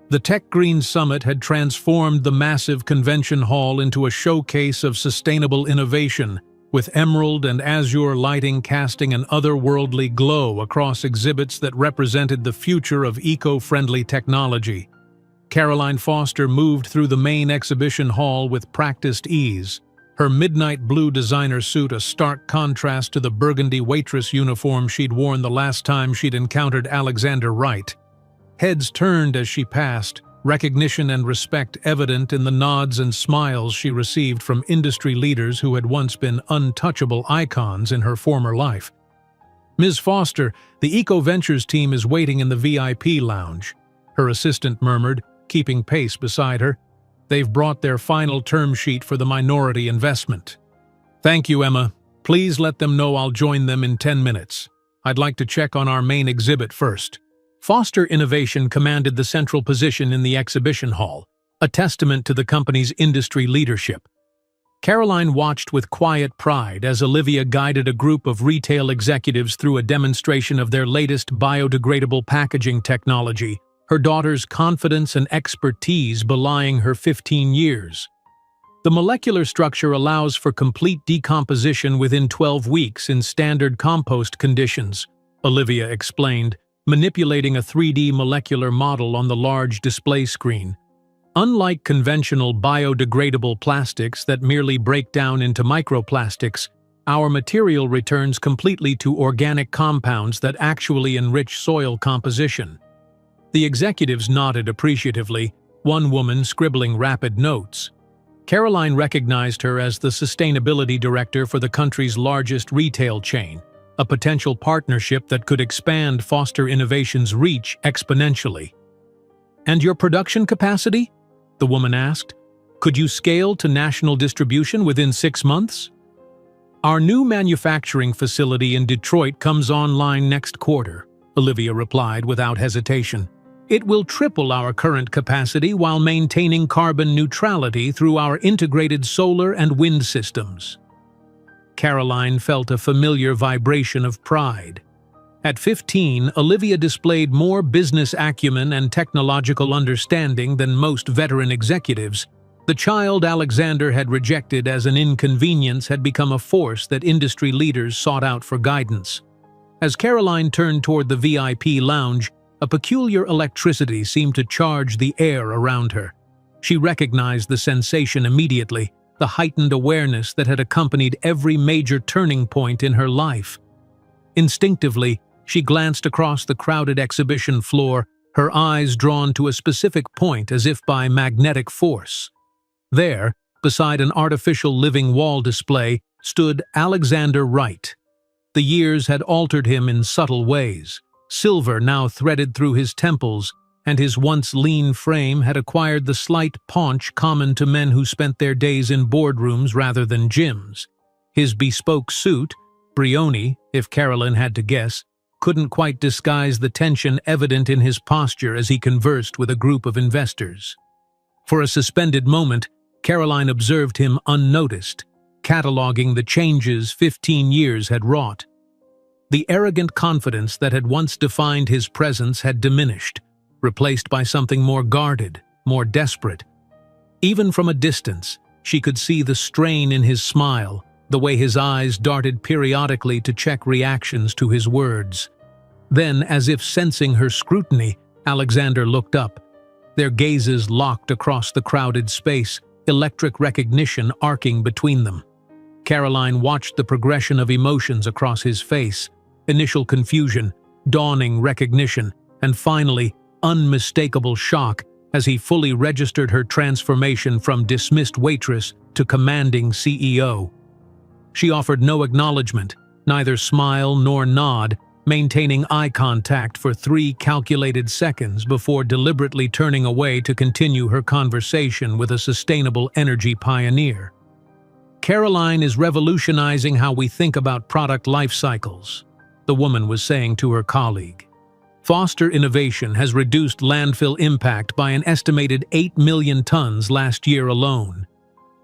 The Tech Green Summit had transformed the massive convention hall into a showcase of sustainable innovation, with emerald and azure lighting casting an otherworldly glow across exhibits that represented the future of eco-friendly technology. Caroline Foster moved through the main exhibition hall with practiced ease, her midnight blue designer suit a stark contrast to the burgundy waitress uniform she'd worn the last time she'd encountered Alexander Wright. Heads turned as she passed, recognition and respect evident in the nods and smiles she received from industry leaders who had once been untouchable icons in her former life. "Ms. Foster, the Eco Ventures team is waiting in the VIP lounge," her assistant murmured, keeping pace beside her. "They've brought their final term sheet for the minority investment." "Thank you, Emma. Please let them know I'll join them in 10 minutes. I'd like to check on our main exhibit first." Foster Innovation commanded the central position in the exhibition hall, a testament to the company's industry leadership. Caroline watched with quiet pride as Olivia guided a group of retail executives through a demonstration of their latest biodegradable packaging technology, her daughter's confidence and expertise belying her 15 years. "The molecular structure allows for complete decomposition within 12 weeks in standard compost conditions," Olivia explained, manipulating a 3D molecular model on the large display screen. "Unlike conventional biodegradable plastics that merely break down into microplastics, our material returns completely to organic compounds that actually enrich soil composition." The executives nodded appreciatively, one woman scribbling rapid notes. Caroline recognized her as the sustainability director for the country's largest retail chain, a potential partnership that could expand Foster Innovation's reach exponentially. "And your production capacity?" the woman asked. "Could you scale to national distribution within 6 months?" "Our new manufacturing facility in Detroit comes online next quarter," Olivia replied without hesitation. "It will triple our current capacity while maintaining carbon neutrality through our integrated solar and wind systems." Caroline felt a familiar vibration of pride. At 15, Olivia displayed more business acumen and technological understanding than most veteran executives. The child Alexander had rejected as an inconvenience had become a force that industry leaders sought out for guidance. As Caroline turned toward the VIP lounge, a peculiar electricity seemed to charge the air around her. She recognized the sensation immediately, the heightened awareness that had accompanied every major turning point in her life. Instinctively, she glanced across the crowded exhibition floor, her eyes drawn to a specific point as if by magnetic force. There, beside an artificial living wall display, stood Alexander Wright. The years had altered him in subtle ways. Silver now threaded through his temples, and his once lean frame had acquired the slight paunch common to men who spent their days in boardrooms rather than gyms. His bespoke suit, Brioni, if Caroline had to guess, couldn't quite disguise the tension evident in his posture as he conversed with a group of investors. For a suspended moment, Caroline observed him unnoticed, cataloging the changes 15 years had wrought. The arrogant confidence that had once defined his presence had diminished, replaced by something more guarded, more desperate. Even from a distance, she could see the strain in his smile, the way his eyes darted periodically to check reactions to his words. Then, as if sensing her scrutiny, Alexander looked up. Their gazes locked across the crowded space, electric recognition arcing between them. Caroline watched the progression of emotions across his face, initial confusion, dawning recognition, and finally, unmistakable shock as he fully registered her transformation from dismissed waitress to commanding CEO. She offered no acknowledgement, neither smile nor nod, maintaining eye contact for 3 calculated seconds before deliberately turning away to continue her conversation with a sustainable energy pioneer. "Caroline is revolutionizing how we think about product life cycles," the woman was saying to her colleague. "Foster Innovation has reduced landfill impact by an estimated 8 million tons last year alone."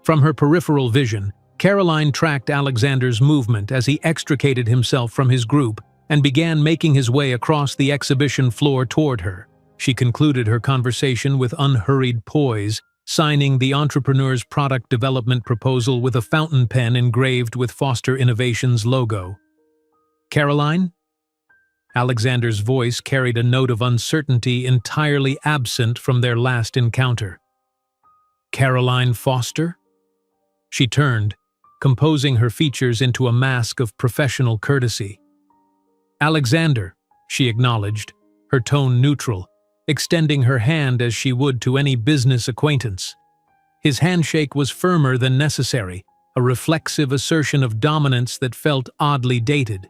From her peripheral vision, Caroline tracked Alexander's movement as he extricated himself from his group and began making his way across the exhibition floor toward her. She concluded her conversation with unhurried poise, signing the entrepreneur's product development proposal with a fountain pen engraved with Foster Innovation's logo. "Caroline?" Alexander's voice carried a note of uncertainty entirely absent from their last encounter. "Caroline Foster?" She turned, composing her features into a mask of professional courtesy. "Alexander," she acknowledged, her tone neutral, extending her hand as she would to any business acquaintance. His handshake was firmer than necessary, a reflexive assertion of dominance that felt oddly dated.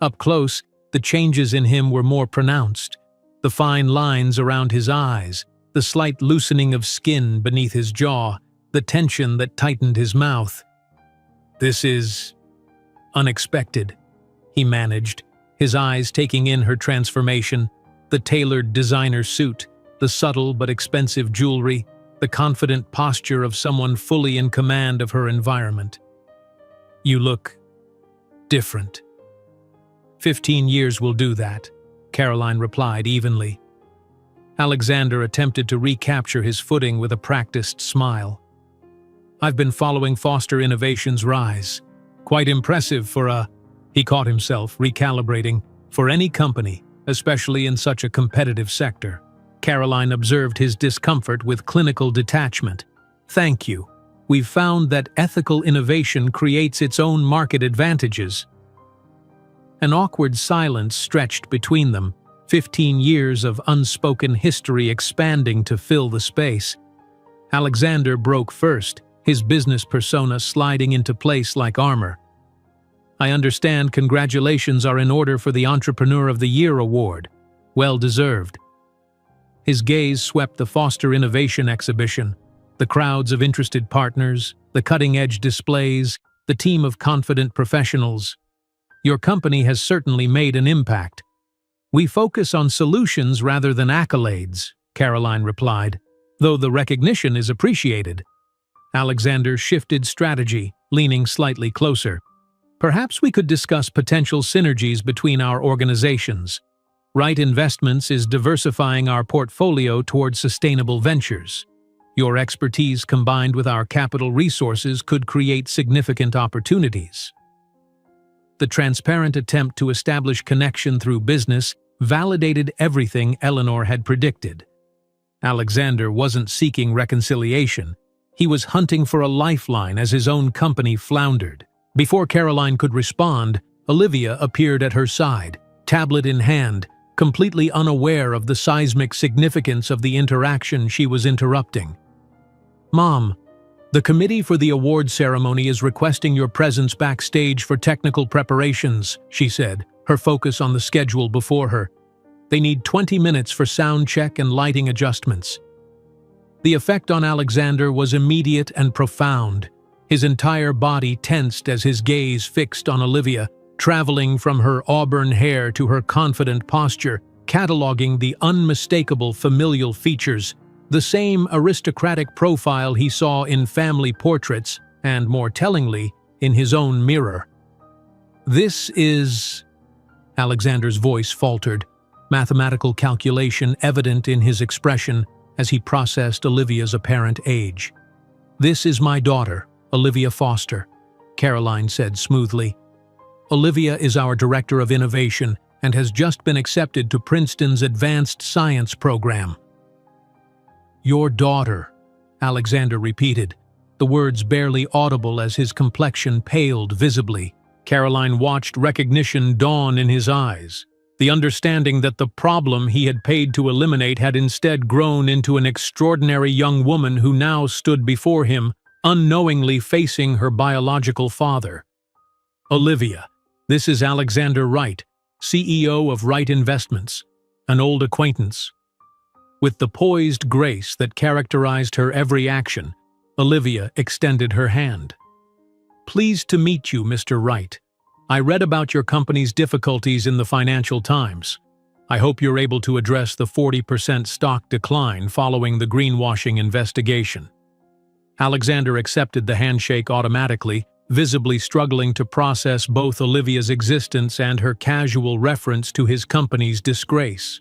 Up close, the changes in him were more pronounced. The fine lines around his eyes, the slight loosening of skin beneath his jaw, the tension that tightened his mouth. "This is unexpected," he managed, his eyes taking in her transformation, the tailored designer suit, the subtle but expensive jewelry, the confident posture of someone fully in command of her environment. "You look different." 15 years will do that, Caroline replied evenly. Alexander attempted to recapture his footing with a practiced smile. "I've been following Foster Innovation's rise. Quite impressive for he caught himself, recalibrating, "for any company, especially in such a competitive sector." Caroline observed his discomfort with clinical detachment. "Thank you. We've found that ethical innovation creates its own market advantages." An awkward silence stretched between them, 15 years of unspoken history expanding to fill the space. Alexander broke first, his business persona sliding into place like armor. "I understand congratulations are in order for the Entrepreneur of the Year award. Well deserved." His gaze swept the Foster Innovation exhibition, the crowds of interested partners, the cutting-edge displays, the team of confident professionals. "Your company has certainly made an impact." "We focus on solutions rather than accolades," Caroline replied, "though the recognition is appreciated." Alexander shifted strategy, leaning slightly closer. "Perhaps we could discuss potential synergies between our organizations. Right Investments is diversifying our portfolio towards sustainable ventures. Your expertise combined with our capital resources could create significant opportunities." The transparent attempt to establish connection through business validated everything Eleanor had predicted. Alexander wasn't seeking reconciliation. He was hunting for a lifeline as his own company floundered. Before Caroline could respond, Olivia appeared at her side, tablet in hand, completely unaware of the seismic significance of the interaction she was interrupting. "Mom, the committee for the award ceremony is requesting your presence backstage for technical preparations," she said, her focus on the schedule before her. "They need 20 minutes for sound check and lighting adjustments." The effect on Alexander was immediate and profound. His entire body tensed as his gaze fixed on Olivia, traveling from her auburn hair to her confident posture, cataloging the unmistakable familial features, the same aristocratic profile he saw in family portraits, and more tellingly, in his own mirror. "This is..." Alexander's voice faltered, mathematical calculation evident in his expression as he processed Olivia's apparent age. "This is my daughter, Olivia Foster," Caroline said smoothly. "Olivia is our Director of Innovation and has just been accepted to Princeton's Advanced Science program." "Your daughter," Alexander repeated, the words barely audible as his complexion paled visibly. Caroline watched recognition dawn in his eyes. the understanding that the problem he had paid to eliminate had instead grown into an extraordinary young woman who now stood before him, unknowingly facing her biological father. Olivia, this is Alexander Wright, CEO of Wright Investments, an old acquaintance. With the poised grace that characterized her every action, Olivia extended her hand. Pleased to meet you, Mr. Wright. I read about your company's difficulties in the Financial Times. I hope you're able to address the 40% stock decline following the greenwashing investigation. Alexander accepted the handshake automatically, visibly struggling to process both Olivia's existence and her casual reference to his company's disgrace.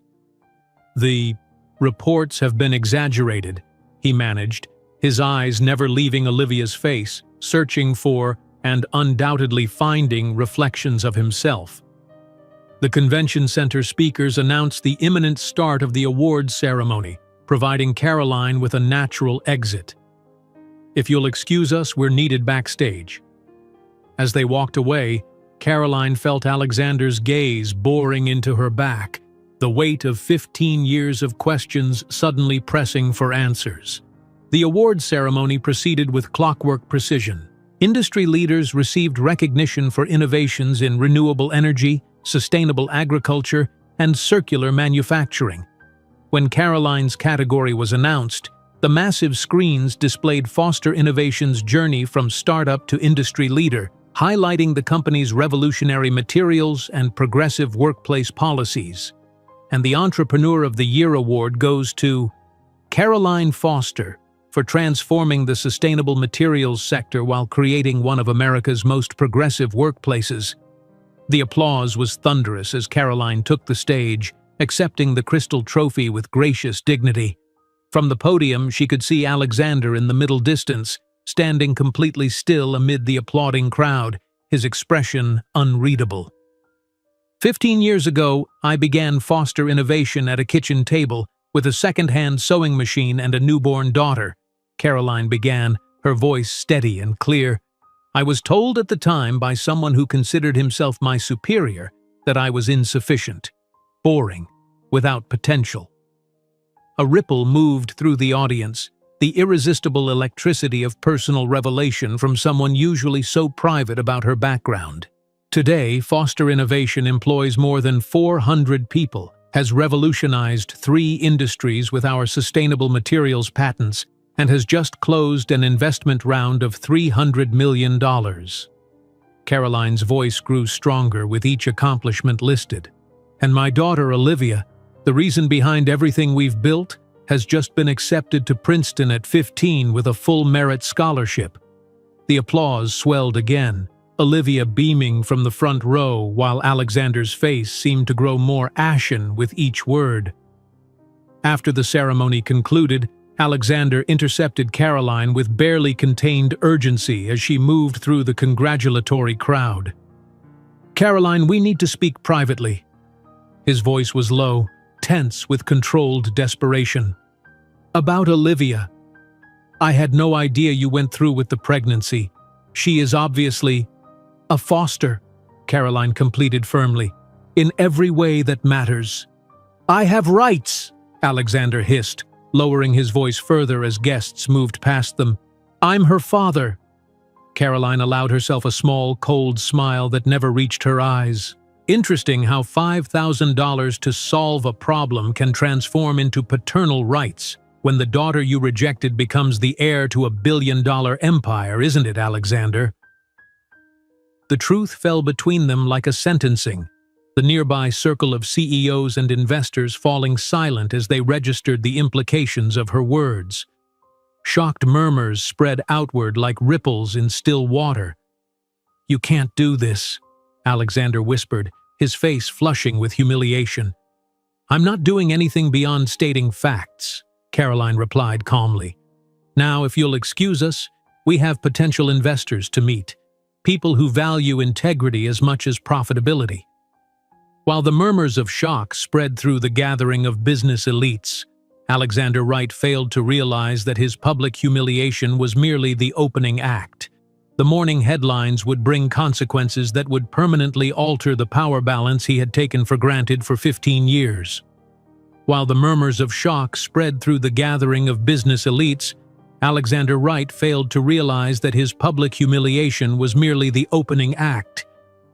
The reports have been exaggerated, he managed, his eyes never leaving Olivia's face, searching for and undoubtedly finding reflections of himself. The convention center speakers announced the imminent start of the awards ceremony, providing Caroline with a natural exit. If you'll excuse us, we're needed backstage. As they walked away, Caroline felt Alexander's gaze boring into her back, the weight of 15 years of questions suddenly pressing for answers. The awards ceremony proceeded with clockwork precision. Industry leaders received recognition for innovations in renewable energy, sustainable agriculture, and circular manufacturing. When Caroline's category was announced, the massive screens displayed Foster Innovation's journey from startup to industry leader, highlighting the company's revolutionary materials and progressive workplace policies. And the Entrepreneur of the Year award goes to Caroline Foster for transforming the sustainable materials sector while creating one of America's most progressive workplaces. The applause was thunderous as Caroline took the stage, accepting the crystal trophy with gracious dignity. From the podium, she could see Alexander in the middle distance, standing completely still amid the applauding crowd, his expression unreadable. 15 years ago, I began Foster Innovation at a kitchen table with a second-hand sewing machine and a newborn daughter, Caroline began, her voice steady and clear. I was told at the time by someone who considered himself my superior that I was insufficient, boring, without potential. A ripple moved through the audience, the irresistible electricity of personal revelation from someone usually so private about her background. Today, Foster Innovation employs more than 400 people, has revolutionized 3 industries with our sustainable materials patents, and has just closed an investment round of $300 million. Caroline's voice grew stronger with each accomplishment listed. And my daughter, Olivia, the reason behind everything we've built, has just been accepted to Princeton at 15 with a full merit scholarship. The applause swelled again, Olivia beaming from the front row while Alexander's face seemed to grow more ashen with each word. After the ceremony concluded, Alexander intercepted Caroline with barely contained urgency as she moved through the congratulatory crowd. "Caroline, we need to speak privately." His voice was low, tense with controlled desperation. "About Olivia. I had no idea you went through with the pregnancy. She is obviously a foster," Caroline completed firmly, "in every way that matters." "I have rights," Alexander hissed, lowering his voice further as guests moved past them. "I'm her father." Caroline allowed herself a small, cold smile that never reached her eyes. Interesting how $5,000 to solve a problem can transform into paternal rights when the daughter you rejected becomes the heir to a billion-dollar empire, isn't it, Alexander? The truth fell between them like a sentencing, the nearby circle of CEOs and investors falling silent as they registered the implications of her words. Shocked murmurs spread outward like ripples in still water. "You can't do this," Alexander whispered, his face flushing with humiliation. "I'm not doing anything beyond stating facts," Caroline replied calmly. "Now, if you'll excuse us, we have potential investors to meet, people who value integrity as much as profitability." While the murmurs of shock spread through the gathering of business elites, Alexander Wright failed to realize that his public humiliation was merely the opening act. The morning headlines would bring consequences that would permanently alter the power balance he had taken for granted for 15 years. While the murmurs of shock spread through the gathering of business elites, Alexander Wright failed to realize that his public humiliation was merely the opening act.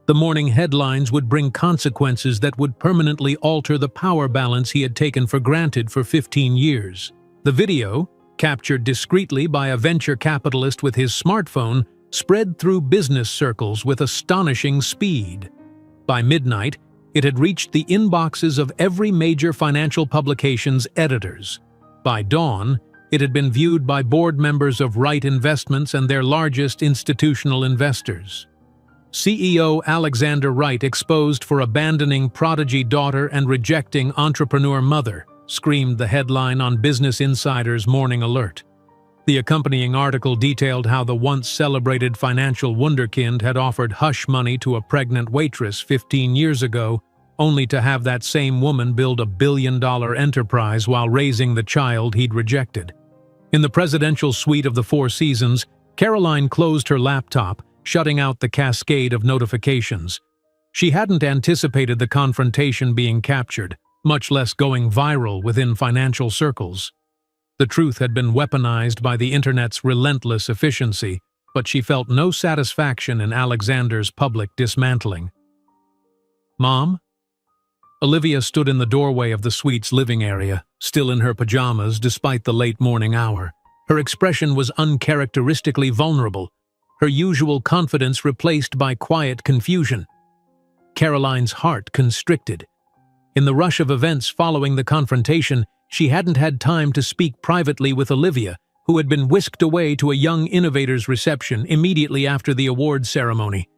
The morning headlines would bring consequences that would permanently alter the power balance he had taken for granted for 15 years. The video, captured discreetly by a venture capitalist with his smartphone, spread through business circles with astonishing speed. By midnight, it had reached the inboxes of every major financial publication's editors. By dawn, it had been viewed by board members of Wright Investments and their largest institutional investors. CEO Alexander Wright exposed for abandoning prodigy daughter and rejecting entrepreneur mother, screamed the headline on Business Insider's Morning Alert. The accompanying article detailed how the once celebrated financial wunderkind had offered hush money to a pregnant waitress 15 years ago, only to have that same woman build a billion-dollar enterprise while raising the child he'd rejected. In the presidential suite of the Four Seasons, Caroline closed her laptop, shutting out the cascade of notifications. She hadn't anticipated the confrontation being captured, much less going viral within financial circles. The truth had been weaponized by the internet's relentless efficiency, but she felt no satisfaction in Alexander's public dismantling. "Mom?" Olivia stood in the doorway of the suite's living area, still in her pajamas despite the late morning hour. Her expression was uncharacteristically vulnerable, her usual confidence replaced by quiet confusion. Caroline's heart constricted. In the rush of events following the confrontation, she hadn't had time to speak privately with Olivia, who had been whisked away to a young innovator's reception immediately after the awards ceremony.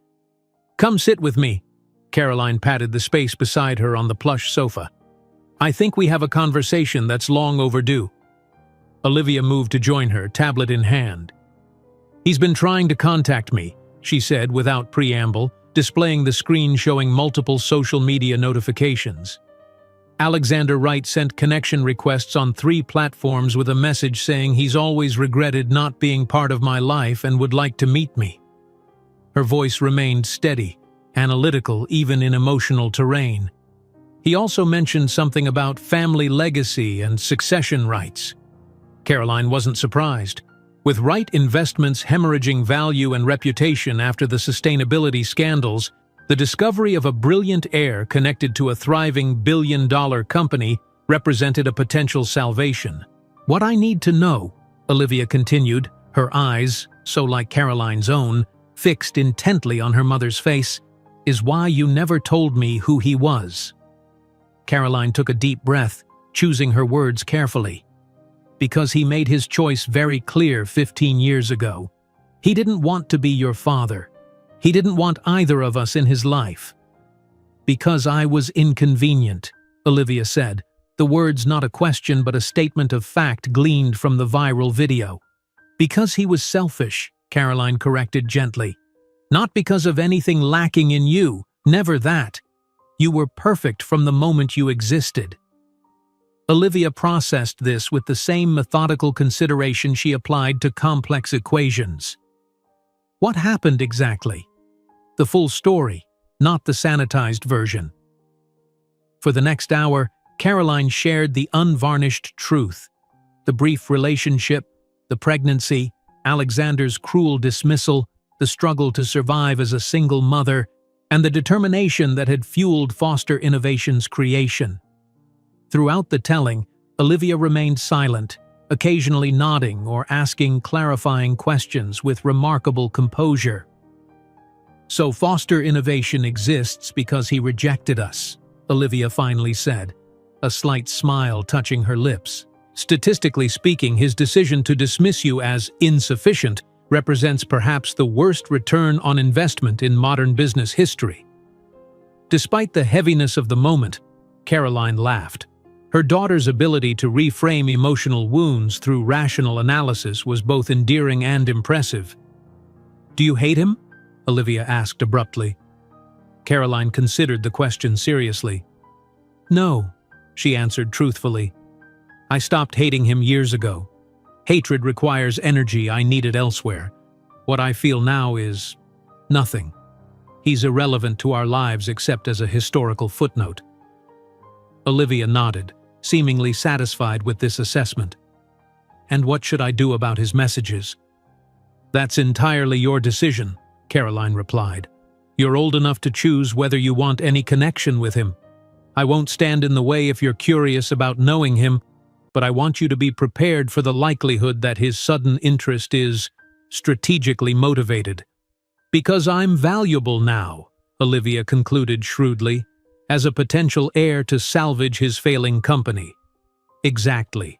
"Come sit with me." Caroline patted the space beside her on the plush sofa. "I think we have a conversation that's long overdue." Olivia moved to join her, tablet in hand. "He's been trying to contact me," she said without preamble, displaying the screen showing multiple social media notifications. Alexander Wright sent connection requests on 3 platforms with a message saying he's always regretted not being part of my life and would like to meet me. Her voice remained steady, analytical even in emotional terrain. He also mentioned something about family legacy and succession rights. Caroline wasn't surprised. With Wright Investments hemorrhaging value and reputation after the sustainability scandals, the discovery of a brilliant heir connected to a thriving billion-dollar company represented a potential salvation. "What I need to know," Olivia continued, her eyes, so like Caroline's own, fixed intently on her mother's face, "is why you never told me who he was." Caroline took a deep breath, choosing her words carefully. "Because he made his choice very clear 15 years ago. He didn't want to be your father. He didn't want either of us in his life." "Because I was inconvenient," Olivia said, the words not a question but a statement of fact gleaned from the viral video. "Because he was selfish," Caroline corrected gently. "Not because of anything lacking in you, never that. You were perfect from the moment you existed." Olivia processed this with the same methodical consideration she applied to complex equations. What happened exactly? The full story, not the sanitized version. For the next hour, Caroline shared the unvarnished truth. The brief relationship, the pregnancy, Alexander's cruel dismissal, the struggle to survive as a single mother, and the determination that had fueled Foster Innovations' creation. Throughout the telling, Olivia remained silent, occasionally nodding or asking clarifying questions with remarkable composure. "So Foster Innovation exists because he rejected us," Olivia finally said, a slight smile touching her lips. "Statistically speaking, his decision to dismiss you as insufficient represents perhaps the worst return on investment in modern business history." Despite the heaviness of the moment, Caroline laughed. Her daughter's ability to reframe emotional wounds through rational analysis was both endearing and impressive. "Do you hate him?" Olivia asked abruptly. Caroline considered the question seriously. "No," she answered truthfully. "I stopped hating him years ago. Hatred requires energy I needed elsewhere. What I feel now is nothing. He's irrelevant to our lives except as a historical footnote." Olivia nodded, seemingly satisfied with this assessment. "And what should I do about his messages?" "That's entirely your decision," Caroline replied. "You're old enough to choose whether you want any connection with him. I won't stand in the way if you're curious about knowing him, but I want you to be prepared for the likelihood that his sudden interest is strategically motivated." "Because I'm valuable now," Olivia concluded shrewdly, "as a potential heir to salvage his failing company." "Exactly."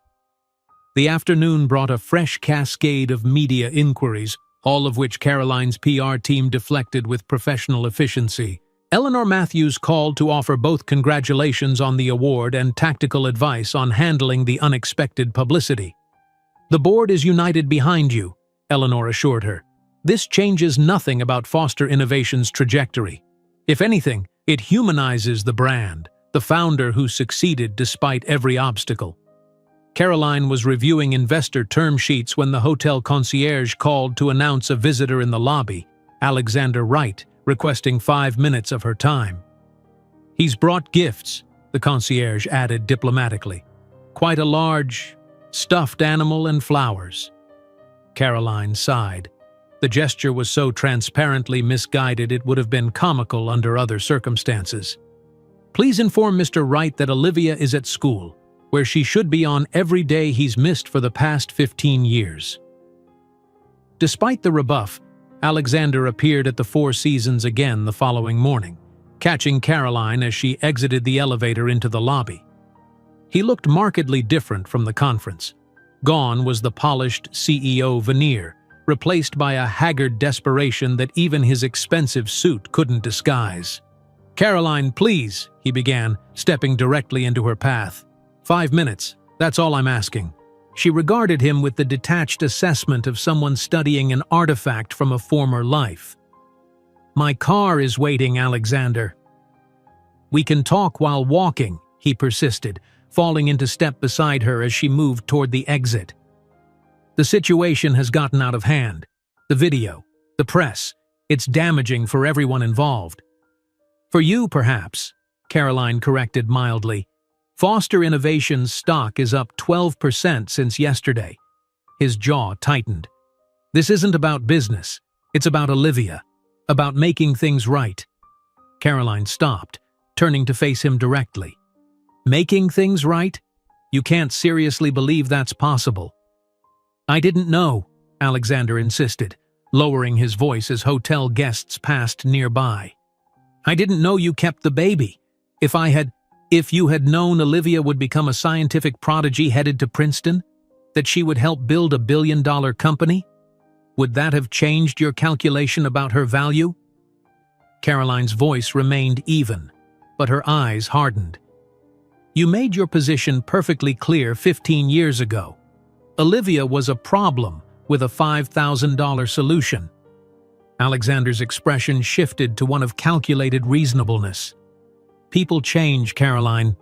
The afternoon brought a fresh cascade of media inquiries, all of which Caroline's PR team deflected with professional efficiency. Eleanor Matthews called to offer both congratulations on the award and tactical advice on handling the unexpected publicity. "The board is united behind you," Eleanor assured her. "This changes nothing about Foster Innovations' trajectory. If anything, it humanizes the brand, the founder who succeeded despite every obstacle." Caroline was reviewing investor term sheets when the hotel concierge called to announce a visitor in the lobby, Alexander Wright, requesting 5 minutes of her time. "He's brought gifts," the concierge added diplomatically. "Quite a large, stuffed animal and flowers." Caroline sighed. The gesture was so transparently misguided it would have been comical under other circumstances. "Please inform Mr. Wright that Olivia is at school, where she should be on every day he's missed for the past 15 years. Despite the rebuff, Alexander appeared at the Four Seasons again the following morning, catching Caroline as she exited the elevator into the lobby. He looked markedly different from the conference. Gone was the polished CEO veneer, replaced by a haggard desperation that even his expensive suit couldn't disguise. "Caroline, please," he began, stepping directly into her path. "5 minutes, that's all I'm asking." She regarded him with the detached assessment of someone studying an artifact from a former life. "My car is waiting, Alexander." "We can talk while walking," he persisted, falling into step beside her as she moved toward the exit. "The situation has gotten out of hand. The video, the press, it's damaging for everyone involved." "For you, perhaps," Caroline corrected mildly. "Foster Innovations' stock is up 12% since yesterday." His jaw tightened. "This isn't about business. It's about Olivia. About making things right." Caroline stopped, turning to face him directly. "Making things right? You can't seriously believe that's possible." "I didn't know," Alexander insisted, lowering his voice as hotel guests passed nearby. "I didn't know you kept the baby. If you had known Olivia would become a scientific prodigy headed to Princeton, that she would help build a billion-dollar company, would that have changed your calculation about her value?" Caroline's voice remained even, but her eyes hardened. "You made your position perfectly clear 15 years ago. Olivia was a problem with a $5,000 solution." Alexander's expression shifted to one of calculated reasonableness. "People change, Caroline.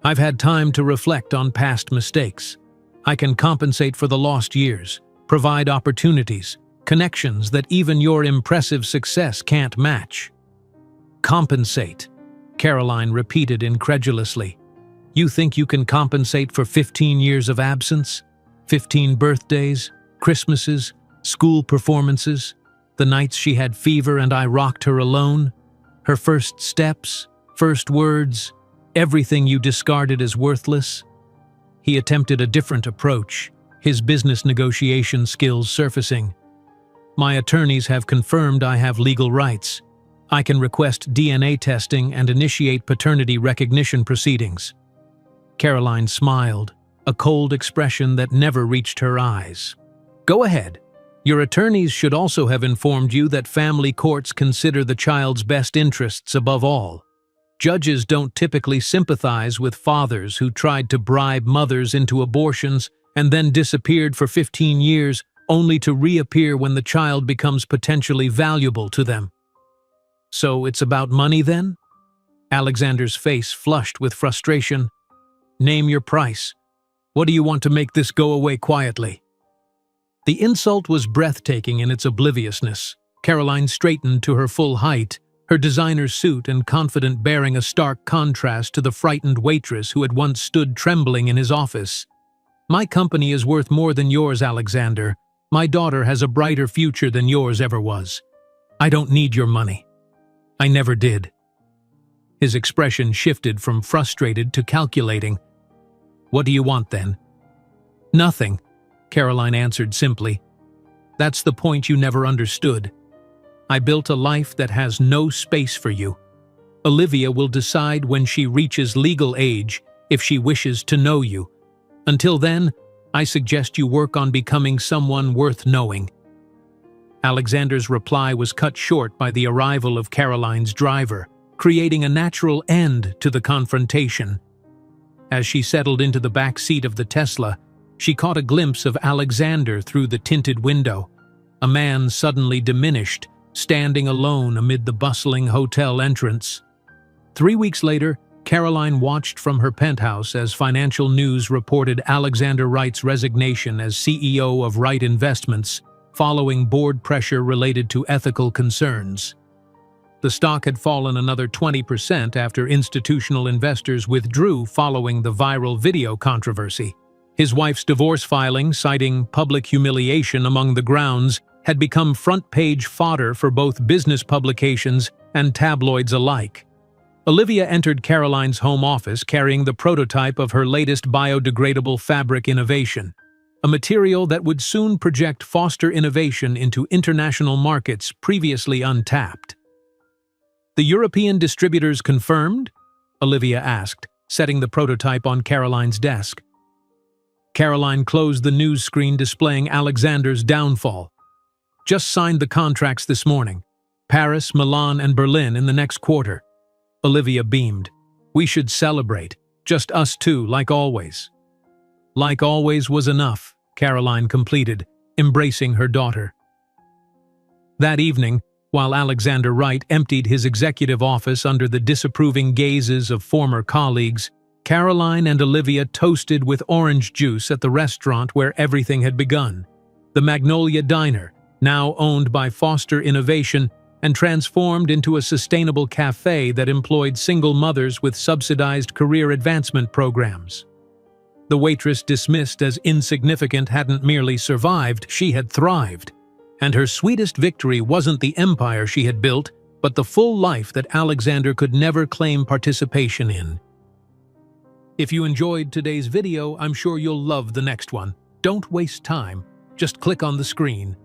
I've had time to reflect on past mistakes. I can compensate for the lost years, provide opportunities, connections that even your impressive success can't match." "Compensate," Caroline repeated incredulously. "You think you can compensate for 15 years of absence? 15 birthdays, Christmases, school performances, the nights she had fever and I rocked her alone, her first steps, first words, everything you discarded as worthless?" He attempted a different approach, his business negotiation skills surfacing. "My attorneys have confirmed I have legal rights. I can request DNA testing and initiate paternity recognition proceedings." Caroline smiled, a cold expression that never reached her eyes. "Go ahead. Your attorneys should also have informed you that family courts consider the child's best interests above all. Judges don't typically sympathize with fathers who tried to bribe mothers into abortions and then disappeared for 15 years only to reappear when the child becomes potentially valuable to them." "So it's about money then?" Alexander's face flushed with frustration. "Name your price. What do you want to make this go away quietly?" The insult was breathtaking in its obliviousness. Caroline straightened to her full height, her designer suit and confident bearing a stark contrast to the frightened waitress who had once stood trembling in his office. "My company is worth more than yours, Alexander. My daughter has a brighter future than yours ever was. I don't need your money. I never did." His expression shifted from frustrated to calculating. "What do you want then?" "Nothing," Caroline answered simply. "That's the point you never understood. I built a life that has no space for you. Olivia will decide when she reaches legal age if she wishes to know you. Until then, I suggest you work on becoming someone worth knowing." Alexander's reply was cut short by the arrival of Caroline's driver, creating a natural end to the confrontation. As she settled into the back seat of the Tesla, she caught a glimpse of Alexander through the tinted window, a man suddenly diminished, standing alone amid the bustling hotel entrance. 3 weeks later, Caroline watched from her penthouse as Financial News reported Alexander Wright's resignation as CEO of Wright Investments, following board pressure related to ethical concerns. The stock had fallen another 20% after institutional investors withdrew following the viral video controversy. His wife's divorce filing, citing public humiliation among the grounds, had become front-page fodder for both business publications and tabloids alike. Olivia entered Caroline's home office carrying the prototype of her latest biodegradable fabric innovation, a material that would soon project Foster innovation into international markets previously untapped. "The European distributors confirmed?" Olivia asked, setting the prototype on Caroline's desk. Caroline closed the news screen displaying Alexander's downfall. "Just signed the contracts this morning. Paris, Milan, and Berlin in the next quarter." Olivia beamed. "We should celebrate. Just us two, like always." "Like always was enough," Caroline completed, embracing her daughter. That evening, while Alexander Wright emptied his executive office under the disapproving gazes of former colleagues, Caroline and Olivia toasted with orange juice at the restaurant where everything had begun, the Magnolia Diner, now owned by Foster Innovation and transformed into a sustainable cafe that employed single mothers with subsidized career advancement programs. The waitress, dismissed as insignificant, hadn't merely survived, she had thrived. And her sweetest victory wasn't the empire she had built, but the full life that Alexander could never claim participation in. If you enjoyed today's video, I'm sure you'll love the next one. Don't waste time. Just click on the screen.